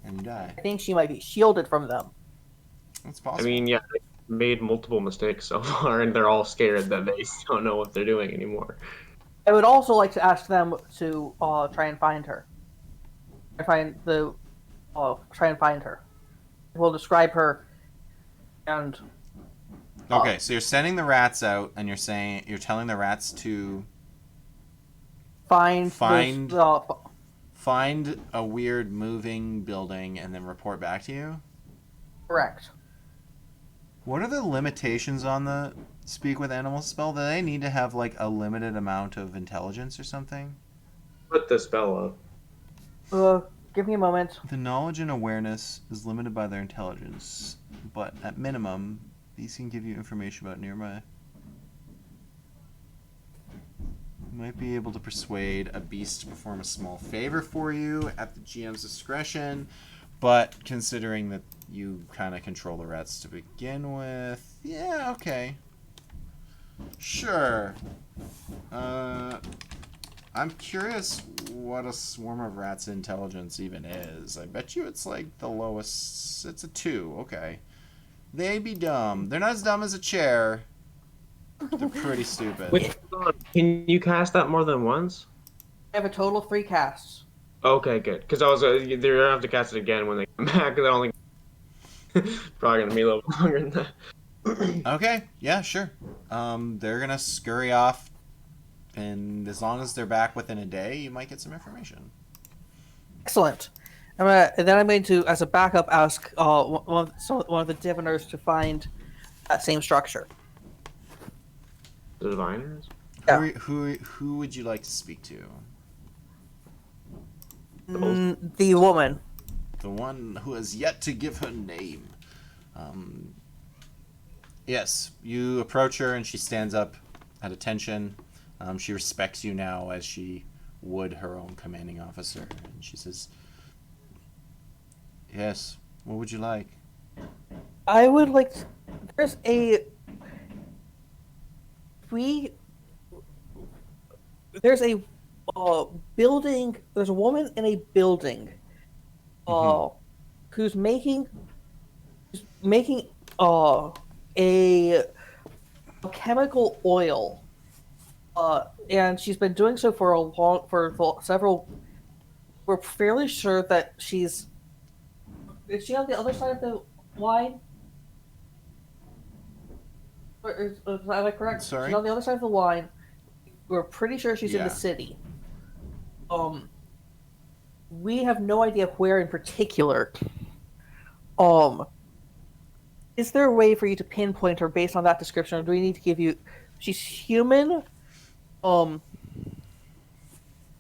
you die. I think she might be shielded from them. That's I possible. mean, yeah, they made multiple mistakes so far, and they're all scared that they don't know what they're doing anymore. I would also like to ask them to try and find her. Try and find her. We'll describe her. And Okay, so you're sending the rats out, and you're telling the rats to find Find- those, find a weird moving building and then report back to you. correct. What are the limitations on the speak with animals spell? Do they need to have like a limited amount of intelligence or something? Put the spell up. Give me a moment. The knowledge and awareness is limited by their intelligence, but at minimum, these can give you information about nearby. might be able to persuade a beast to perform a small favor for you at the GM's discretion, but considering that you kind of control the rats to begin with, yeah, okay. Sure. I'm curious what a swarm of rats' intelligence even is. I bet you it's like the lowest. It's a 2. Okay. They be dumb. They're not as dumb as a chair. They're pretty stupid. Wait, hold on. Can you cast that more than once? I have a total of 3 casts. Okay, good. Because I was they're gonna have to cast it again when they come back. Because I only probably gonna be a little longer than that. Okay, yeah, sure. They're gonna scurry off, and as long as they're back within a day, you might get some information. Excellent. And then I'm going to, as a backup, ask one of the diviners to find that same structure. The diviners? Yeah. Who would you like to speak to? The woman. The one who has yet to give her name. Yes, you approach her and she stands up at attention. She respects you now as she would her own commanding officer. And she says, yes, what would you like? I would like. There's a. There's a building. There's a woman in a building. Who's making a chemical oil. And she's been doing so for several. We're fairly sure that she's. Is she on the other side of the line? Or is that correct? Sorry? She's on the other side of the line. We're pretty sure she's in Yeah. the city. We have no idea where in particular. Is there a way for you to pinpoint her based on that description, or do we need to give you? She's human. And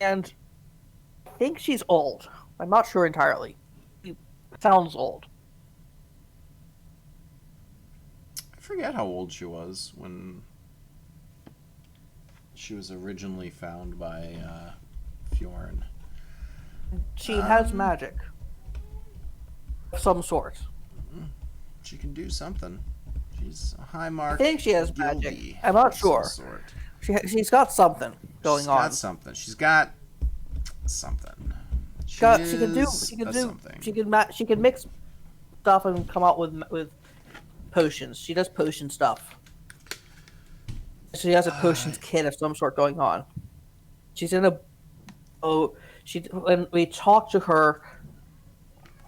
I think she's old. I'm not sure entirely. She sounds old. I forget how old she was when she was originally found by Fjorn. She has magic of some sort. She can do something. She's a high mark. I think she has guildie magic. I'm not of some sure. sort. She's got something going She's on. got something. She's got something. She can do. She She can mix stuff and come out with potions. She does potion stuff. She has a potions kit of some sort going on. She's in a. When we talked to her,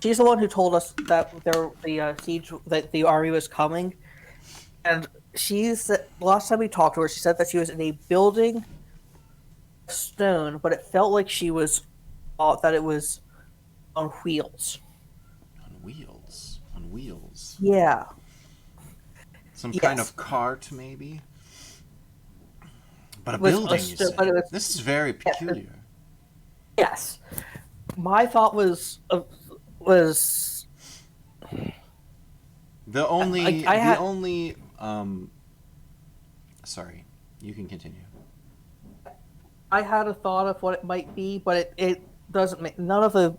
she's the one who told us that the army was coming, and last time we talked to her, she said that she was in a building, stone, but it felt like she was, that it was on wheels. On wheels. Yeah. Some Yes. kind of cart, maybe. But a Was- building. was- You say. but it was- This is very peculiar. Yes. My thought was The only. I had- the only. Sorry, you can continue. I had a thought of what it might be, but it doesn't make none of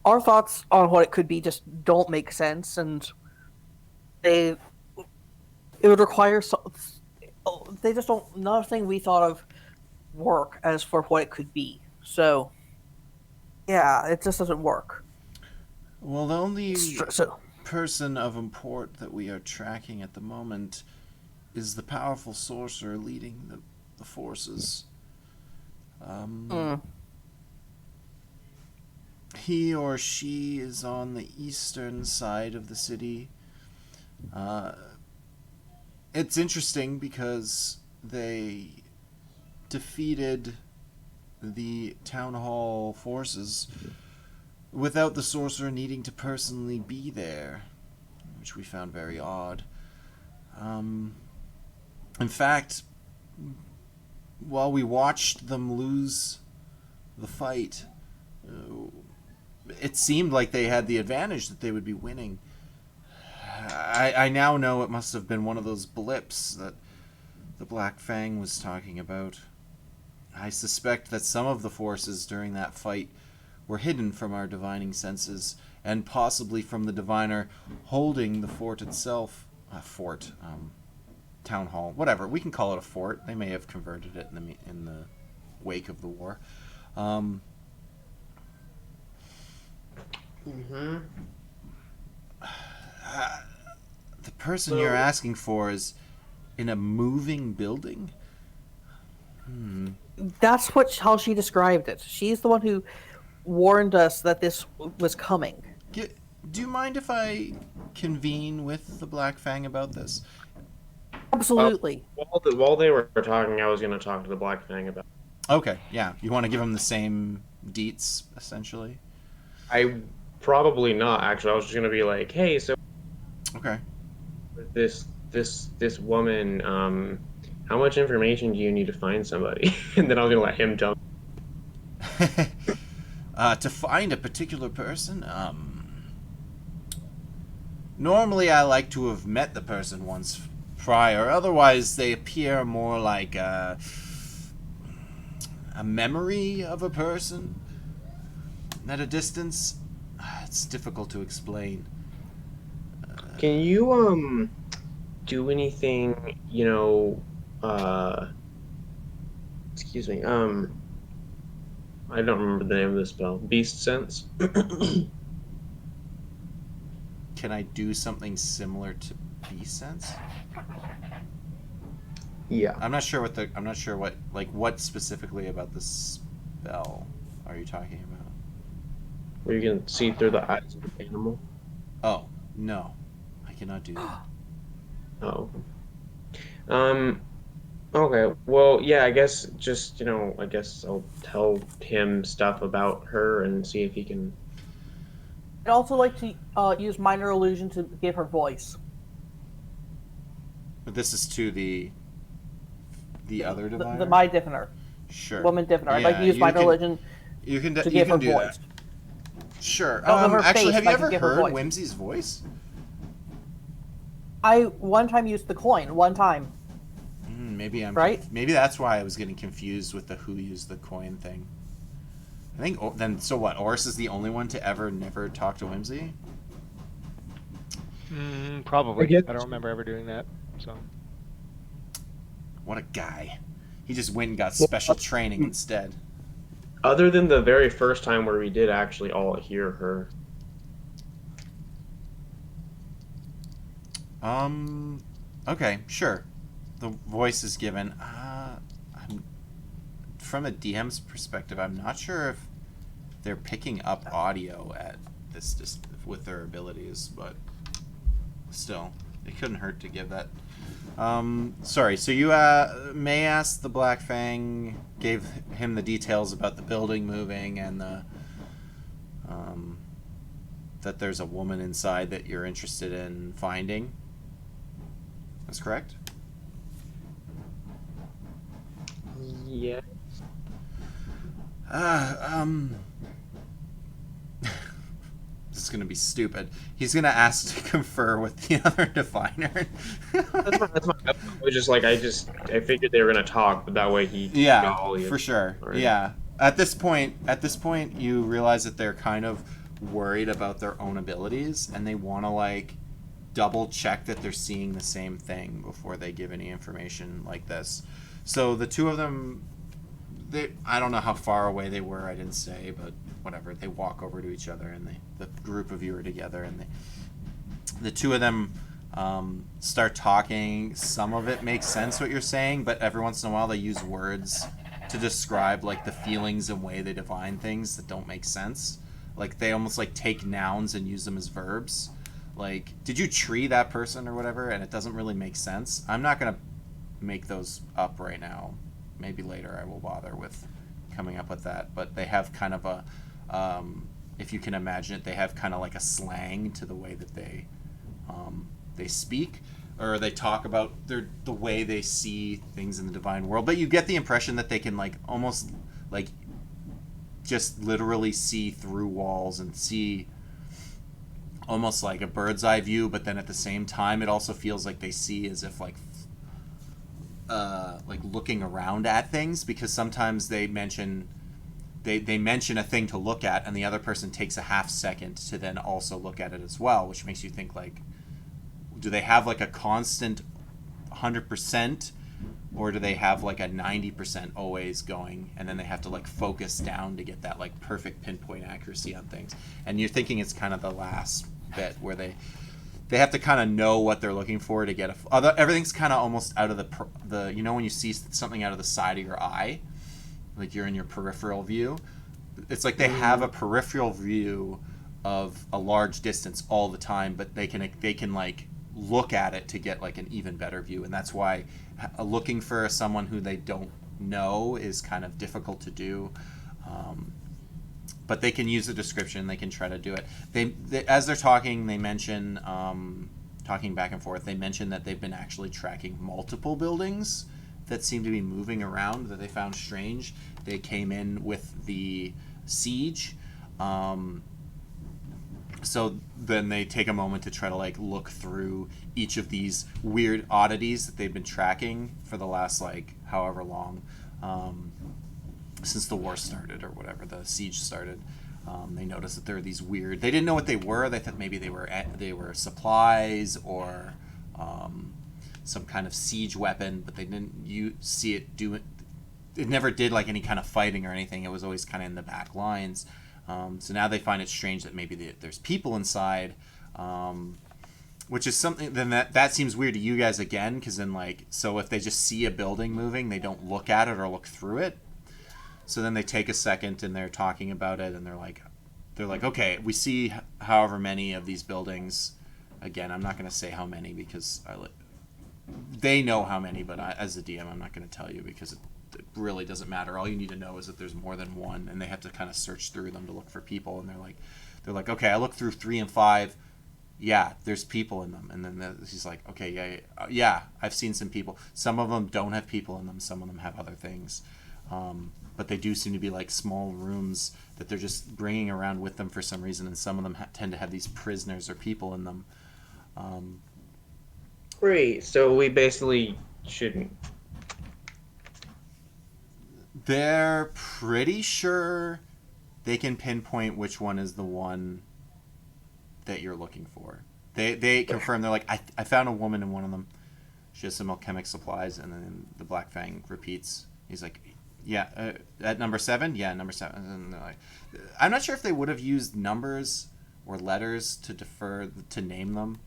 our thoughts on what it could be just don't make sense, and it would require they just don't, nothing we thought of work as for what it could be. So yeah, it just doesn't work. Well, the only So person of import that we are tracking at the moment is the powerful sorcerer leading the forces. He or she is on the eastern side of the city. It's interesting because they defeated the town hall forces without the sorcerer needing to personally be there, which we found very odd. In fact, while we watched them lose the fight, it seemed like they had the advantage, that they would be winning. I now know it must have been one of those blips that the Black Fang was talking about. I suspect that some of the forces during that fight were hidden from our divining senses, and possibly from the diviner holding the fort itself. Town hall, whatever. We can call it a fort. They may have converted it in the wake of the war. The person you're asking for is in a moving building? That's how she described it. She's the one who warned us that this was coming. Do you mind if I convene with the Black Fang about this? Absolutely. While they were talking, I was going to talk to the Black Fang about. Okay, yeah. You want to give him the same deets, essentially? I probably not. Actually, I was just going to be like, hey, so. Okay. This woman. How much information do you need to find somebody? And then I was going to let him tell me. To find a particular person, normally I like to have met the person once prior. Otherwise, they appear more like a memory of a person at a distance. It's difficult to explain. Can you do anything? Excuse me. I don't remember the name of the spell. Beast sense. Can I do something similar to Beast Sense? Yeah. I'm not sure what specifically about this spell are you talking about? Where you can see through the eyes of the animal. Oh, no. I cannot do that. Oh. Okay. Well, yeah, I guess just, I guess I'll tell him stuff about her and see if he can. I'd also like to use minor illusion to give her voice. But this is to the other diviner? My diviner. Sure. Woman diviner. I'd Yeah, like to use you minor can- illusion You can to give her do voice. that. Sure. Not with her Actually, face, have but you I can ever give her heard voice. Whimsy's voice? I one time used the coin. One time. Maybe Right? Maybe that's why I was getting confused with the who used the coin thing. I think then. So what? Oris is the only one to never talk to Whimsy. Probably. I guess- I don't remember ever doing that. So. What a guy! He just went and got special training instead. Other than the very first time where we did actually all hear her. Okay, sure. The voice is given. From a DM's perspective, I'm not sure if they're picking up audio at this just with their abilities, but still, it couldn't hurt to give that. Sorry. So you may ask the Black Fang, gave him the details about the building moving and the that there's a woman inside that you're interested in finding. That's correct? Yeah. This is going to be stupid. He's going to ask to confer with the other diviner. That's my. I was just like, I figured they were gonna talk, but that way he. Yeah, got all the- for sure. Right. Yeah. At this point, you realize that they're kind of worried about their own abilities, and they want to double check that they're seeing the same thing before they give any information like this. So the two of them, I don't know how far away they were. I didn't say, but whatever. They walk over to each other, and the group of you are together, and the two of them start talking. Some of it makes sense what you're saying, but every once in a while they use words to describe the feelings and way they divine things that don't make sense. They almost take nouns and use them as verbs. Did you tree that person or whatever? And it doesn't really make sense. I'm not gonna make those up right now. Maybe later I will bother with coming up with that. But they have kind of a, if you can imagine it, they have kind of a slang to the way that they speak, or they talk about the way they see things in the divine world. But you get the impression that they can almost just literally see through walls and see almost like a bird's eye view, but then at the same time it also feels like they see as if like looking around at things, because sometimes they mention a thing to look at, and the other person takes a half second to then also look at it as well, which makes you think, like, do they have like a constant 100%, or do they have like a 90% always going, and then they have to like focus down to get that like perfect pinpoint accuracy on things? And you're thinking it's kind of the last bit where they have to kind of know what they're looking for to get everything's kind of almost out of the you know, when you see something out of the side of your eye, like you're in your peripheral view, it's like they have a peripheral view of a large distance all the time, but they can like look at it to get like an even better view. And that's why looking for someone who they don't know is kind of difficult to do. But they can use the description. They can try to do it. They as they're talking, they mention talking back and forth. They mention that they've been actually tracking multiple buildings that seem to be moving around that they found strange. They came in with the siege. So then they take a moment to try to like look through each of these weird oddities that they've been tracking for the last like however long, since the war started or whatever, the siege started. They noticed that there are these weird. They didn't know what they were. They thought maybe they were supplies or some kind of siege weapon, but they didn't see it do it. It never did like any kind of fighting or anything. It was always kind of in the back lines. So now they find it strange that maybe there's people inside, which is something. Then that seems weird to you guys again, because then like, so if they just see a building moving, they don't look at it or look through it. So then they take a second and they're talking about it, and they're like, okay, we see however many of these buildings. Again, I'm not going to say how many because they know how many, but as a DM, I'm not going to tell you because it really doesn't matter. All you need to know is that there's more than one, and they have to kind of search through them to look for people. And they're like, okay, I looked through 3 and 5. Yeah, there's people in them. And then he's like, okay, yeah, I've seen some people. Some of them don't have people in them. Some of them have other things. But they do seem to be like small rooms that they're just bringing around with them for some reason. And some of them tend to have these prisoners or people in them. Great. So we basically shouldn't. They're pretty sure they can pinpoint which one is the one that you're looking for. They confirm. They're like, I found a woman in one of them. She has some alchemic supplies. And then the Black Fang repeats. He's like, yeah, at number 7? Yeah, number 7. And they're like, I'm not sure if they would have used numbers or letters to name them.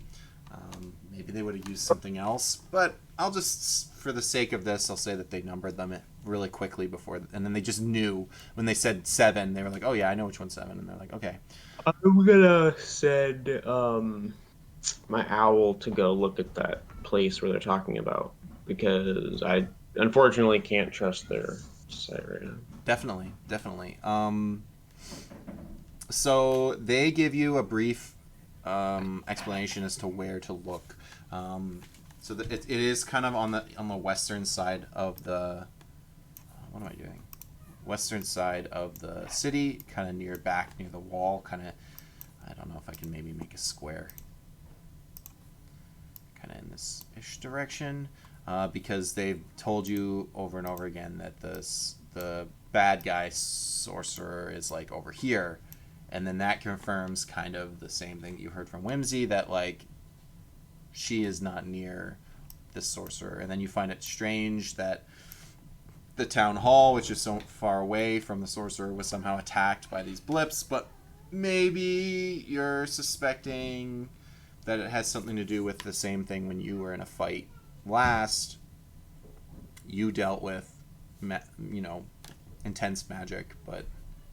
Maybe they would have used something else, but I'll just, for the sake of this, I'll say that they numbered them really quickly before, and then they just knew when they said 7. They were like, "Oh yeah, I know which one's 7," and they're like, "Okay." I'm gonna send my owl to go look at that place where they're talking about, because I unfortunately can't trust their site right now. Definitely. So they give you a brief explanation as to where to look. So that it is kind of on the western side of the. What am I doing? Western side of the city, kind of near the wall. Kind of, I don't know if I can maybe make a square. Kind of in this ish direction, because they've told you over and over again that the bad guy sorcerer is like over here. And then that confirms kind of the same thing that you heard from Whimsy, that like she is not near this sorcerer. And then you find it strange that the town hall, which is so far away from the sorcerer, was somehow attacked by these blips. But maybe you're suspecting that it has something to do with the same thing when you were in a fight last. You dealt with, intense magic,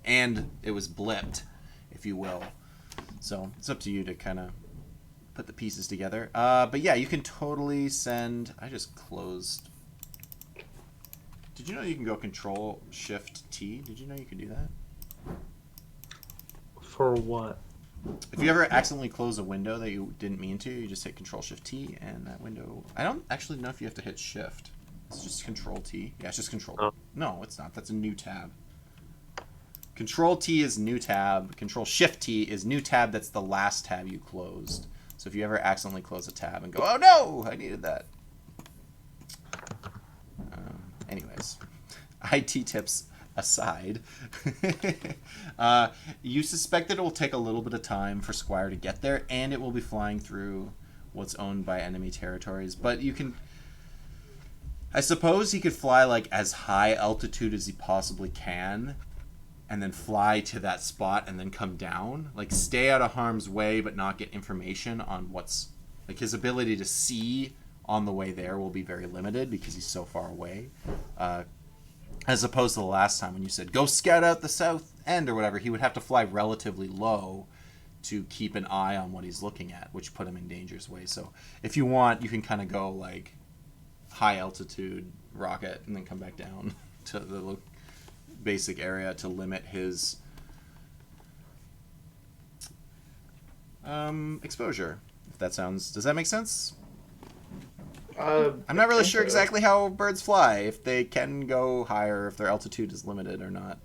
and it was blipped, if you will. So it's up to you to kind of put the pieces together. But yeah, you can totally send. I just closed. Did you know you can go Control Shift T? Did you know you could do that? For what? If you ever accidentally close a window that you didn't mean to, you just hit Control Shift T, and that window. I don't actually know if you have to hit Shift. It's just Control T. Yeah, it's just Control. Oh. No, it's not. That's a new tab. Control T is new tab. Control Shift T is new tab. That's the last tab you closed. So if you ever accidentally close a tab and go, "Oh no, I needed that." anyways. IT tips aside, you suspect that it will take a little bit of time for Squire to get there, and it will be flying through what's owned by enemy territories. But you can, I suppose he could fly like as high altitude as he possibly can, and then fly to that spot and then come down. Like stay out of harm's way, but not get information on what's, like his ability to see on the way there will be very limited because he's so far away. As opposed to the last time when you said, go scout out the south end or whatever, he would have to fly relatively low to keep an eye on what he's looking at, which put him in dangerous way. So if you want, you can kind of go like high altitude rocket and then come back down to the basic area to limit his exposure. If that sounds, does that make sense? I'm not really sure exactly how birds fly, if they can go higher, if their altitude is limited or not.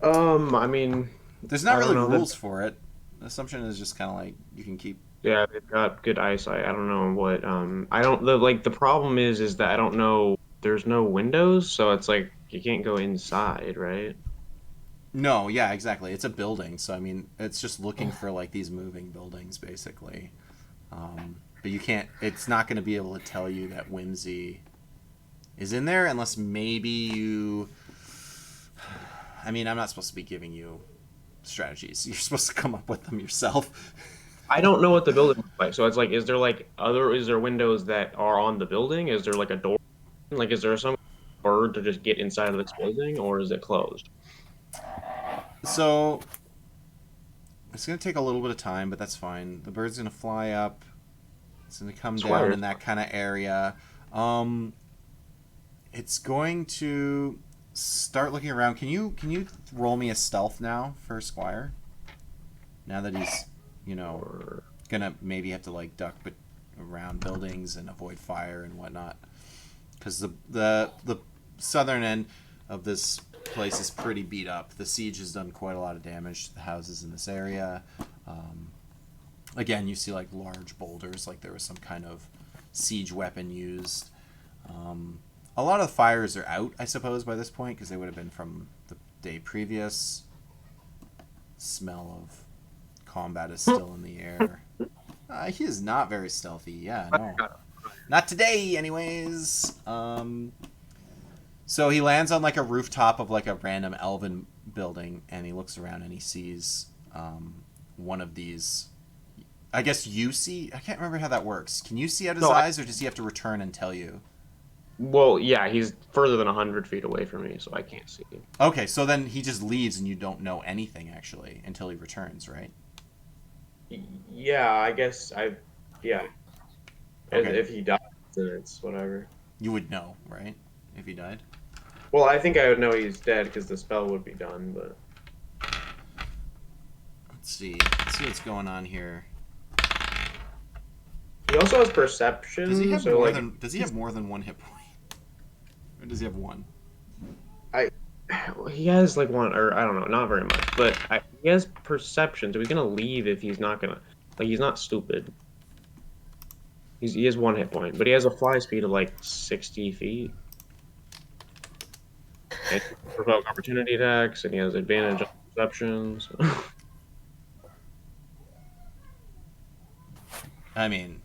I mean, there's not I really don't know. rules for it. The assumption is just kind of like you can keep. Yeah, they've got good eyesight. I don't know what. I don't. The problem is that I don't know. There's no windows, so it's like you can't go inside, right? No, yeah, exactly. It's a building, so I mean, it's just looking for like these moving buildings, basically. But you can't. It's not going to be able to tell you that Whimsy is in there unless maybe you. I mean, I'm not supposed to be giving you strategies. You're supposed to come up with them yourself. I don't know what the building looks like, so it's like, is there windows that are on the building? Is there like a door? Like, is there some bird to just get inside of this building, or is it closed? So it's going to take a little bit of time, but that's fine. The bird's going to fly up. It's going to come down in that kind of area. It's going to start looking around. Can you roll me a stealth now for Squire? Now that he's, gonna maybe have to like duck around buildings and avoid fire and whatnot, because the southern end of this place is pretty beat up. The siege has done quite a lot of damage to the houses in this area. Again, you see like large boulders, like there was some kind of siege weapon used. A lot of the fires are out, I suppose, by this point, because they would have been from the day previous. Smell of combat is still in the air. He is not very stealthy. Yeah, no. Not today, anyways. So he lands on like a rooftop of like a random elven building, and he looks around and he sees one of these. I guess you see. I can't remember how that works. Can you see out his eyes, or does he have to return and tell you? Well, yeah, he's further than 100 feet away from me, so I can't see him. Okay, so then he just leaves, and you don't know anything actually until he returns, right? Yeah, I guess yeah. Okay. If he dies, then it's whatever. You would know, right? If he died. Well, I think I would know he's dead because the spell would be done, but. Let's see what's going on here. He also has perception. Does he have so does he have more than one hit point? Or does he have one? He has like one, or I don't know, not very much, but he has perception, so he's gonna leave if he's not gonna, like, he's not stupid. He has one hit point, but he has a fly speed of like 60 feet. And provoke opportunity attacks, and he has advantage on perceptions. I mean,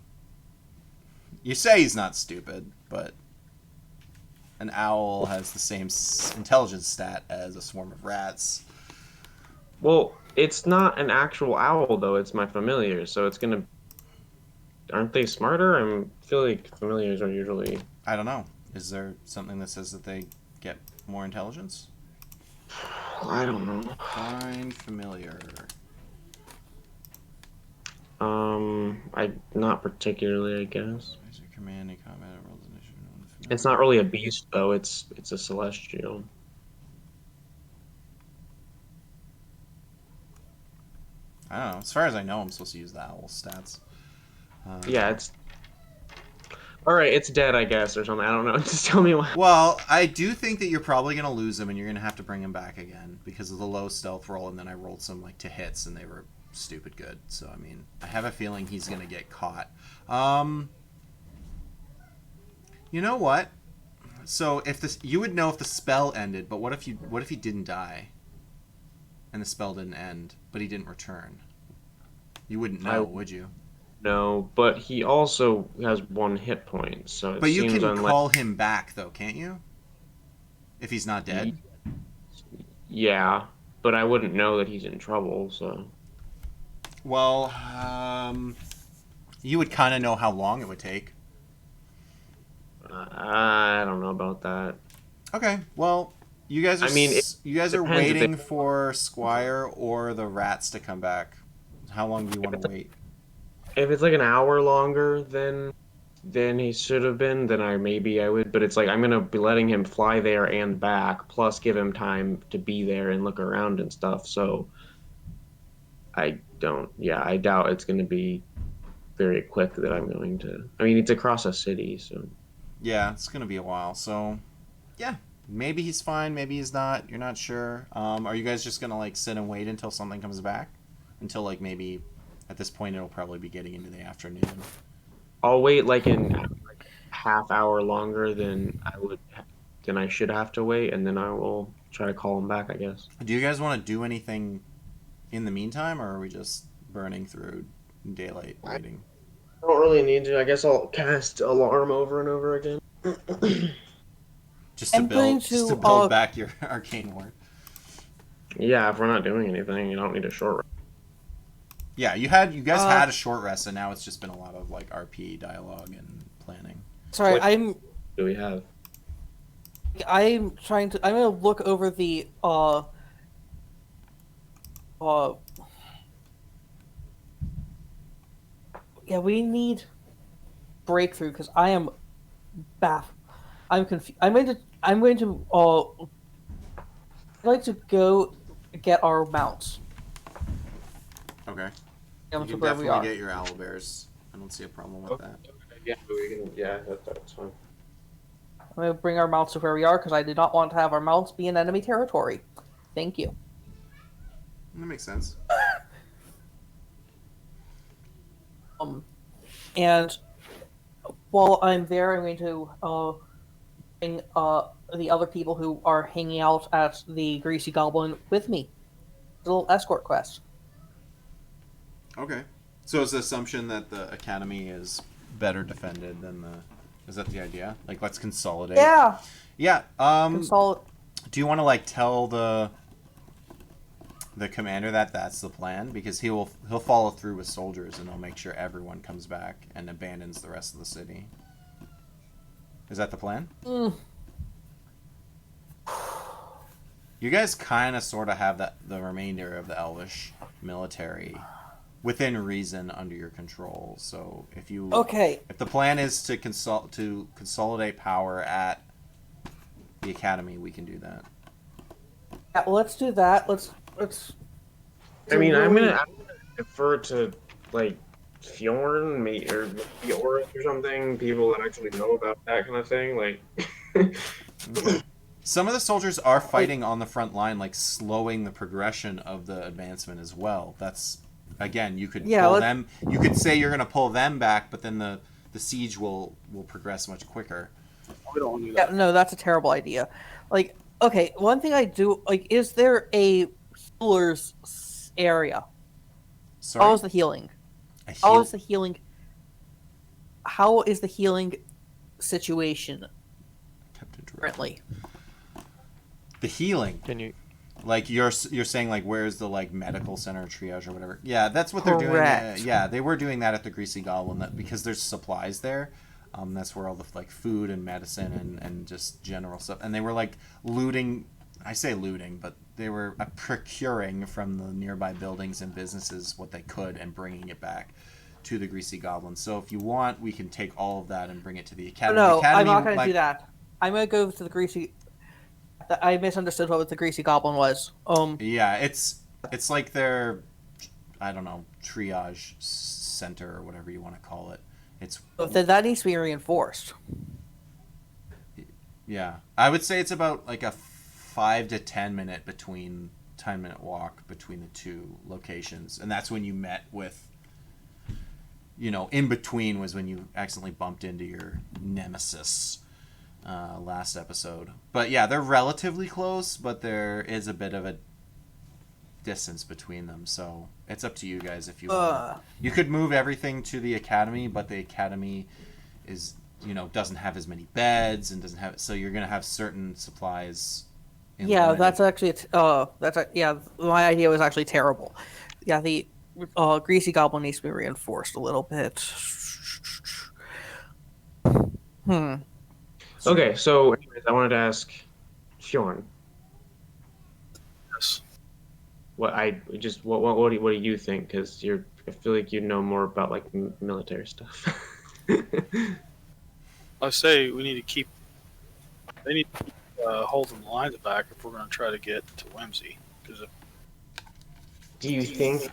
you say he's not stupid, but an owl has the same intelligence stat as a swarm of rats. Well, it's not an actual owl though; it's my familiar, so it's gonna. Aren't they smarter? I feel like familiars are usually. I don't know. Is there something that says that they get more intelligence? I don't know. Find familiar. Not particularly, I guess. Where's your command and combat rolls initiative? It's not really a beast though. It's a celestial. I don't know. As far as I know, I'm supposed to use the owl stats. Yeah, it's. All right, it's dead, I guess, or something. I don't know. Just tell me why. Well, I do think that you're probably going to lose him, and you're going to have to bring him back again because of the low stealth roll, and then I rolled some like to hits, and they were stupid good. So I mean, I have a feeling he's going to get caught. You know what? So if this, you would know if the spell ended, but what if he didn't die, and the spell didn't end, but he didn't return? You wouldn't know, would you? No, but he also has 1 hit point, so it But you seems can unlikely. call him back, though, can't you? If he's not dead. Yeah, but I wouldn't know that he's in trouble, so. Well, you would kind of know how long it would take. I don't know about that. Okay, well, you guys are I mean, you guys are depends if waiting they- for Squire or the rats to come back. How long do you want to wait? If it's like an hour longer than he should have been, then I would. But it's like I'm gonna be letting him fly there and back, plus give him time to be there and look around and stuff. So I don't. Yeah, I doubt it's gonna be very quick that I'm going to. I mean, it's across a city, so. Yeah, it's gonna be a while. So, yeah, maybe he's fine, maybe he's not. You're not sure. Are you guys just gonna like sit and wait until something comes back? Until like maybe at this point it'll probably be getting into the afternoon. I'll wait like half hour longer than I should have to wait, and then I will try to call him back, I guess. Do you guys want to do anything in the meantime, or are we just burning through daylight waiting? I don't really need to. I guess I'll cast alarm over and over again. Just to I'm going just to, to build back your arcane ward. Yeah, if we're not doing anything, you don't need a short rest. Yeah, you guys had a short rest, and now it's just been a lot of like RP dialogue and planning. Sorry, What- I'm Do we have? I'm gonna look over the yeah, we need breakthrough because I am baffled. I'm confused. I'm going to I'd like to go get our mounts. Okay. Yeah, You to can where we definitely are. get your owlbears. I don't see a problem with that. Yeah, we can. Yeah, that's fine. I'm going to bring our mounts to where we are because I did not want to have our mounts be in enemy territory. Thank you. That makes sense. And while I'm there, I'm going to bring the other people who are hanging out at the Greasy Goblin with me. A little escort quest. Okay. So is the assumption that the academy is better defended than the? Is that the idea? Like, let's consolidate. Yeah. Yeah. Consolidate. Do you want to like tell the commander that that's the plan? Because he'll follow through with soldiers and he'll make sure everyone comes back and abandons the rest of the city. Is that the plan? You guys kind of sort of have the remainder of the Elvish military within reason under your control. So if the plan is to consolidate power at the academy, we can do that. Yeah, well, let's do that. Let's. I mean, I'm gonna defer to like Fjorn, or maybe Oris or something. People that actually know about that kind of thing, like. Some of the soldiers are fighting on the front line, like slowing the progression of the advancement as well. That's again, you could pull them. You could say you're going to pull them back, but then the siege will progress much quicker. We don't do that. Yeah, no, that's a terrible idea. Like, okay, one thing I do like is there a healer's area? Sorry. How is the healing? How is the healing situation currently? The healing. Can you? Like you're saying, like where's the like medical center triage or whatever? Yeah, that's what they're doing. Yeah, they were doing that at the Greasy Goblin because there's supplies there. That's where all the like food and medicine and just general stuff. And they were like looting. I say looting, but they were procuring from the nearby buildings and businesses what they could and bringing it back to the Greasy Goblin. So if you want, we can take all of that and bring it to the academy. No, the academy, I'm not going to do that. I'm going to go to the Greasy. I misunderstood what the Greasy Goblin was. Yeah, it's like their, I don't know, triage center or whatever you want to call it. It's that needs to be reinforced. Yeah, I would say it's about like a 5 to 10 minute walk between the two locations, and that's when you met with. In between was when you accidentally bumped into your nemesis. last episode. But yeah, they're relatively close, but there is a bit of a distance between them. So it's up to you guys if you want. You could move everything to the academy, but the academy is, doesn't have as many beds and doesn't have, so you're gonna have certain supplies. Yeah, limited. that's actually yeah. My idea was actually terrible. Yeah, the greasy goblin needs to be reinforced a little bit. Okay, so anyways, I wanted to ask Sean, Yes. what do you think? Because I feel like you know more about like military stuff. I say we need to keep. They need to keep holding the lines back if we're going to try to get to Whimsy. Because Do you think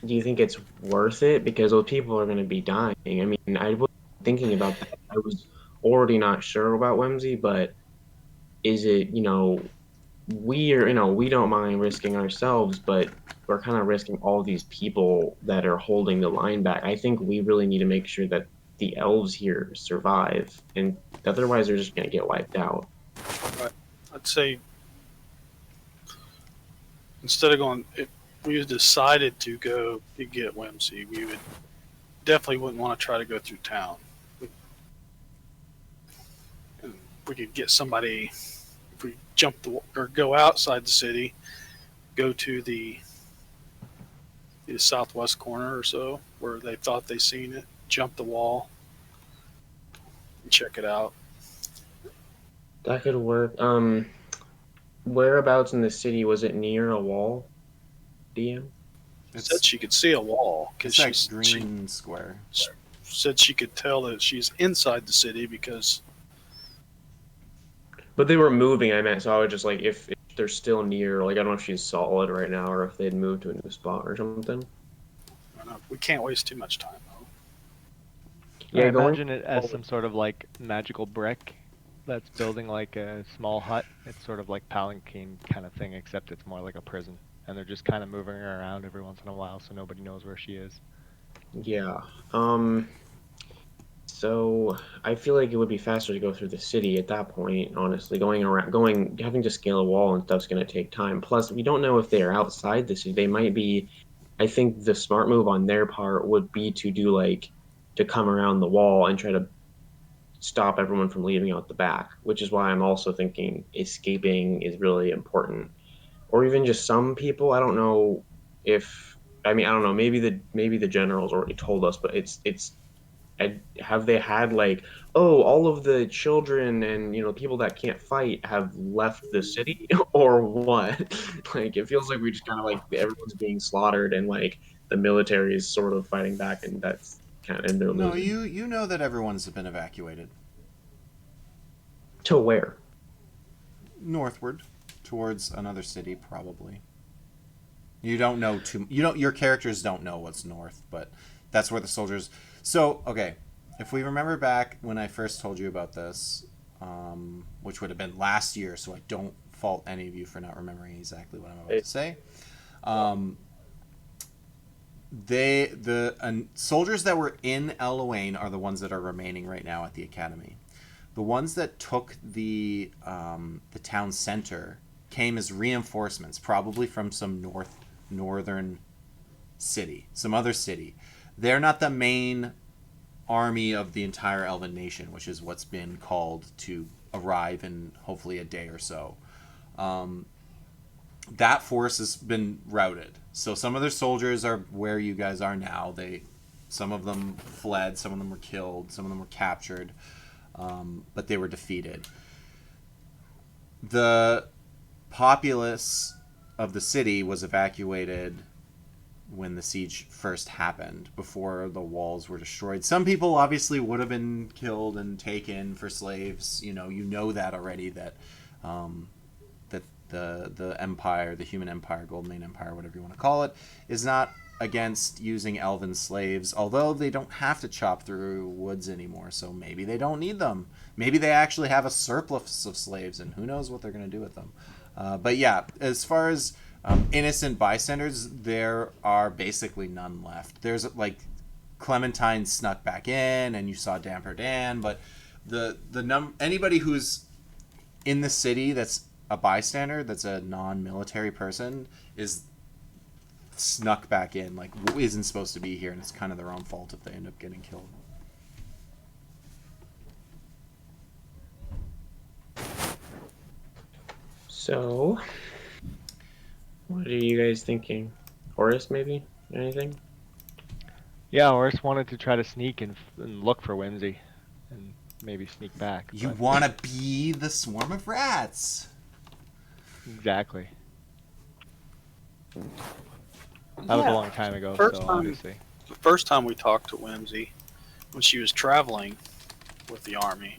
do you think it's worth it? Because those people are going to be dying. I mean, I was thinking about that. I was already not sure about Whimsy, but is it, we don't mind risking ourselves, but we're kind of risking all these people that are holding the line back. I think we really need to make sure that the elves here survive, and otherwise they're just going to get wiped out. I'd say instead of going, if we decided to go to get Whimsy, we would definitely wouldn't want to try to go through town. And we could get somebody if we or go outside the city, go to the southwest corner or so where they thought they seen it, jump the wall, and check it out. That could work. Whereabouts in the city was it near a wall? DM? Said she could see a wall because it's that green square. Said she could tell that she's inside the city because. But they were moving, I meant, so I would just like if they're still near, like I don't know if she's solid right now or if they'd moved to a new spot or something. I don't know, we can't waste too much time though. Yeah, I imagine it as some sort of like magical brick that's building like a small hut. It's sort of like palanquin kind of thing, except it's more like a prison. And they're just kind of moving her around every once in a while so nobody knows where she is. Yeah. So I feel like it would be faster to go through the city at that point, honestly. Having to scale a wall and stuff's going to take time. Plus, we don't know if they are outside the city. They might be. I think the smart move on their part would be to come around the wall and try to stop everyone from leaving out the back, which is why I'm also thinking escaping is really important. Or even just some people. I don't know if. I mean, I don't know. Maybe the generals already told us, but it's. Have they had all of the children and people that can't fight have left the city or what? Like it feels like we just kind of everyone's being slaughtered and the military is sort of fighting back and that's kind of they're No, losing. you know that everyone's been evacuated To where? northward towards another city, probably. You don't know your characters don't know what's north, but that's where the soldiers. So, okay, if we remember back when I first told you about this, which would have been last year, so I don't fault any of you for not remembering exactly what I'm about to say. The soldiers that were in Eloane are the ones that are remaining right now at the academy. The ones that took the town center came as reinforcements, probably from some northern city, some other city. They're not the main army of the entire Elven nation, which is what's been called to arrive in hopefully a day or so. That force has been routed. So some of their soldiers are where you guys are now. Some of them fled, some of them were killed, some of them were captured, but they were defeated. The populace of the city was evacuated when the siege first happened, before the walls were destroyed. Some people obviously would have been killed and taken for slaves. You know that already, that that the empire, the human empire, Golden Empire, whatever you want to call it, is not against using elven slaves, although they don't have to chop through woods anymore, so maybe they don't need them. Maybe they actually have a surplus of slaves, and who knows what they're going to do with them. But yeah, as far as innocent bystanders, there are basically none left. There's Clementine snuck back in, and you saw Damper Dan, but Anybody who's in the city that's a bystander, that's a non-military person, is snuck back in, like isn't supposed to be here, and it's kind of their own fault if they end up getting killed. So, what are you guys thinking? Horace, maybe? Anything? Yeah, Horace wanted to try to sneak and look for Whimsy, and maybe sneak back. You but- want to be the swarm of rats. Exactly. That was a long time ago, First so time- obviously. The first time we talked to Whimsy, when she was traveling with the army.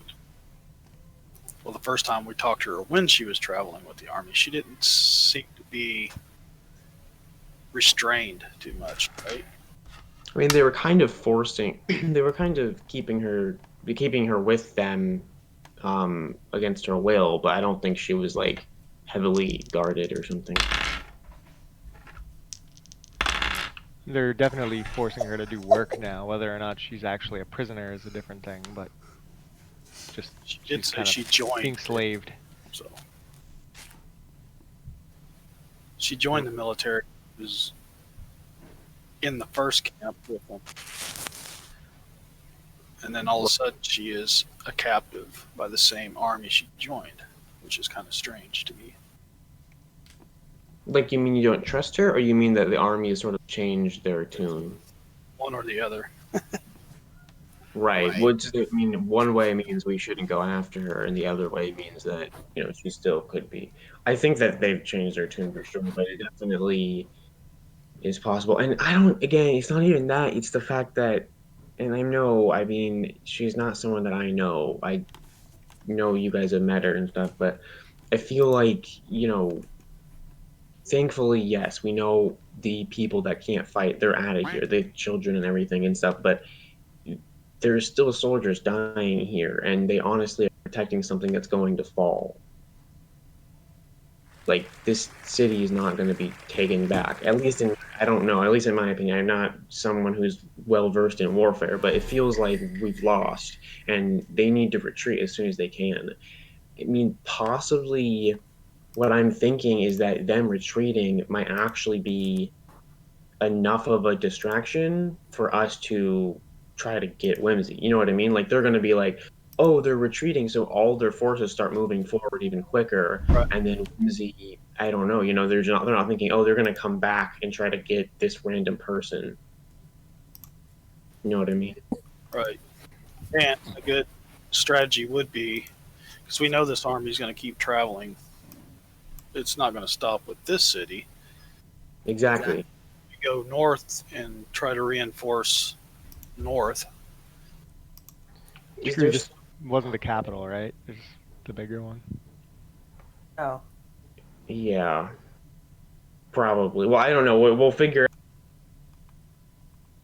Well, the first time we talked to her when she was traveling with the army, she didn't seem to be restrained too much, right? I mean, they were kind of they were kind of keeping her with them against her will, but I don't think she was like heavily guarded or something. They're definitely forcing her to do work now. Whether or not she's actually a prisoner is a different thing, but just She did she's say kind she of joined. being slaved. So she joined the military. Was in the first camp with them, and then all of a sudden she is a captive by the same army she joined, which is kind of strange to me. Like, you mean you don't trust her, or you mean that the army has sort of changed their tune? One or the other. Right. Right. Which, I mean, one way means we shouldn't go after her, and the other way means that, you know, she still could be. I think that they've changed their tune for sure, but it definitely is possible. And I don't, again, it's not even that, it's the fact that, and I mean, she's not someone that I know. I know you guys have met her and stuff, but I feel like, you know, thankfully, yes, we know the people that can't fight, they're out of here, the children and everything and stuff, but there's still soldiers dying here, and they honestly are protecting something that's going to fall. Like, this city is not going to be taken back. At least I don't know, at least in my opinion. I'm not someone who's well versed in warfare, but it feels like we've lost, and they need to retreat as soon as they can. I mean, possibly what I'm thinking is that them retreating might actually be enough of a distraction for us to try to get Whimsy. You know what I mean? Like, they're going to be like, oh, they're retreating, so all their forces start moving forward even quicker, Right. and then Whimsy, I don't know, you know, they're not thinking, oh, they're going to come back and try to get this random person. You know what I mean? Right. And a good strategy would be, because we know this army is going to keep traveling. It's not going to stop with this city. Exactly. We go north and try to reinforce north. Is True, there just wasn't the capital, right? It's the bigger one. Oh. Yeah, probably. Well, I don't know. We'll figure.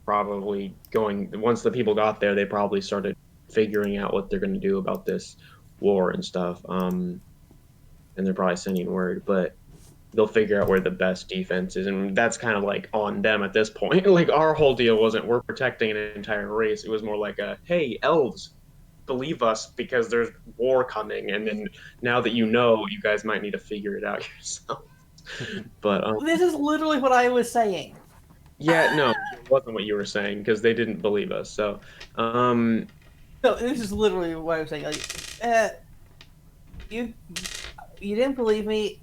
Probably going once the people got there, they probably started figuring out what they're going to do about this war and stuff. And they're probably sending word, but they'll figure out where the best defense is, and that's kind of like on them at this point. Like, our whole deal wasn't we're protecting an entire race. It was more like a, hey, elves, believe us because there's war coming, and then now that you know, you guys might need to figure it out yourself. But This is literally what I was saying. yeah, no, it wasn't what you were saying because they didn't believe us. So No, this is literally what I was saying. Like, you didn't believe me.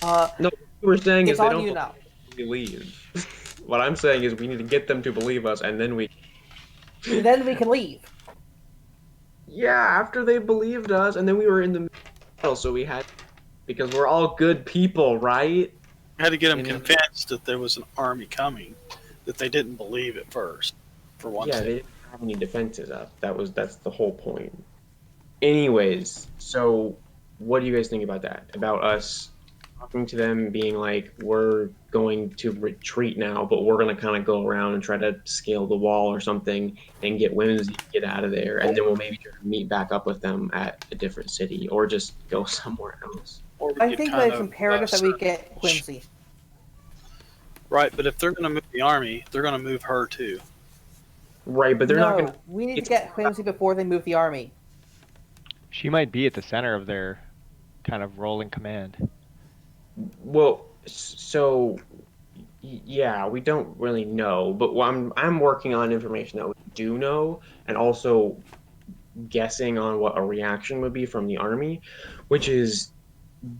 what you were saying It's is they on don't you now. believe. What I'm saying is we need to get them to believe us, and then we. Then we can leave. Yeah, after they believed us, and then we were in the middle, so we had because we're all good people, right? We had to get them And- convinced that there was an army coming, that they didn't believe at first, for one Yeah, thing. they didn't have any defenses up. That's the whole point. Anyways, so what do you guys think about that? About us talking to them, being like, we're going to retreat now, but we're going to kind of go around and try to scale the wall or something and get Whimsy to get out of there, and then we'll maybe try to meet back up with them at a different city or just go somewhere else. Or we I could think kind that it's of, imperative that we search- get Whimsy. Right, but if they're going to move the army, they're going to move her too. Right, but they're not going to. We need to it's- get Whimsy before they move the army. She might be at the center of their kind of rolling command. Well, so yeah, we don't really know, but I'm working on information that we do know, and also guessing on what a reaction would be from the army, which is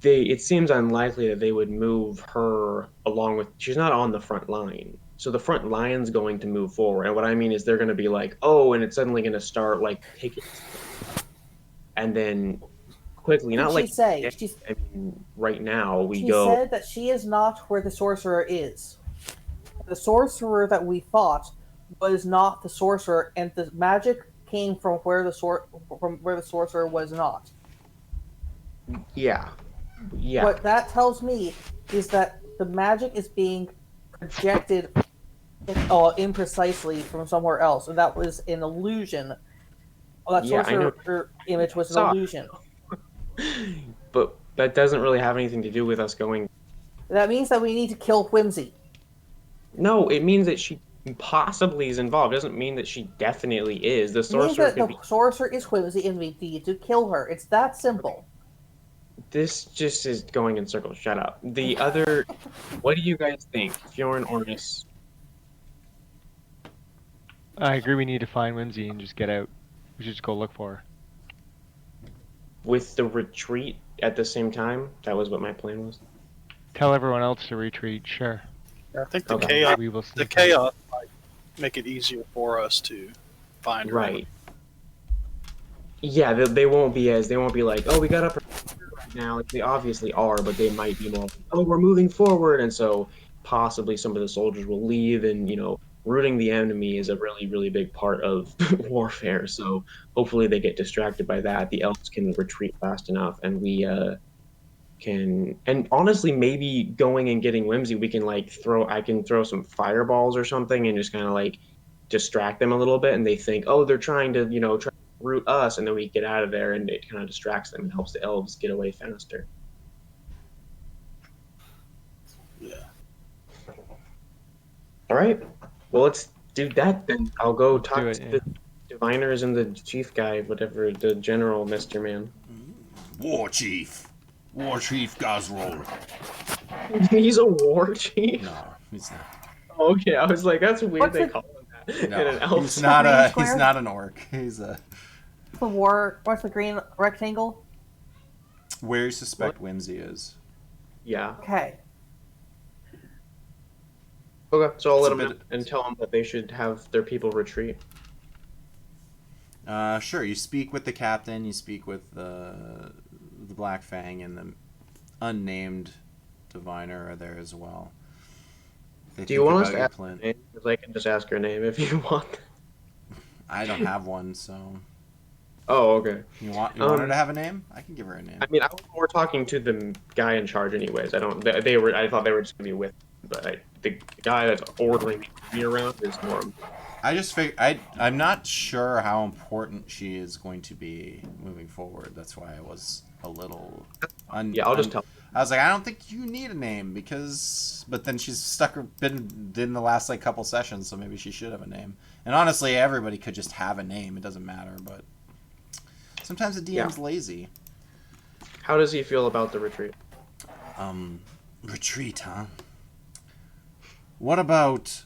it seems unlikely that they would move her along with she's not on the front line. So the front line's going to move forward. And what I mean is they're going to be like, "Oh," and it's suddenly going to start like taking, and then quickly, What not did like she say? I mean, right now we She go. said that she is not where the sorcerer is. The sorcerer that we fought was not the sorcerer, and the magic came from where the sorcerer was not. Yeah, yeah, What that tells me is that the magic is being projected imprecisely from somewhere else, and that was an illusion. Well, that yeah. I know. sorcerer image was an Saw. illusion. But that doesn't really have anything to do with us going. That means that we need to kill Whimsy. No, it means that she possibly is involved. It doesn't mean that she definitely is. The It means sorcerer that could the be. sorcerer is Whimsy, and we need to kill her. It's that simple. This just is going in circles. Shut up. The other. What do you guys think? Fjorn, Ornis. I agree. We need to find Whimsy and just get out. We should just go look for her. With the retreat at the same time? That was what my plan was. Tell everyone else to retreat. Sure. I think the Okay. chaos, We will. the sneak out. chaos might make it easier for us to find her. Right. Yeah, they won't be like, oh, we got up right now. Like, they obviously are, but they might be more, oh, we're moving forward, and so possibly some of the soldiers will leave, and rooting the enemy is a really, really big part of warfare. So hopefully they get distracted by that. The elves can retreat fast enough, and we can. And honestly, maybe going and getting Whimsy, we can I can throw some fireballs or something, and just kind of like distract them a little bit, and they think, oh, they're trying to try to root us, and then we get out of there, and it kind of distracts them and helps the elves get away faster. Yeah. All right. Well, let's do that then. I'll go talk do it, to yeah. the diviners and the chief guy, whatever, the general, Mr. Man. War Chief Gosroll. He's a war chief? No, he's not. Okay, I was like, that's weird What's they it- call him that. No, in an elf he's not Green a. square? He's not an orc. He's a. What's the green rectangle? Where you suspect Whimsy is. Yeah. Okay. Okay, so I'll It's let a them know bit- and tell them that they should have their people retreat. Sure. You speak with the captain. You speak with the Black Fang, and the unnamed diviner are there as well. They Do you think want us about to your ask her name? Because I can just ask her name if you want. I don't have one, so Oh, okay. you want her to have a name? I can give her a name. I mean, we're talking to the guy in charge, anyways. I don't. They were. I thought they were just gonna be with, but the guy that's ordering me around is Norm. I just figure I'm not sure how important she is going to be moving forward. That's why I was a little. Yeah, I'll just tell. I was like, I don't think you need a name because, but then she's been in the last couple sessions, so maybe she should have a name. And honestly, everybody could just have a name; it doesn't matter. But sometimes the DM's lazy. How does he feel about the retreat? Retreat, huh? What about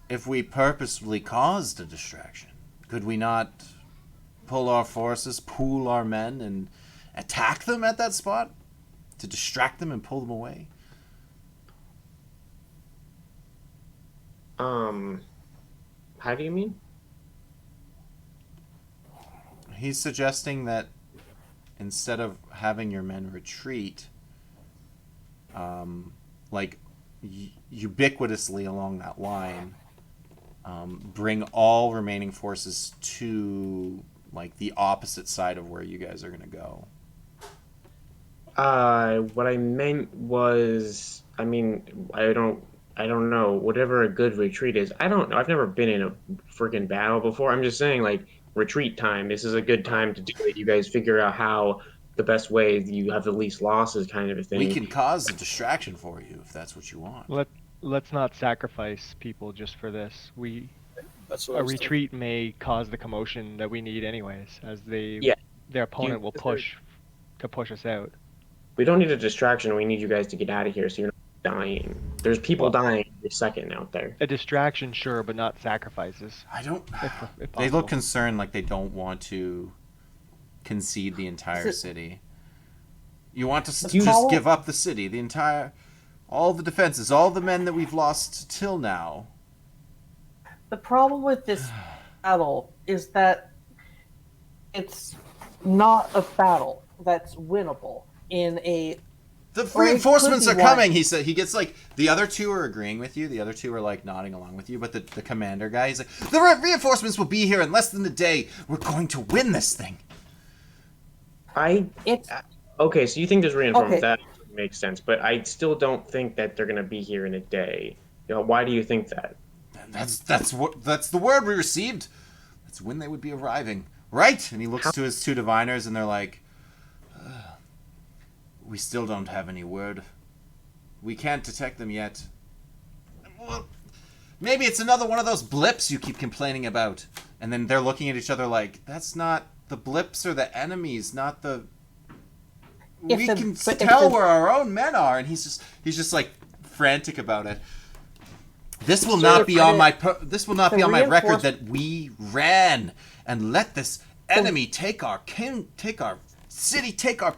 if we purposefully caused a distraction? Could we not pull our forces, pool our men, and attack them at that spot? To distract them and pull them away? How do you mean? He's suggesting that instead of having your men retreat, ubiquitously along that line, bring all remaining forces to the opposite side of where you guys are going to go. What I meant was, I mean, I don't know. Whatever a good retreat is, I don't know. I've never been in a freaking battle before. I'm just saying, retreat time. This is a good time to do it. You guys figure out how the best way you have the least losses, kind of a thing. We can cause a distraction for you if that's what you want. Let's not sacrifice people just for this. That's what I A was retreat may cause the commotion that we need anyways, as they Yeah. their opponent will is there- push us out. We don't need a distraction. We need you guys to get out of here so you're not dying. There's people Well- dying every second out there. A distraction, sure, but not sacrifices. I don't. If They possible. look concerned, like they don't want to concede the entire city. You want to You- just give up the city, all the defenses, all the men that we've lost till now. The problem with this battle is that it's not a battle that's winnable in a. The Or it reinforcements could are be one. coming. He said. He gets like the other two are agreeing with you. The other two are like nodding along with you. But the commander guy, he's like, the reinforcements will be here in less than a day. We're going to win this thing. It's Okay, so you think there's reinforcements? Okay. That makes sense, but I still don't think that they're gonna be here in a day. Why do you think that? That's the word we received. That's when they would be arriving, right? And he looks to his two diviners, and they're like, "We still don't have any word. We can't detect them yet. Well, maybe it's another one of those blips you keep complaining about." And then they're looking at each other like, "That's not the blips or the enemies, not the." If We the- can but if tell the- where our own men are, and he's just like frantic about it. This will So not be if on the- my this will not the be on my record reinforce- that we ran and let this enemy take our king, take our city, take our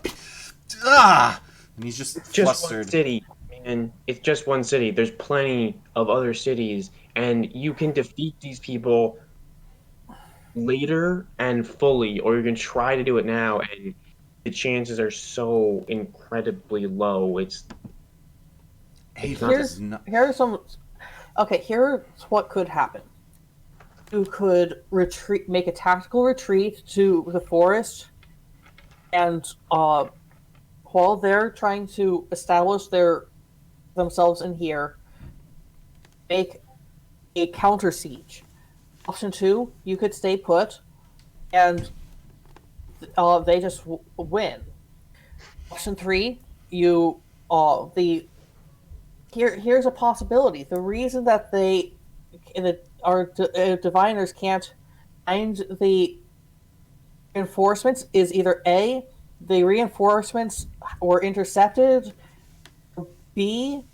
and he's just Just flustered. one city, man. It's just one city. There's plenty of other cities, and you can defeat these people later and fully, or you can try to do it now, and the chances are so incredibly low. It's Ava here's does not- here's some. Okay, here's what could happen. You could retreat, make a tactical retreat to the forest, and while they're trying to establish themselves in here, make a counter siege. Option 2, you could stay put, and they just win. Option 3, you here's a possibility. The reason that our diviners can't find the reinforcements is either A, the reinforcements were intercepted, or B,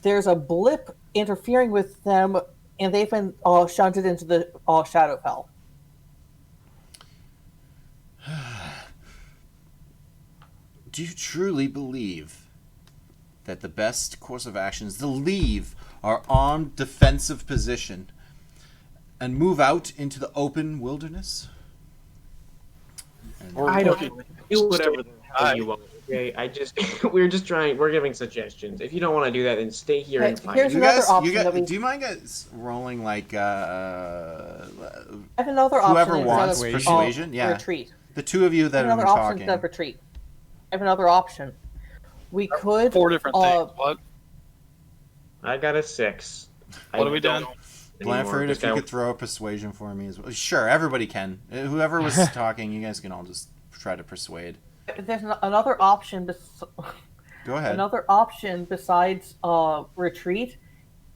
there's a blip interfering with them, and they've been shunted into the Shadowfell. Do you truly believe that the best course of action is to leave our armed defensive position and move out into the open wilderness? And- I don't looking- do whatever the hell Hi. you want. Okay, we're giving suggestions. If you don't want to do that, then stay here and Okay, fight. here's You another guys, option that we- do you mind guys rolling like I have another whoever option wants instead of, persuasion? Yeah, retreat. the two of you that I have have been another option talking. instead of retreat. I have another option. We could 4 different things. What? I got a 6. What are we doing? Blanford, if you could throw a persuasion for me as well. Sure, everybody can. Whoever was talking, you guys can all just try to persuade. There's another option. Go ahead. Another option besides retreat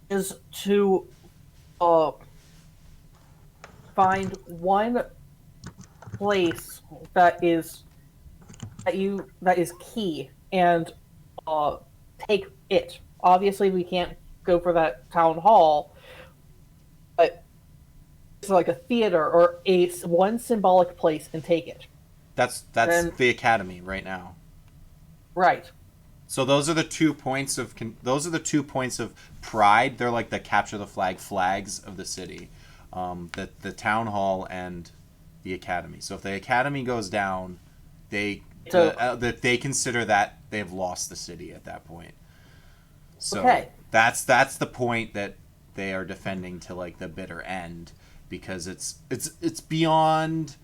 is to find one place that is key and take it. Obviously, we can't go for that town hall, but it's like a theater or one symbolic place and take it. That's Then- the academy right now. Right. So those are the 2 points of pride. They're like the capture the flags of the city, the town hall and the academy. So if the academy goes down, they consider that they've lost the city at that point. So Okay. that's the point that they are defending to like the bitter end, because it's beyond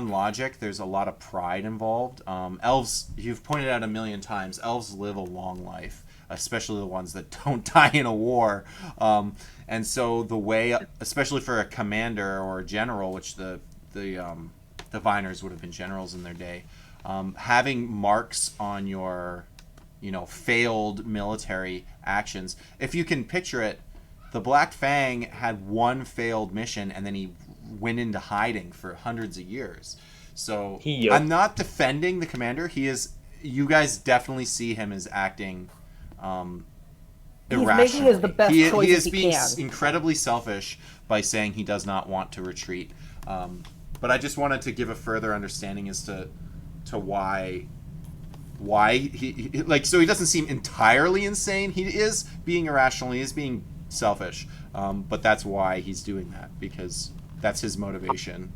logic. There's a lot of pride involved. Elves, you've pointed out a million times, elves live a long life, especially the ones that don't die in a war. And so the way, especially for a commander or a general, which the diviners would have been generals in their day, having marks on your, failed military actions. If you can picture it, the Black Fang had one failed mission, and then he went into hiding for hundreds of years. So He I'm not defending the commander. He is. You guys definitely see him as acting irrationally. the best he choices is he being can. incredibly selfish by saying he does not want to retreat. But I just wanted to give a further understanding as to why he like, so he doesn't seem entirely insane. He is being irrational. He is being selfish. But that's why he's doing that, because that's his motivation.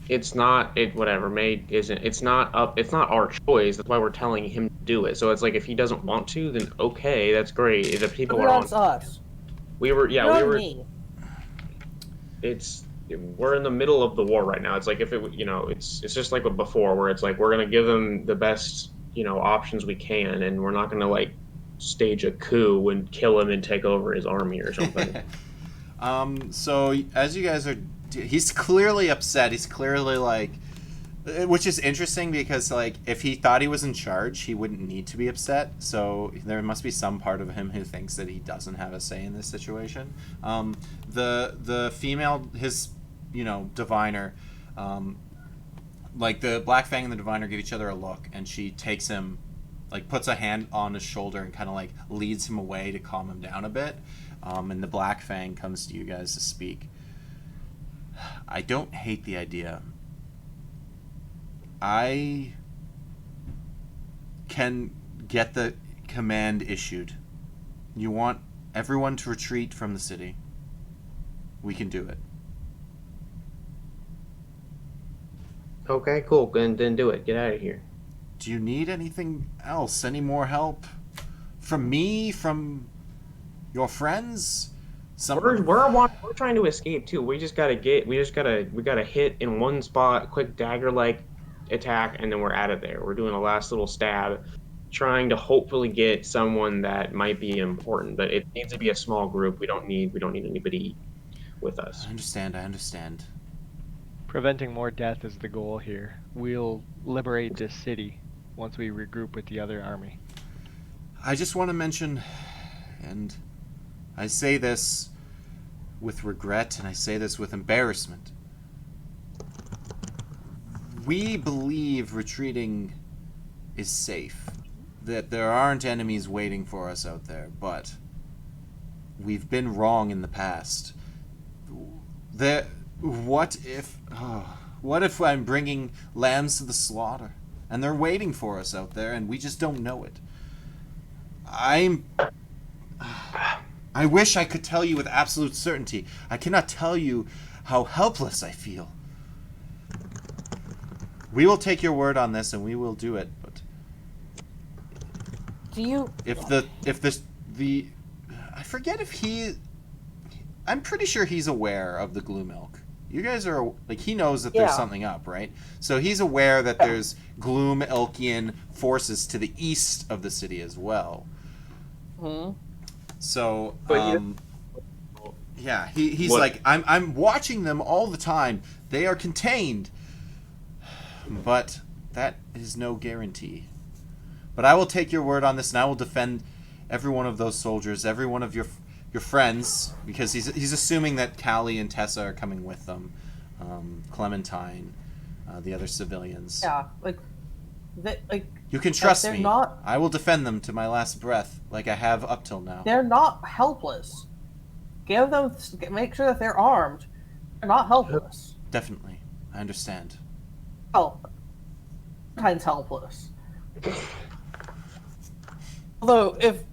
It's not whatever made isn't it's not our choice. That's why we're telling him to do it. So it's like, if he doesn't want to, then okay, that's great. If the people are on, That's us. we were Not me. we're in the middle of the war right now. It's like, if it it's just like before, where it's like, we're gonna give him the best options we can, and we're not gonna like stage a coup and kill him and take over his army or something. So as you guys are, he's clearly upset. He's clearly like, which is interesting, because like, if he thought he was in charge, he wouldn't need to be upset. So there must be some part of him who thinks that he doesn't have a say in this situation. The female, his diviner, like the Black Fang and the diviner give each other a look, and she takes him, like puts a hand on his shoulder and kind of like leads him away to calm him down a bit. And the Black Fang comes to you guys to speak. I don't hate the idea. I can get the command issued. You want everyone to retreat from the city. We can do it. Okay, cool. Then do it. Get out of here. Do you need anything else? Any more help? From me? From your friends? We're trying to escape too. We gotta hit in one spot, quick dagger like attack, and then we're out of there. We're doing a last little stab, trying to hopefully get someone that might be important, but it needs to be a small group. We don't need anybody with us. I understand. Preventing more death is the goal here. We'll liberate this city once we regroup with the other army. I just want to mention, and I say this with regret, and I say this with embarrassment. We believe retreating is safe, that there aren't enemies waiting for us out there, but we've been wrong in the past. What if I'm bringing lambs to the slaughter, and they're waiting for us out there, and we just don't know it? I wish I could tell you with absolute certainty. I cannot tell you how helpless I feel. We will take your word on this, and we will do it. But Do you? if the I forget if he. I'm pretty sure he's aware of the glue milk. You guys are like, he knows that there's something up, right? So he's aware that there's Gloom Elkian forces to the east of the city as well. Hmm. So, But yeah, he's What- like, I'm watching them all the time. They are contained, but that is no guarantee. But I will take your word on this, and I will defend every one of those soldiers, every one of your friends, because he's assuming that Callie and Tessa are coming with them, Clementine, the other civilians. Yeah, You can trust they're me. not- I will defend them to my last breath, like I have up till now. they're not helpless. Make sure that they're armed. They're not helpless. Definitely, I understand. Well, sometimes helpless. Although, if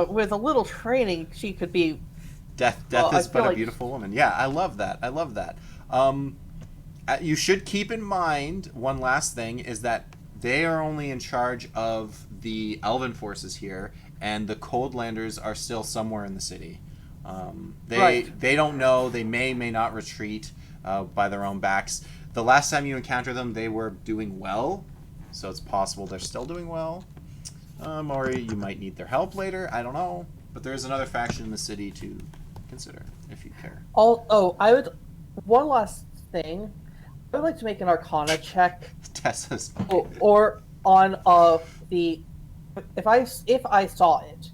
with a little training, she could be. Death Well, is I but feel a like- beautiful woman. Yeah, I love that. You should keep in mind, one last thing, is that they are only in charge of the Elven forces here, and the Coldlanders are still somewhere in the city. They don't know. They may not retreat by their own backs. The last time you encountered them, they were doing well, so it's possible they're still doing well. Or you might need their help later. I don't know. But there is another faction in the city to consider, if you care. I would. One last thing. I would like to make an Arcana check, Tessa's. or on the if I saw it,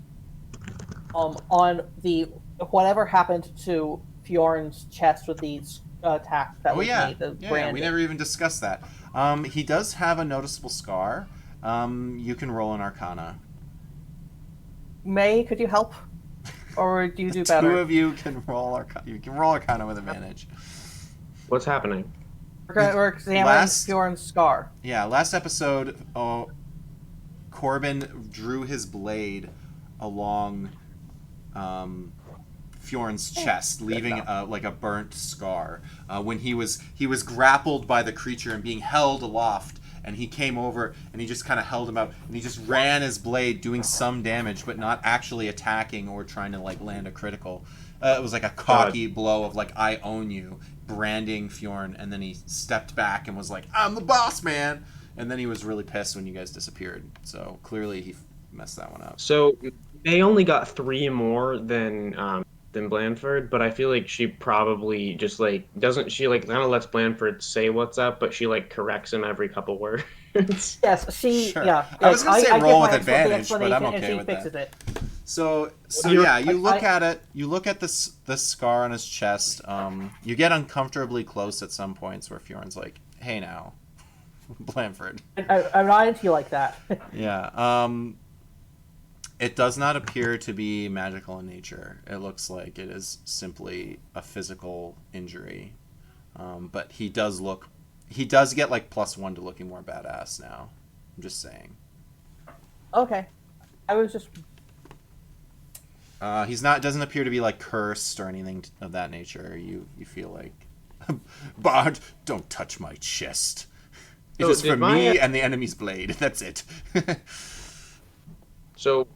on the whatever happened to Fjorn's chest with these attacks that Oh was yeah, made. The yeah. branding. We never even discussed that. He does have a noticeable scar. You can roll an Arcana. May, could you help, or do you do Two better? of you can roll Arcana. You can roll Arcana with advantage. What's happening? We're examining Last- Fjorn's scar. Yeah, last episode, Corbin drew his blade along Fjorn's chest, leaving like a burnt scar. When he was grappled by the creature and being held aloft, and he came over and he just kind of held him out, and he just ran his blade, doing some damage, but not actually attacking or trying to like land a critical. It was like a cocky blow of like, I own you, branding Fjorn, and then he stepped back and was like, I'm the boss, man. And then he was really pissed when you guys disappeared. So clearly he messed that one up. So they only got 3 more than Blandford, but I feel like she probably just like doesn't she like kind of lets Blandford say what's up, but she like corrects him every couple words. Yes, she. Sure. Yeah, I was gonna say give roll my with advantage, but I'm explanation, okay and she with fixes that. it. So You're- yeah, you look I- at it. You look at this scar on his chest. You get uncomfortably close at some points where Fjorn's like, "Hey now, Blandford." I'm not into you like that. Yeah. It does not appear to be magical in nature. It looks like it is simply a physical injury. But he does get like +1 to looking more badass now. I'm just saying. Okay, I was just. He's not. Doesn't appear to be like cursed or anything of that nature. You feel like, Bard, don't touch my chest. It So is for did my- me and the enemy's blade. That's it. So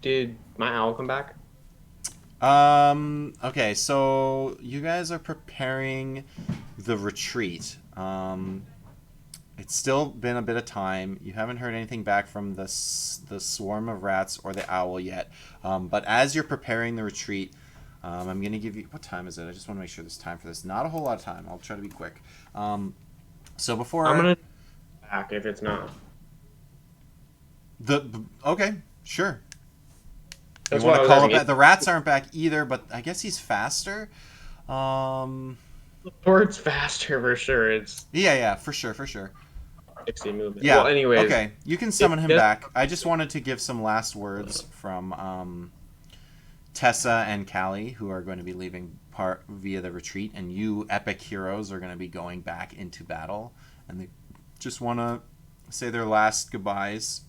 did my owl come back? Okay, so you guys are preparing the retreat. It's still been a bit of time. You haven't heard anything back from the swarm of rats or the owl yet. But as you're preparing the retreat, I'm going to give you... What time is it? I just want to make sure there's time for this. Not a whole lot of time. I'll try to be quick. So before... I'm gonna back if it's not. Okay, sure. That's You want why I to was call asking. it back? The rats aren't back either, but I guess he's faster. Or it's faster for sure. It's Yeah, for sure. 60 movement. Yeah. Well, anyways. Okay, you can summon him Just- back. I just wanted to give some last words from Tessa and Callie, who are going to be leaving via the retreat, and you, epic heroes, are going to be going back into battle, and they just want to say their last goodbyes.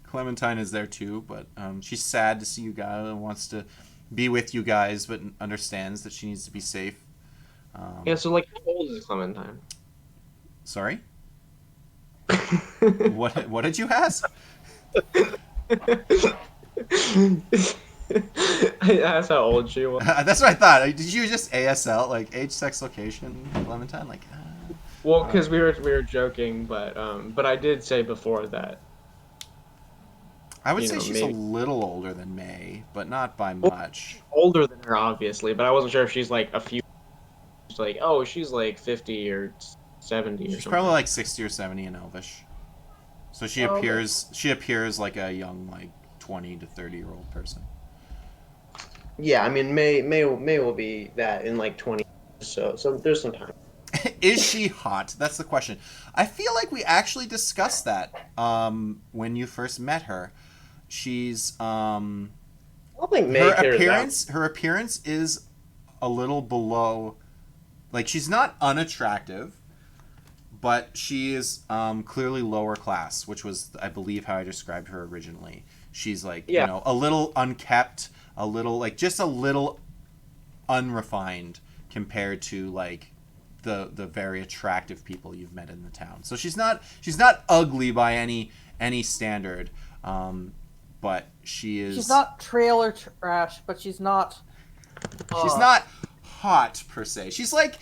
Clementine is there too, but she's sad to see you guys and wants to be with you guys, but understands that she needs to be safe. Yeah, so like how old is Clementine? Sorry? What did you ask? I asked how old she was. That's what I thought. Did you just ASL, like age, sex, location, Clementine? Like, Well, because we were joking, but I did say before that. I would You say know, she's maybe. a little older than May, but not by much. Older than her, obviously, but I wasn't sure if she's like a few. She's like, oh, she's like 50 or 70 or She's something. probably like 60 or 70 in Elvish. So she Oh, okay. appears like a young, like 20 to 30-year-old person. Yeah, I mean May will be that in like 20. So there's some time. Is she hot? That's the question. I feel like we actually discussed that when you first met her. She's I don't think May cares her appearance is a little below, like, she's not unattractive, but she is clearly lower class, which was, I believe, how I described her originally. She's like, Yeah. you know, a little unkept, a little, like, just a little unrefined compared to, like, the very attractive people you've met in the town. So she's not ugly by any standard, but she is. She's not trailer trash, but she's not. She's not hot per se. She's like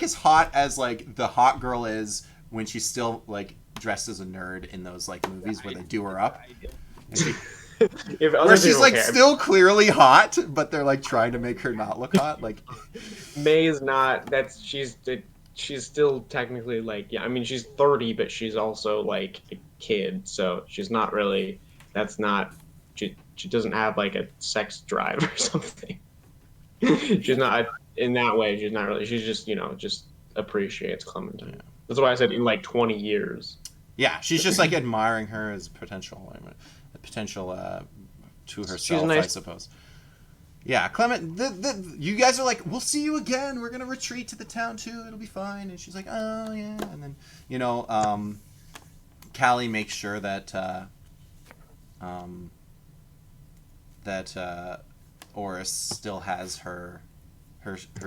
as hot as like the hot girl is when she's still like dressed as a nerd in those like movies where they do her up. And she- If other where she's people like care. still clearly hot, but they're like trying to make her not look hot. Like May is not. She's still technically like, yeah. I mean, she's 30, but she's also like a kid, so she's not really. That's not. She doesn't have like a sex drive or something. She's not in that way. She's not really. She's just just appreciates Clementine. That's why I said in like 20 years. Yeah, she's just like admiring her as a potential to herself, nice. I suppose. Yeah, Clement, you guys are like, we'll see you again. We're gonna retreat to the town too. It'll be fine. And she's like, oh yeah. And then Callie makes sure that Oris still has her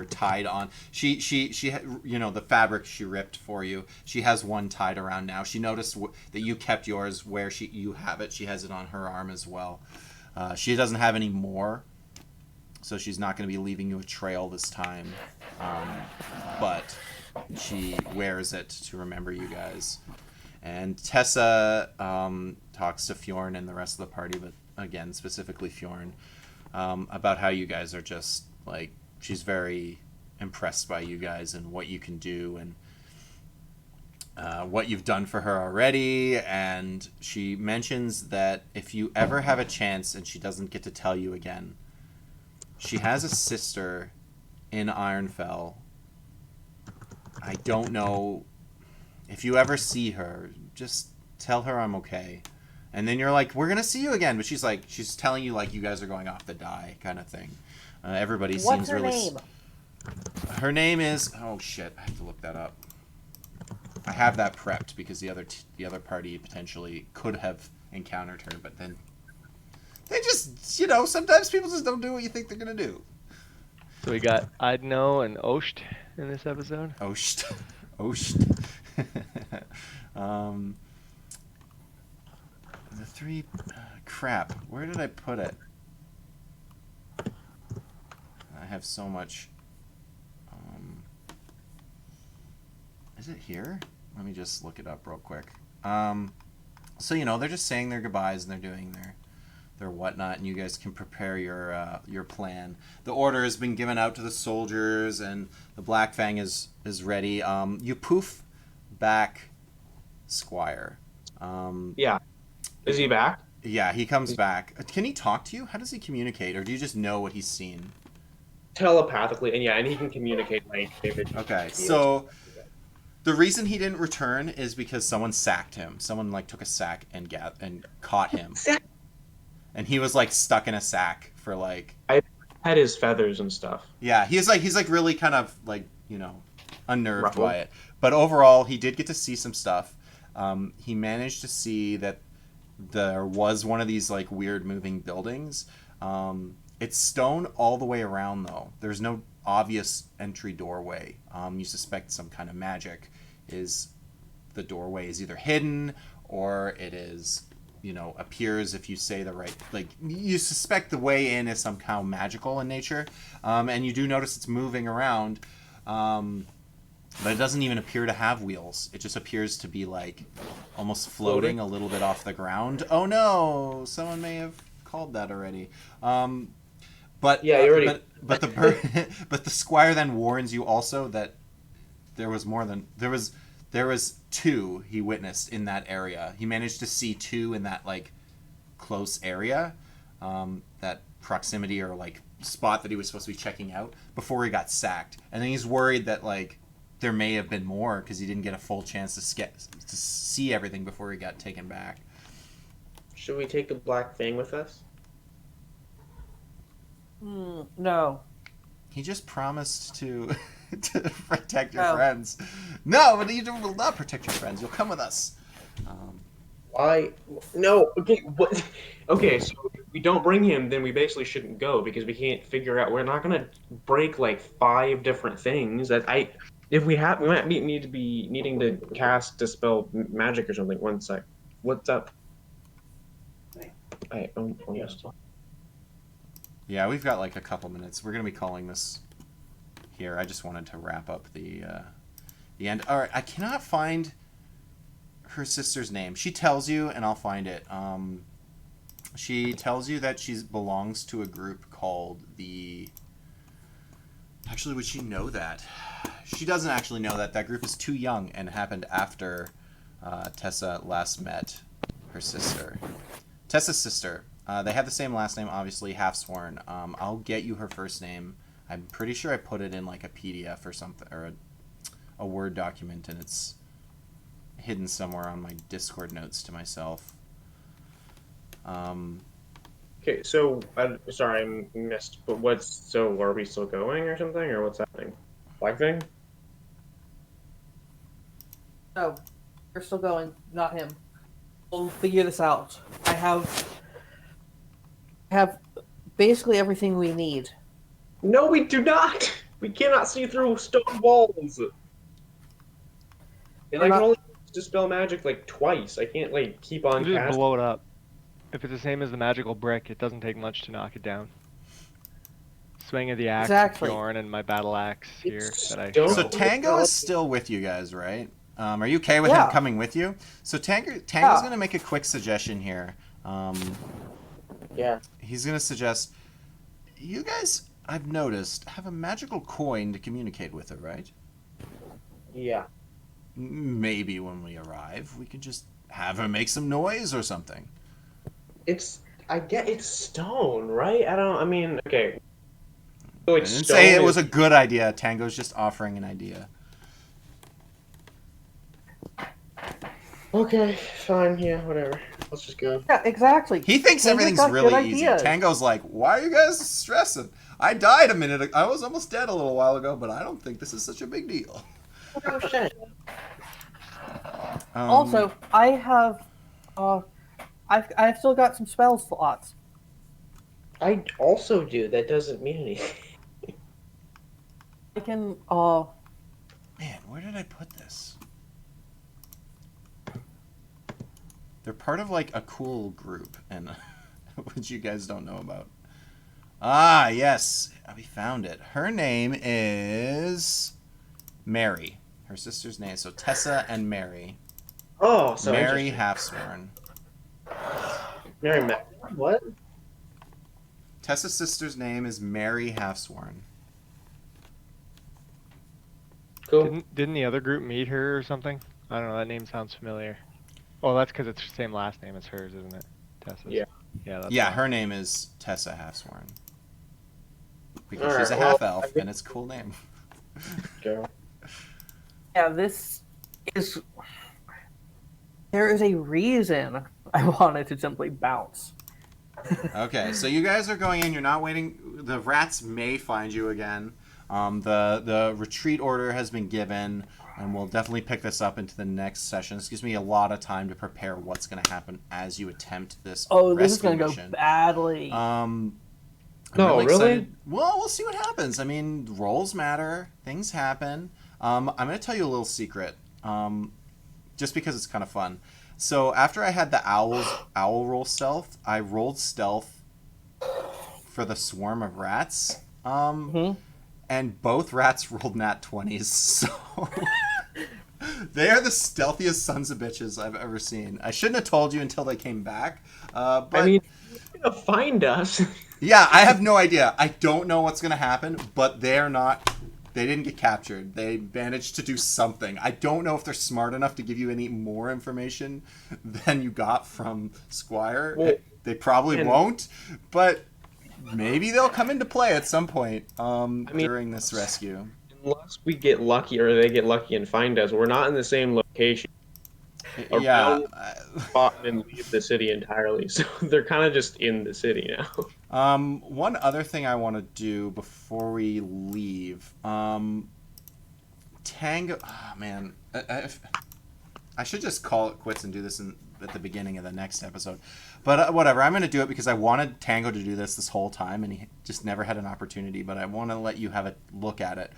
tied on. She the fabric she ripped for you. She has one tied around now. She noticed that you kept yours where you have it. She has it on her arm as well. She doesn't have any more, so she's not going to be leaving you a trail this time. But she wears it to remember you guys. And Tessa talks to Fjorn and the rest of the party, but again, specifically Fjorn, about how you guys are just like, she's very impressed by you guys and what you can do and what you've done for her already. And she mentions that if you ever have a chance and she doesn't get to tell you again, she has a sister in Ironfell. I don't know if you ever see her, just tell her I'm okay. And then you're like, we're going to see you again. But she's telling you like you guys are going off to die kind of thing. Everybody What's seems her really... name? Her name is... Oh, shit. I have to look that up. I have that prepped because the other party potentially could have encountered her. But then they just, sometimes people just don't do what you think they're going to do. So we got Idno and Osht in this episode. Osht. The three... crap. Where did I put it? I have so much... is it here? Let me just look it up real quick. So, they're just saying their goodbyes and they're doing their whatnot, and you guys can prepare your plan. The order has been given out to the soldiers, and the Black Fang is ready. You poof back Squire. Yeah. Is he back? Yeah, he comes back. Can he talk to you? How does he communicate, or do you just know what he's seen? Telepathically, and he can communicate like David. Okay, so the reason he didn't return is because someone sacked him. Someone took a sack and caught him, and he was stuck in a sack for I had his feathers and stuff. Yeah, he's really kind of unnerved Ruffled. by it. But overall, he did get to see some stuff. He managed to see that there was one of these weird moving buildings. It's stone all the way around though. There's no obvious entry doorway. You suspect some kind of magic is the doorway is either hidden or it is appears if you say the right you suspect the way in is somehow magical in nature. And you do notice it's moving around. But it doesn't even appear to have wheels. It just appears to be almost floating a little bit off the ground. Oh no! Someone may have called that already. But yeah, you already. But the Squire then warns you also that there was two he witnessed in that area. He managed to see two in that close area, that proximity or spot that he was supposed to be checking out before he got sacked. And then he's worried that there may have been more because he didn't get a full chance to see everything before he got taken back. Should we take the Black Fang with us? No. He just promised to protect your friends. No, but you will not protect your friends. You'll come with us. Why? No. Okay. What? Okay. So if we don't bring him, then we basically shouldn't go because we can't figure out. We're not gonna break 5 different things. If we might need to be needing to cast dispel magic or something. One sec. What's up? Almost. Yeah, we've got a couple minutes. We're gonna be calling this here. I just wanted to wrap up the end. All right, I cannot find her sister's name. She tells you, and I'll find it. She tells you that she belongs to a group called the... Actually, would she know that? She doesn't actually know that. That group is too young and happened after Tessa last met her sister. Tessa's sister. They have the same last name, obviously, half-sworn. I'll get you her first name I'm pretty sure I put it in like a PDF or something, or a Word document, and it's hidden somewhere on my Discord notes to myself. Okay, so sorry, I missed. But so are we still going or something, or what's happening? Flag thing? No, you're still going, not him. We'll figure this out. I have basically everything we need. No, we do not. We cannot see through stone walls. And I can only dispel magic like twice. I can't like keep on You just casting. blow it up. If it's the same as the magical brick, it doesn't take much to knock it down. Swing of the axe, Exactly. Bjorn, and my battle axe here that I Don't- So show. Tango is still with you guys, right? Are you okay with him Yeah. coming with you? So Tango's Yeah. going to make a quick suggestion here. Yeah. He's going to suggest, you guys, I've noticed, have a magical coin to communicate with her, right? Yeah. Maybe when we arrive, we could just have her make some noise or something. I get it's stone, right? I mean, okay. So I it's didn't stone say it is- was a good idea. Tango's just offering an idea. Okay, fine, yeah, whatever. Let's just go. Yeah, exactly. He thinks Tango's everything's got really good easy. ideas. Tango's like, why are you guys stressing? I died a minute ago. I was almost dead a little while ago, but I don't think this is such a big deal. Oh shit. Also, I have, I've still got some spell slots. I also do. That doesn't mean anything. I can, Man, where did I put this? They're part of like a cool group, and which you guys don't know about. Ah, yes, we found it. Her name is Mary. Her sister's name. So Tessa and Mary. Oh, so Mary interesting. Halfsworn. Mary what? Tessa's sister's name is Mary Halfsworn. Cool. Didn't the other group meet her or something? I don't know. That name sounds familiar. Oh, that's because it's the same last name as hers, isn't it? Tessa's. Yeah. Yeah. That's Yeah, why. her name is Tessa Halfsworn. Because Alright, she's a well, half elf, I think- and it's a cool name. Go. yeah, this is, there is a reason I wanted to simply bounce. Okay, so you guys are going in. You're not waiting. The rats may find you again. The retreat order has been given, and we'll definitely pick this up into the next session. This gives me a lot of time to prepare what's going to happen as you attempt this. Oh, this is rescue going to go mission. badly. I'm No, really? excited. Well, we'll see what happens. I mean, rolls matter. Things happen. I'm going to tell you a little secret, just because it's kind of fun. So after I had the owl roll stealth, I rolled stealth for the swarm of rats. And both rats rolled nat 20s, so they are the stealthiest sons of bitches I've ever seen. I shouldn't have told you until they came back. But I mean, you're gonna find us. yeah, I have no idea. I don't know what's gonna happen, but they're not. They didn't get captured. They managed to do something. I don't know if they're smart enough to give you any more information than you got from Squire. Well, They probably and- won't, but maybe they'll come into play at some point during this rescue. Unless we get lucky or they get lucky and find us, we're not in the same location. Or Yeah. Spot and leave the city entirely, so they're kind of just in the city now. One other thing I want to do before we leave. Tango. Oh, man. I should just call it quits and do this at the beginning of the next episode. But whatever. I'm going to do it because I wanted Tango to do this whole time, and he just never had an opportunity. But I want to let you have a look at it.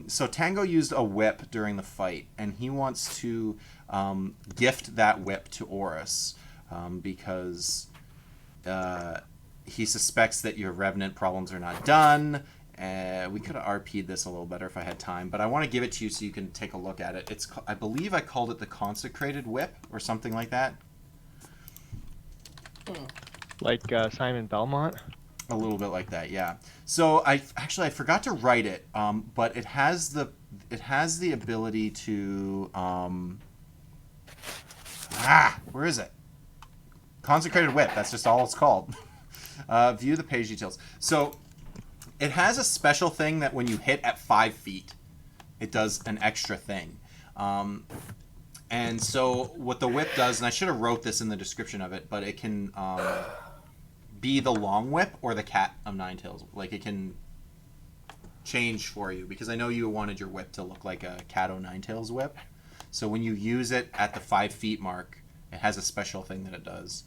So Tango used a whip during the fight, and he wants to gift that whip to Oris because he suspects that your Revenant problems are not done. We could have RP'd this a little better if I had time, but I want to give it to you so you can take a look at it. I believe I called it the Consecrated Whip or something like that. Like Simon Belmont. A little bit like that, yeah. So I forgot to write it, but it has the ability to where is it? Consecrated Whip. That's just all it's called. View the page details. So It has a special thing that when you hit at 5 feet, it does an extra thing. And so what the whip does, and I should have wrote this in the description of it, but it can be the long whip or the cat of nine tails. Like it can change for you, because I know you wanted your whip to look like a cat o' nine tails whip. So when you use it at the 5 feet mark, it has a special thing that it does.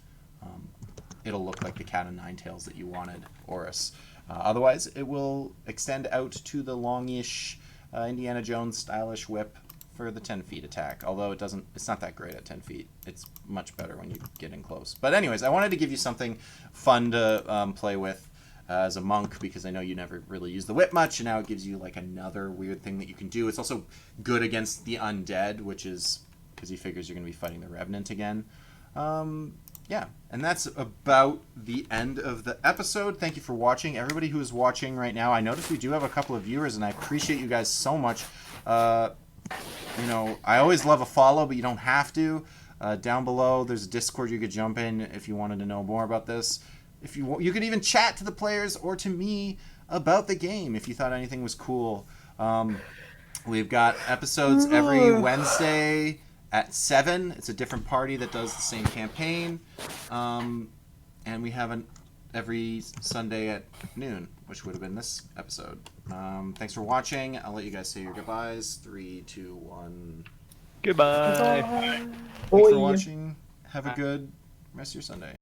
It'll look like the cat o' nine tails that you wanted, Oris. Otherwise, it will extend out to the longish Indiana Jones stylish whip for the 10 feet attack. Although it's not that great at 10 feet. It's much better when you get in close. But anyways, I wanted to give you something fun to play with as a monk, because I know you never really use the whip much, and now it gives you like another weird thing that you can do. It's also good against the undead, which is because he figures you're going to be fighting the Revenant again. Yeah, and that's about the end of the episode. Thank you for watching. Everybody who is watching right now, I noticed we do have a couple of viewers, and I appreciate you guys so much. You know, I always love a follow, but you don't have to. Down below, there's a Discord you could jump in if you wanted to know more about this. If you could even chat to the players or to me about the game if you thought anything was cool. We've got episodes every Wednesday at 7. It's a different party that does the same campaign. And we have every Sunday at noon, which would have been this episode. Thanks for watching. I'll let you guys say your goodbyes. 3, 2, 1. Goodbye. Thanks for watching. Have a good rest of your Sunday.